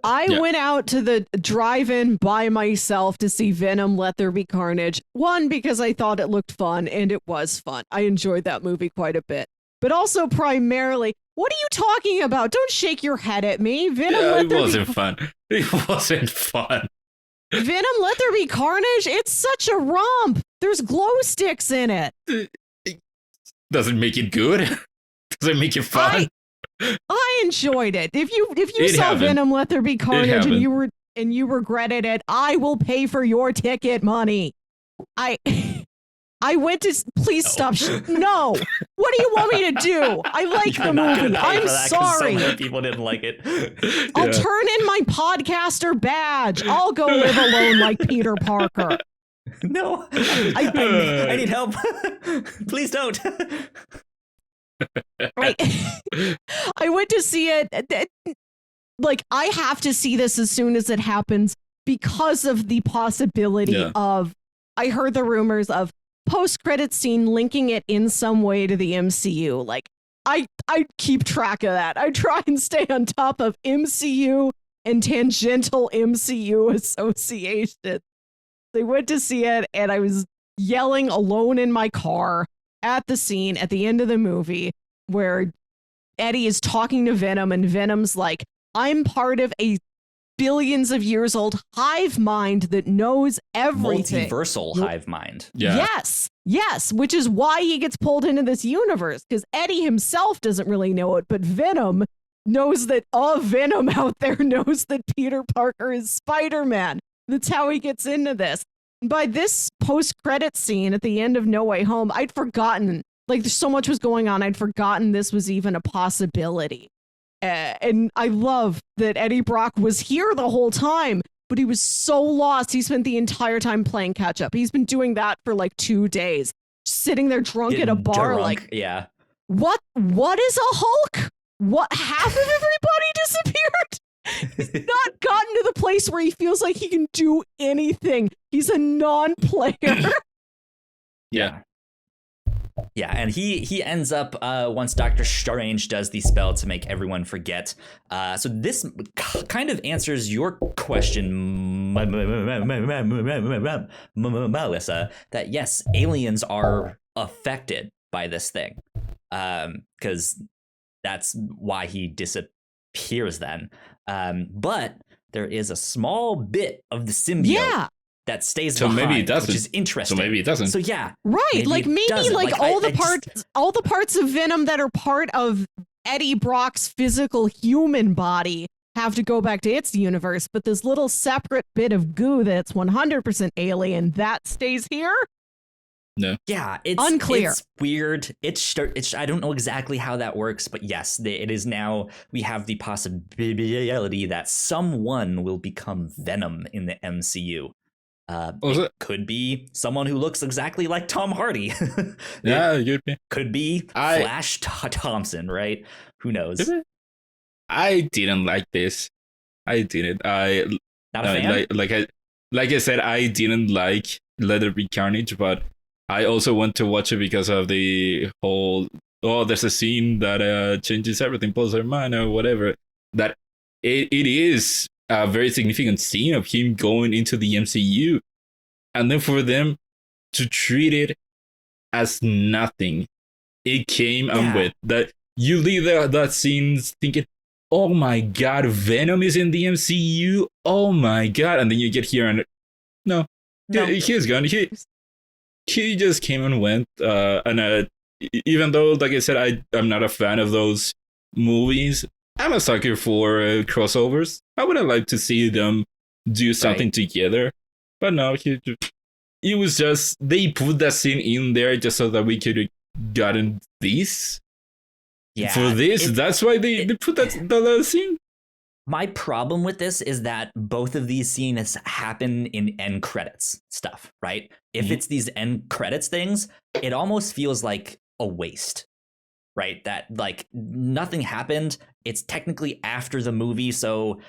I went out to the drive-in by myself to see Venom Let There Be Carnage. 1, because I thought it looked fun, and it was fun. I enjoyed that movie quite a bit. But also primarily, what are you talking about? Don't shake your head at me. It wasn't fun. It wasn't fun. Venom Let There Be Carnage? It's such a romp. There's glow sticks in it. It doesn't make it good. Doesn't make it fun. I enjoyed it. If you saw Venom Let There Be Carnage and you regretted it, I will pay for your ticket money. I I went to please stop. No, what do you want me to do? I like the movie. I'm sorry. So many people didn't like it. I'll turn in my podcaster badge. I'll go live alone like Peter Parker. No, I need help. Please don't. I went to see it. Like, I have to see this as soon as it happens because of the possibility of, I heard the rumors of post-credit scene linking it in some way to the MCU. Like, I keep track of that. I try and stay on top of MCU and tangential MCU associations. They went to see it, and I was yelling alone in my car at the scene at the end of the movie where Eddie is talking to Venom, and Venom's like, I'm part of a billions of years old hive mind that knows everything. Multiversal hive mind. Yeah. Yes, which is why he gets pulled into this universe, because Eddie himself doesn't really know it, but Venom knows that all Venom out there knows that Peter Parker is Spider-Man. That's how he gets into this. By this post-credit scene at the end of No Way Home, I'd forgotten, like, so much was going on, I'd forgotten this was even a possibility. And I love that Eddie Brock was here the whole time, but he was so lost. He spent the entire time playing catch up. He's been doing that for like 2 days, sitting there drunk at a bar. Like, yeah. What is a Hulk? What, half of everybody disappeared? He's not gotten to the place where he feels like he can do anything. He's a non-player. Yeah. Yeah, and he ends up once Doctor Strange does the spell to make everyone forget. So this kind of answers your question, Melissa, that yes, aliens are affected by this thing, because that's why he disappears then. But there is a small bit of the symbiote that stays behind, maybe it doesn't. which is interesting. So maybe it doesn't. So yeah, right. Maybe all the parts of Venom that are part of Eddie Brock's physical human body have to go back to its universe, but this little separate bit of goo that's 100% alien that stays here. No. Yeah, it's unclear. It's weird. It's I don't know exactly how that works, but yes, it is now. We have the possibility that someone will become Venom in the MCU. It could be someone who looks exactly like Tom Hardy. Could be Flash Thompson, right? Who knows? I didn't like this. I didn't. Not a fan? Like I said, I didn't like Let There Be Carnage, but I also want to watch it because of the whole, there's a scene that changes everything, blows their mind or whatever. That it is a very significant scene of him going into the MCU, and then for them to treat it as nothing. It came and went. That you leave that scene thinking, oh my god, Venom is in the MCU, oh my god, and then you get here and no. He's gone. He just came and went, and even though, like I said, I'm not a fan of those movies, I'm a sucker for crossovers. I would have liked to see them do something together. But no, it was just, they put that scene in there just so that we could have gotten this. Yeah. For this, that's why they put that scene. My problem with this is that both of these scenes happen in end credits stuff, right? If it's these end credits things, it almost feels like a waste. Right, that like nothing happened. It's technically after the movie, so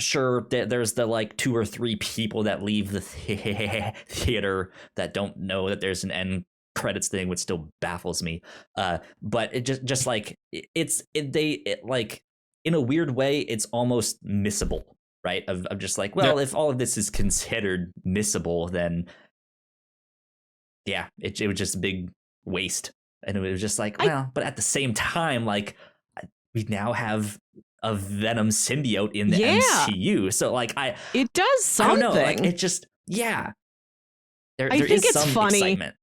sure, there's the like 2 or 3 people that leave the theater that don't know that there's an end credits thing, which still baffles me. But it just like it like in a weird way, it's almost missable, right? Of just like, well, if all of this is considered missable, then it was just a big waste. And it was just like, well, but at the same time, like, we now have a Venom symbiote in the MCU. So, like, it does something. I don't know. Like, it just, there I think is it's some funny. excitement.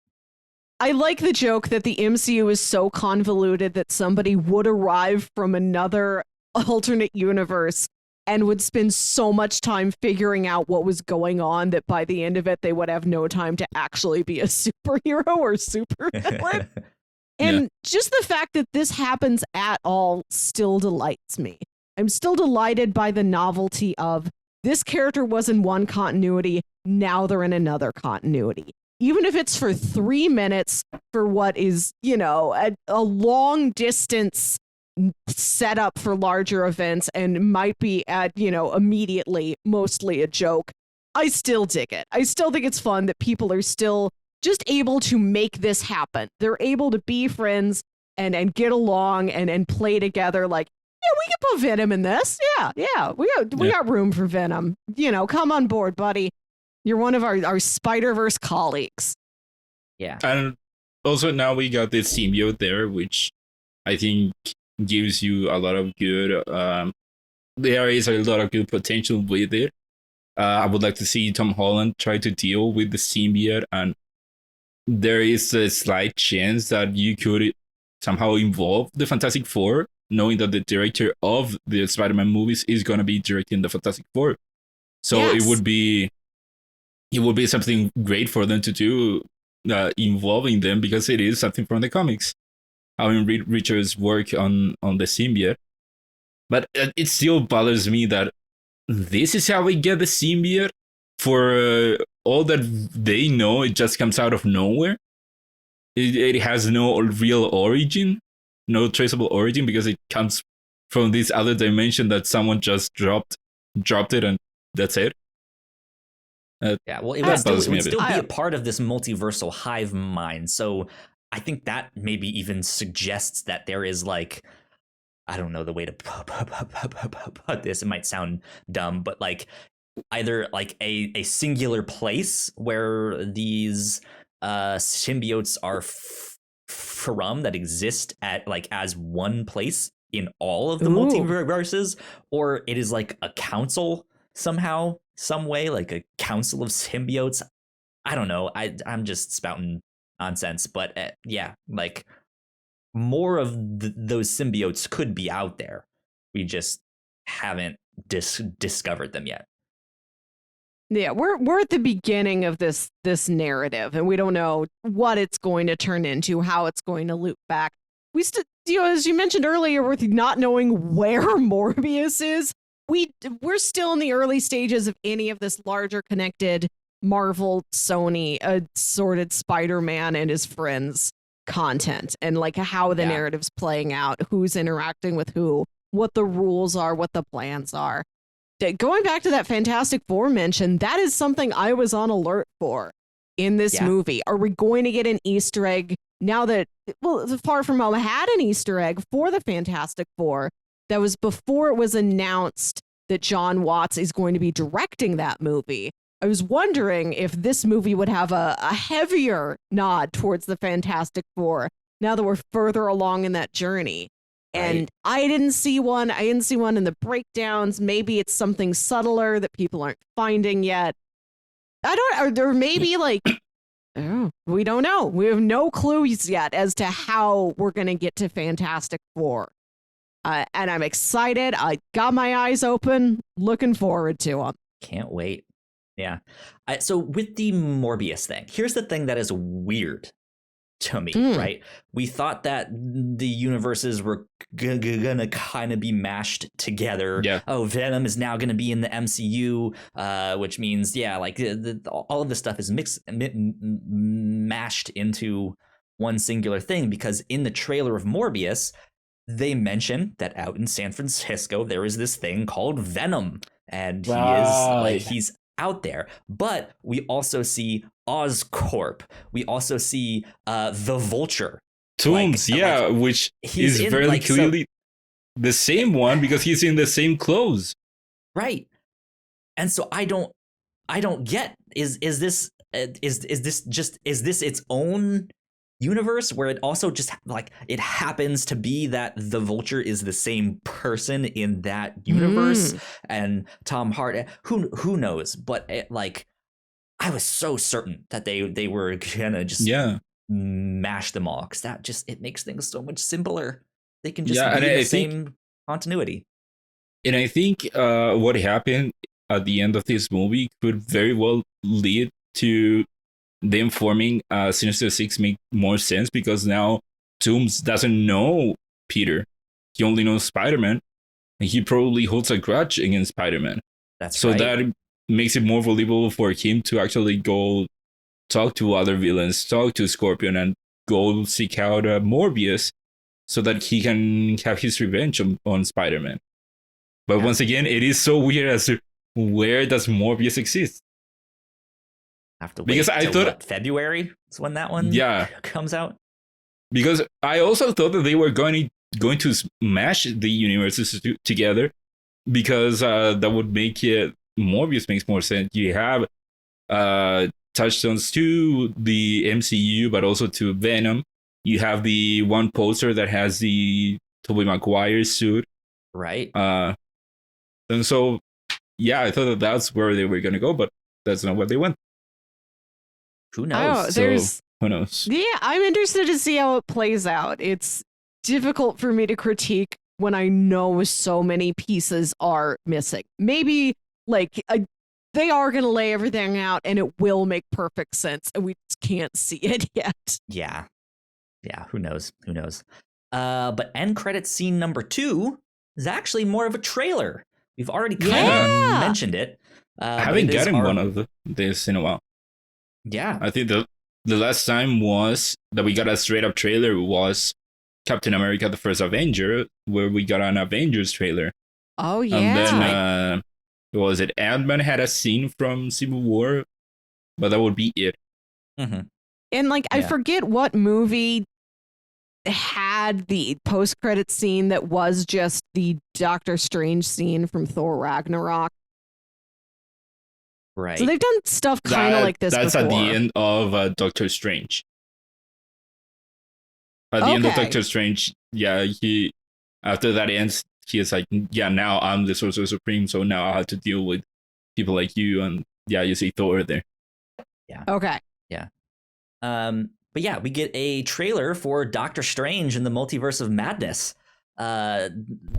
I like the joke that the MCU is so convoluted that somebody would arrive from another alternate universe and would spend so much time figuring out what was going on that by the end of it, they would have no time to actually be a superhero or supervillain. And just the fact that this happens at all still delights me. I'm still delighted by the novelty of this character was in one continuity, now they're in another continuity. Even if it's for 3 minutes for what is, a long distance set up for larger events and might be at, immediately mostly a joke. I still dig it. I still think it's fun that people are still just able to make this happen. They're able to be friends and get along and play together like, yeah, we can put Venom in this. Yeah. We got room for Venom. Come on board, buddy. You're one of our Spider-Verse colleagues. Yeah. And also now we got this symbiote there, which I think gives you a lot of good there is a lot of good potential with it. I would like to see Tom Holland try to deal with the symbiote, and there is a slight chance that you could somehow involve the Fantastic Four, knowing that the director of the Spider-Man movies is going to be directing the Fantastic Four. So yes. it would be something great for them to do, involving them, because it is something from the comics. I mean, Reed Richards' work on the symbiote. But it still bothers me that this is how we get the symbiote. For all that they know, it just comes out of nowhere. It has no real origin, no traceable origin, because it comes from this other dimension that someone just dropped it, and that's it. Yeah, well, it would still be a part of this multiversal hive mind. So I think that maybe even suggests that there is like, I don't know the way to put this. It might sound dumb, but like either like a singular place where these symbiotes are from that exist at like as one place in all of the multiverses, or it is like a council somehow, some way, like a council of symbiotes. I don't know. I'm just spouting nonsense, but yeah, like more of those symbiotes could be out there. We just haven't discovered them yet. Yeah, we're at the beginning of this narrative, and we don't know what it's going to turn into, how it's going to loop back. We still, as you mentioned earlier, with not knowing where Morbius is, we're still in the early stages of any of this larger connected Marvel, Sony, assorted Spider-Man and his friends content, and like how the narrative's playing out, who's interacting with who, what the rules are, what the plans are. Going back to that Fantastic Four mention, that is something I was on alert for in this movie. Are we going to get an Easter egg now that, Far From Home had an Easter egg for the Fantastic Four that was before it was announced that John Watts is going to be directing that movie. I was wondering if this movie would have a heavier nod towards the Fantastic Four now that we're further along in that journey. And I didn't see one. I didn't see one in the breakdowns. Maybe it's something subtler that people aren't finding yet. Or maybe like, we don't know. We have no clues yet as to how we're going to get to Fantastic Four. And I'm excited. I got my eyes open, looking forward to them. Can't wait. Yeah. So with the Morbius thing, here's the thing that is weird to me, right? We thought that the universes were gonna kind of be mashed together. Yeah. Oh, Venom is now gonna be in the MCU, which means, like all of this stuff is mashed into one singular thing, because in the trailer of Morbius, they mention that out in San Francisco, there is this thing called Venom, and he's out there. But we also see Oscorp. We also see the Vulture. Tooms, which is very clearly the same one, because he's in the same clothes. Right. And so I don't get, is this its own universe where it also just like it happens to be that the Vulture is the same person in that universe, and Tom Hardy, who knows, but I was so certain that they were gonna just mash them all, because that just, it makes things so much simpler. They can just be the same continuity. And I think what happened at the end of this movie could very well lead to them forming Sinister Six make more sense, because now Toomes doesn't know Peter. He only knows Spider-Man, and he probably holds a grudge against Spider-Man. That's so right. that makes it more believable for him to actually go talk to other villains, talk to Scorpion, and go seek out Morbius so that he can have his revenge on Spider-Man. But once again, it is so weird as to where does Morbius exist? Have to wait because I thought February is when that one comes out. Because I also thought that they were going to smash the universes together, because that would make it Morbius makes more sense. You have touchstones to the MCU, but also to Venom. You have the one poster that has the Tobey Maguire suit, right? And so, yeah, I thought that that's where they were going to go, but that's not where they went. Who knows? Who knows? Yeah, I'm interested to see how it plays out. It's difficult for me to critique when I know so many pieces are missing. Maybe they are going to lay everything out and it will make perfect sense, and we just can't see it yet. Yeah. Who knows? But end credits scene number 2 is actually more of a trailer. We've already kind of mentioned it. I haven't gotten one of this in a while. Yeah. I think the last time was that we got a straight up trailer was Captain America: The First Avenger, where we got an Avengers trailer. Oh, yeah. And then, was it Ant-Man had a scene from Civil War? But that would be it. Mm-hmm. And I forget what movie had the post-credit scene that was just the Doctor Strange scene from Thor Ragnarok. Right. So they've done stuff kind of like this that's before. At the end of Doctor Strange. At the end of Doctor Strange, he after that ends, he is like, now I'm the Sorcerer Supreme, so now I have to deal with people like you, and you see Thor there. Yeah. Okay. Yeah. But yeah, we get a trailer for Doctor Strange in the Multiverse of Madness,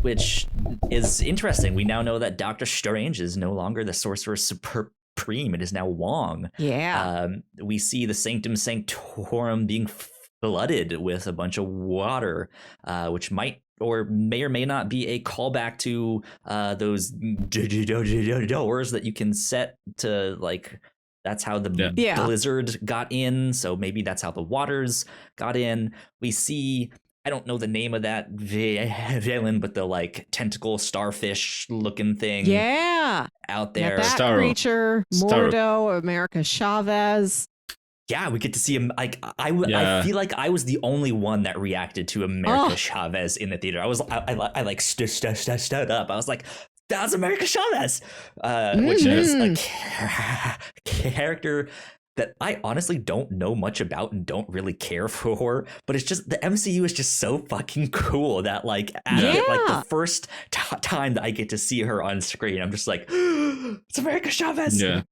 which is interesting. We now know that Doctor Strange is no longer the Sorcerer Supreme. It is now Wong. Yeah. We see the Sanctum Sanctorum being flooded with a bunch of water, which might or may not be a callback to those doors that you can set to that's how the blizzard got in. So maybe that's how the waters got in. We see, I don't know the name of that villain, but the tentacle starfish looking thing. Yeah. Out there. That creature, Mordo, America Chavez. Yeah, we get to see him. I feel like I was the only one that reacted to America Chavez in the theater. I stood up. I was like, that's America Chavez, which is a character that I honestly don't know much about and don't really care for, but it's just the MCU is just so fucking cool that the first time that I get to see her on screen, I'm just like, it's America Chavez. Yeah.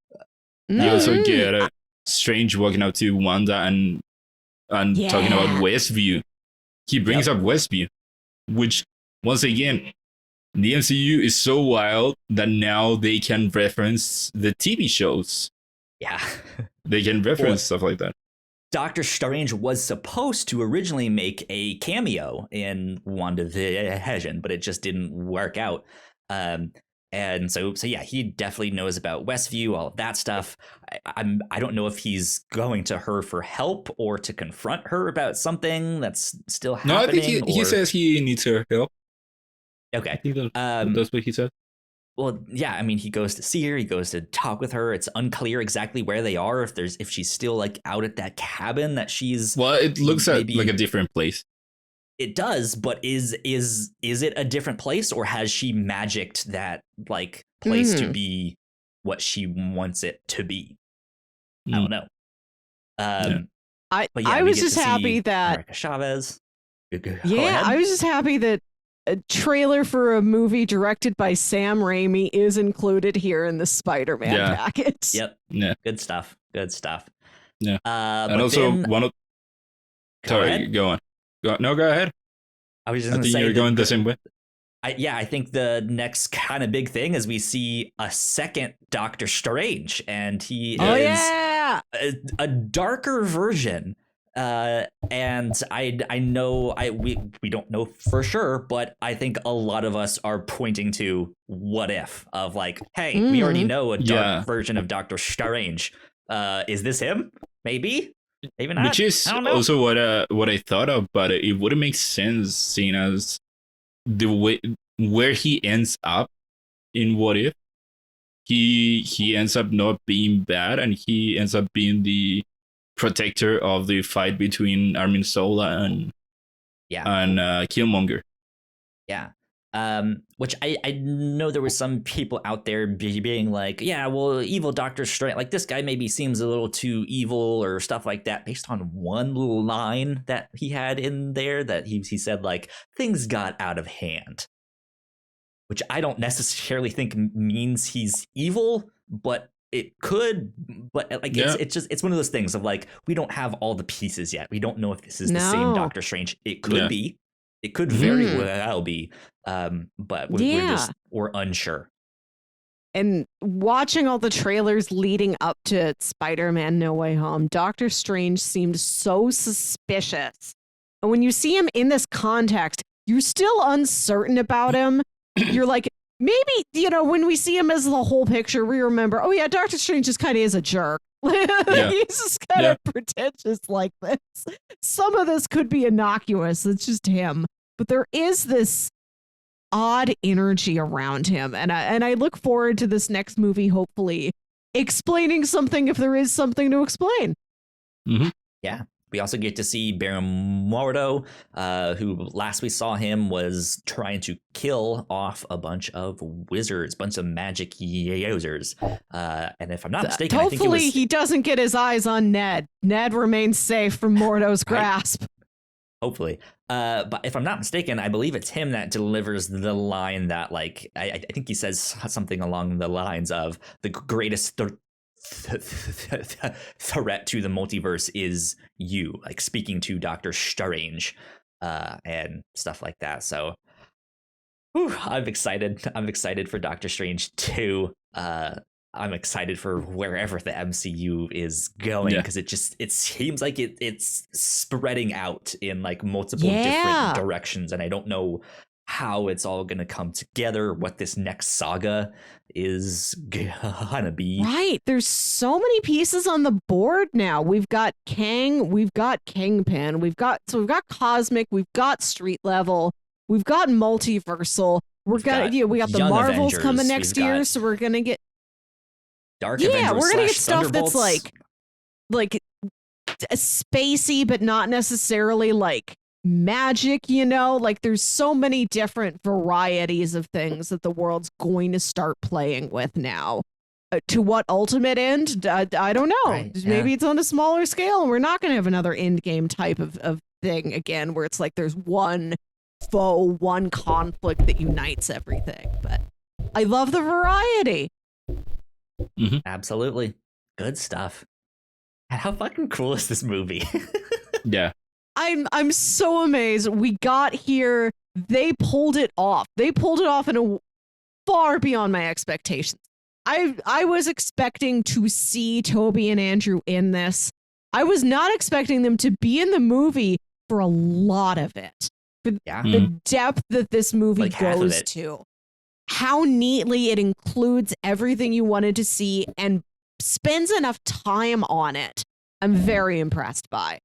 You also get Strange walking up to Wanda and talking about Westview. He brings up Westview, which once again, the MCU is so wild that now they can reference the TV shows. Yeah. They can reference stuff like that. Doctor Strange was supposed to originally make a cameo in WandaVision, but it just didn't work out. And so yeah, he definitely knows about Westview, all of that stuff. I don't know if he's going to her for help or to confront her about something that's still happening. No, I think he says he needs her help. Okay. I think that's what he said. Well, yeah, I mean, he goes to see her, he goes to talk with her. It's unclear exactly where they are, if she's still out at that cabin that she's. Well, it looks like a different place. It does, but is it a different place, or has she magicked that place to be what she wants it to be? I don't know. I was just happy that America Chavez. I was just happy that a trailer for a movie directed by Sam Raimi is included here in the Spider-Man package. Yep. Yeah. Good stuff. Yeah. And also one of. Sorry, go on. No, go ahead. I was just going to say you're going the same way. I think the next kind of big thing is we see a second Doctor Strange, and he is a darker version. And I know we don't know for sure, but I think a lot of us are pointing to what if of like, hey, we already know a dark version of Doctor Strange. Is this him? Maybe not. Which is also what I thought of, but it wouldn't make sense seeing as the way where he ends up in What If. He ends up not being bad, and he ends up being the protector of the fight between Armin Zola and Killmonger. Yeah. Which I know there was some people out there being like, yeah, well, evil Doctor Strange, like this guy maybe seems a little too evil or stuff like that, based on one little line that he had in there that he said like things got out of hand, which I don't necessarily think means he's evil, but it could. But like it's one of those things of like, we don't have all the pieces yet. We don't know if this is the same Doctor Strange. It could be. It could very well be, but we're unsure. And watching all the trailers leading up to Spider-Man No Way Home, Doctor Strange seemed so suspicious. And when you see him in this context, you're still uncertain about him. You're like, maybe, when we see him as the whole picture, we remember, oh yeah, Doctor Strange just kind of is a jerk. He's just kind of pretentious like this. Some of this could be innocuous. It's just him. But there is this odd energy around him. And I look forward to this next movie, hopefully, explaining something if there is something to explain. Mm-hmm. Yeah. We also get to see Baron Mordo, who last we saw him was trying to kill off a bunch of wizards, bunch of magic users. And if I'm not mistaken, hopefully he doesn't get his eyes on Ned. Ned remains safe from Mordo's grasp. Hopefully. But if I'm not mistaken, I believe it's him that delivers the line that, like, I think he says something along the lines of the greatest threat to the multiverse is you, like speaking to Doctor Strange and stuff like that. So I'm excited for Doctor Strange 2. I'm excited for wherever the MCU is going, because it seems like it's spreading out in like multiple different directions, and I don't know how it's all going to come together, what this next saga is gonna be. Right. There's so many pieces on the board now. We've got Kang, we've got Kingpin, we've got Cosmic, we've got Street Level, we've got Multiversal. We got the Marvels Avengers coming next year, so we're going to get Dark Avengers. We're going to get stuff that's like spacey, but not necessarily like magic, like there's so many different varieties of things that the world's going to start playing with now. To what ultimate end? I don't know. Right, maybe it's on a smaller scale, and we're not going to have another end game type of thing again, where it's like there's one foe, one conflict that unites everything. But I love the variety. Mm-hmm. Absolutely. Good stuff. And how fucking cool is this movie? Yeah. I'm so amazed. We got here. They pulled it off. They pulled it off in a far beyond my expectations. I was expecting to see Toby and Andrew in this. I was not expecting them to be in the movie for a lot of it. But the depth that this movie goes to, how neatly it includes everything you wanted to see and spends enough time on it, I'm very impressed by.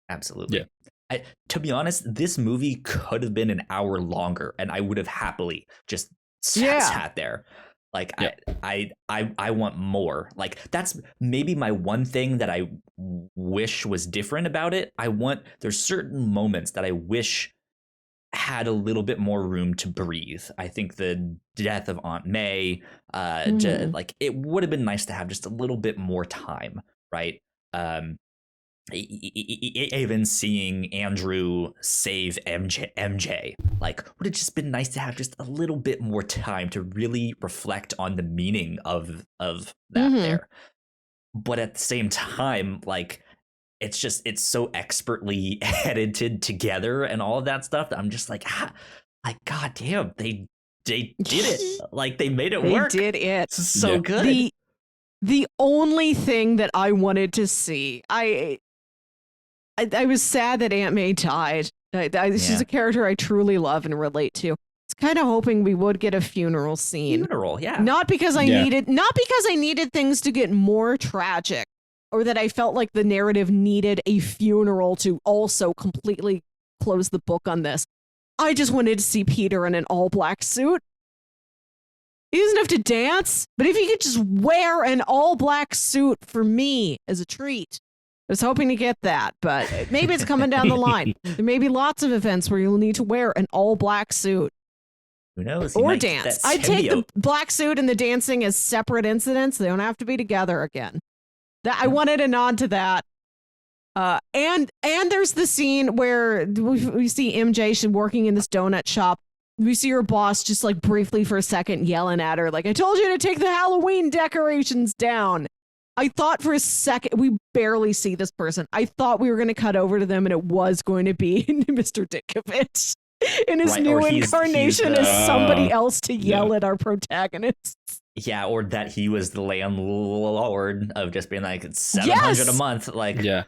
Absolutely. Yeah. To be honest, this movie could have been an hour longer, and I would have happily just sat there. Like, I want more. Like, that's maybe my one thing that I wish was different about it. There's certain moments that I wish had a little bit more room to breathe. I think the death of Aunt May, like, it would have been nice to have just a little bit more time, right? Even seeing Andrew save MJ, like, would have just been nice to have just a little bit more time to really reflect on the meaning of that there. But at the same time, like, it's so expertly edited together and all of that stuff that I'm just like, like, God damn, they did it. Like, they made it work. They did it. This is so good. The only thing that I wanted to see, I was sad that Aunt May died. She's a character I truly love and relate to. It's kind of hoping we would get a funeral scene. Not because I needed things to get more tragic, or that I felt like the narrative needed a funeral to also completely close the book on this. I just wanted to see Peter in an all-black suit. He doesn't have to dance, but if he could just wear an all-black suit for me as a treat. I was hoping to get that, but maybe it's coming down the line. There may be lots of events where you'll need to wear an all-black suit. Who knows? Or dance. I'd take the black suit and the dancing as separate incidents. They don't have to be together again. I wanted a nod to that. And there's the scene where we see MJ, she's working in this donut shop. We see her boss just like briefly for a second yelling at her, like, I told you to take the Halloween decorations down. I thought for a second, we barely see this person. I thought we were going to cut over to them and it was going to be Mr. Ditkovich in his new incarnation as somebody else to yell at our protagonists. Yeah, or that he was the landlord of just being like, it's $700 a month. Like, yeah.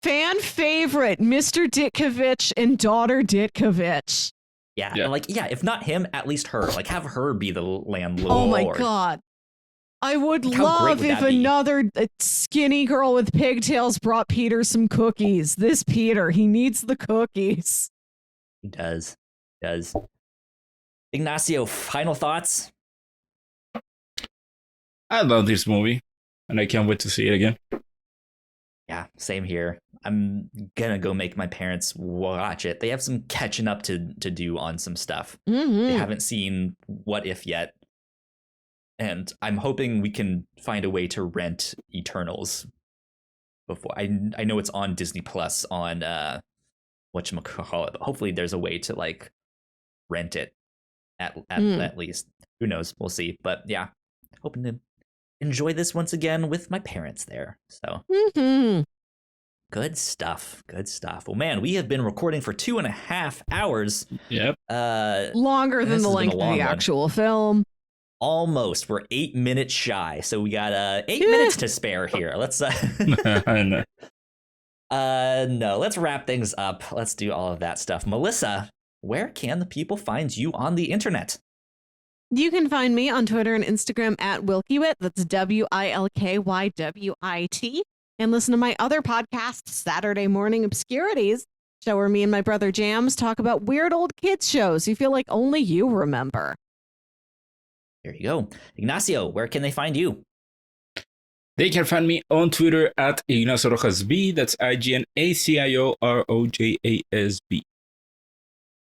Fan favorite, Mr. Ditkovich and daughter Ditkovich. Yeah, like, if not him, at least her. Like, have her be the landlord. Oh my God. I would love if another skinny girl with pigtails brought Peter some cookies. This Peter, he needs the cookies. He does. Ignacio, final thoughts? I love this movie, and I can't wait to see it again. Yeah, same here. I'm gonna go make my parents watch it. They have some catching up to do on some stuff. They haven't seen What If yet. And I'm hoping we can find a way to rent Eternals before. I know it's on Disney Plus on whatchamacallit. Hopefully there's a way to like rent it at least. Who knows? We'll see. But yeah, hoping to enjoy this once again with my parents there. So good stuff. Well, man, we have been recording for 2.5 hours. Yep. Longer than the length of the actual film. Almost. We're 8 minutes shy, so we got 8 minutes to spare here. Let's no, let's wrap things up. Let's do all of that stuff. Melissa, where can the people find you on the internet? You can find me on Twitter and Instagram at Wilkywit. That's WILKYWIT. And listen to my other podcast, Saturday Morning Obscurities, show where me and my brother Jams talk about weird old kids shows you feel like only you remember. There you go. Ignacio, where can they find you? They can find me on Twitter at Ignacio Rojasb. That's IGNACIOROJASB.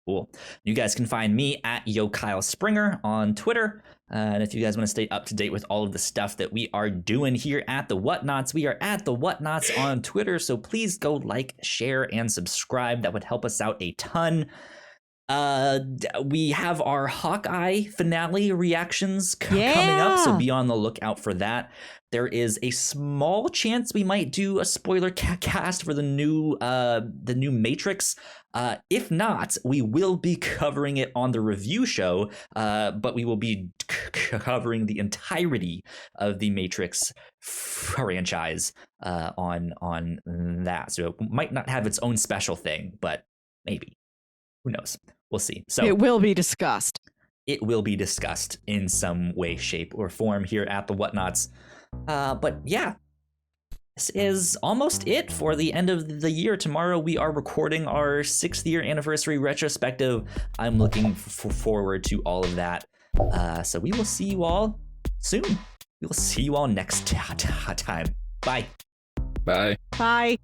Cool. You guys can find me at Yo Kyle Springer on Twitter. And if you guys want to stay up to date with all of the stuff that we are doing here at the Whatnauts, we are at the Whatnauts on Twitter. So please go like, share, and subscribe. That would help us out a ton. We have our Hawkeye finale reactions coming up, so be on the lookout for that. There is a small chance we might do a spoiler cast for the new Matrix. If not, we will be covering it on the review show, but we will be covering the entirety of the Matrix franchise on that. So it might not have its own special thing, but maybe. Who knows? We'll see. So it will be discussed. It will be discussed in some way, shape, or form here at the Whatnauts. But yeah, this is almost it for the end of the year. Tomorrow we are recording our 6th year anniversary retrospective. I'm looking forward to all of that. So we will see you all soon. We will see you all next time. Bye. Bye. Bye.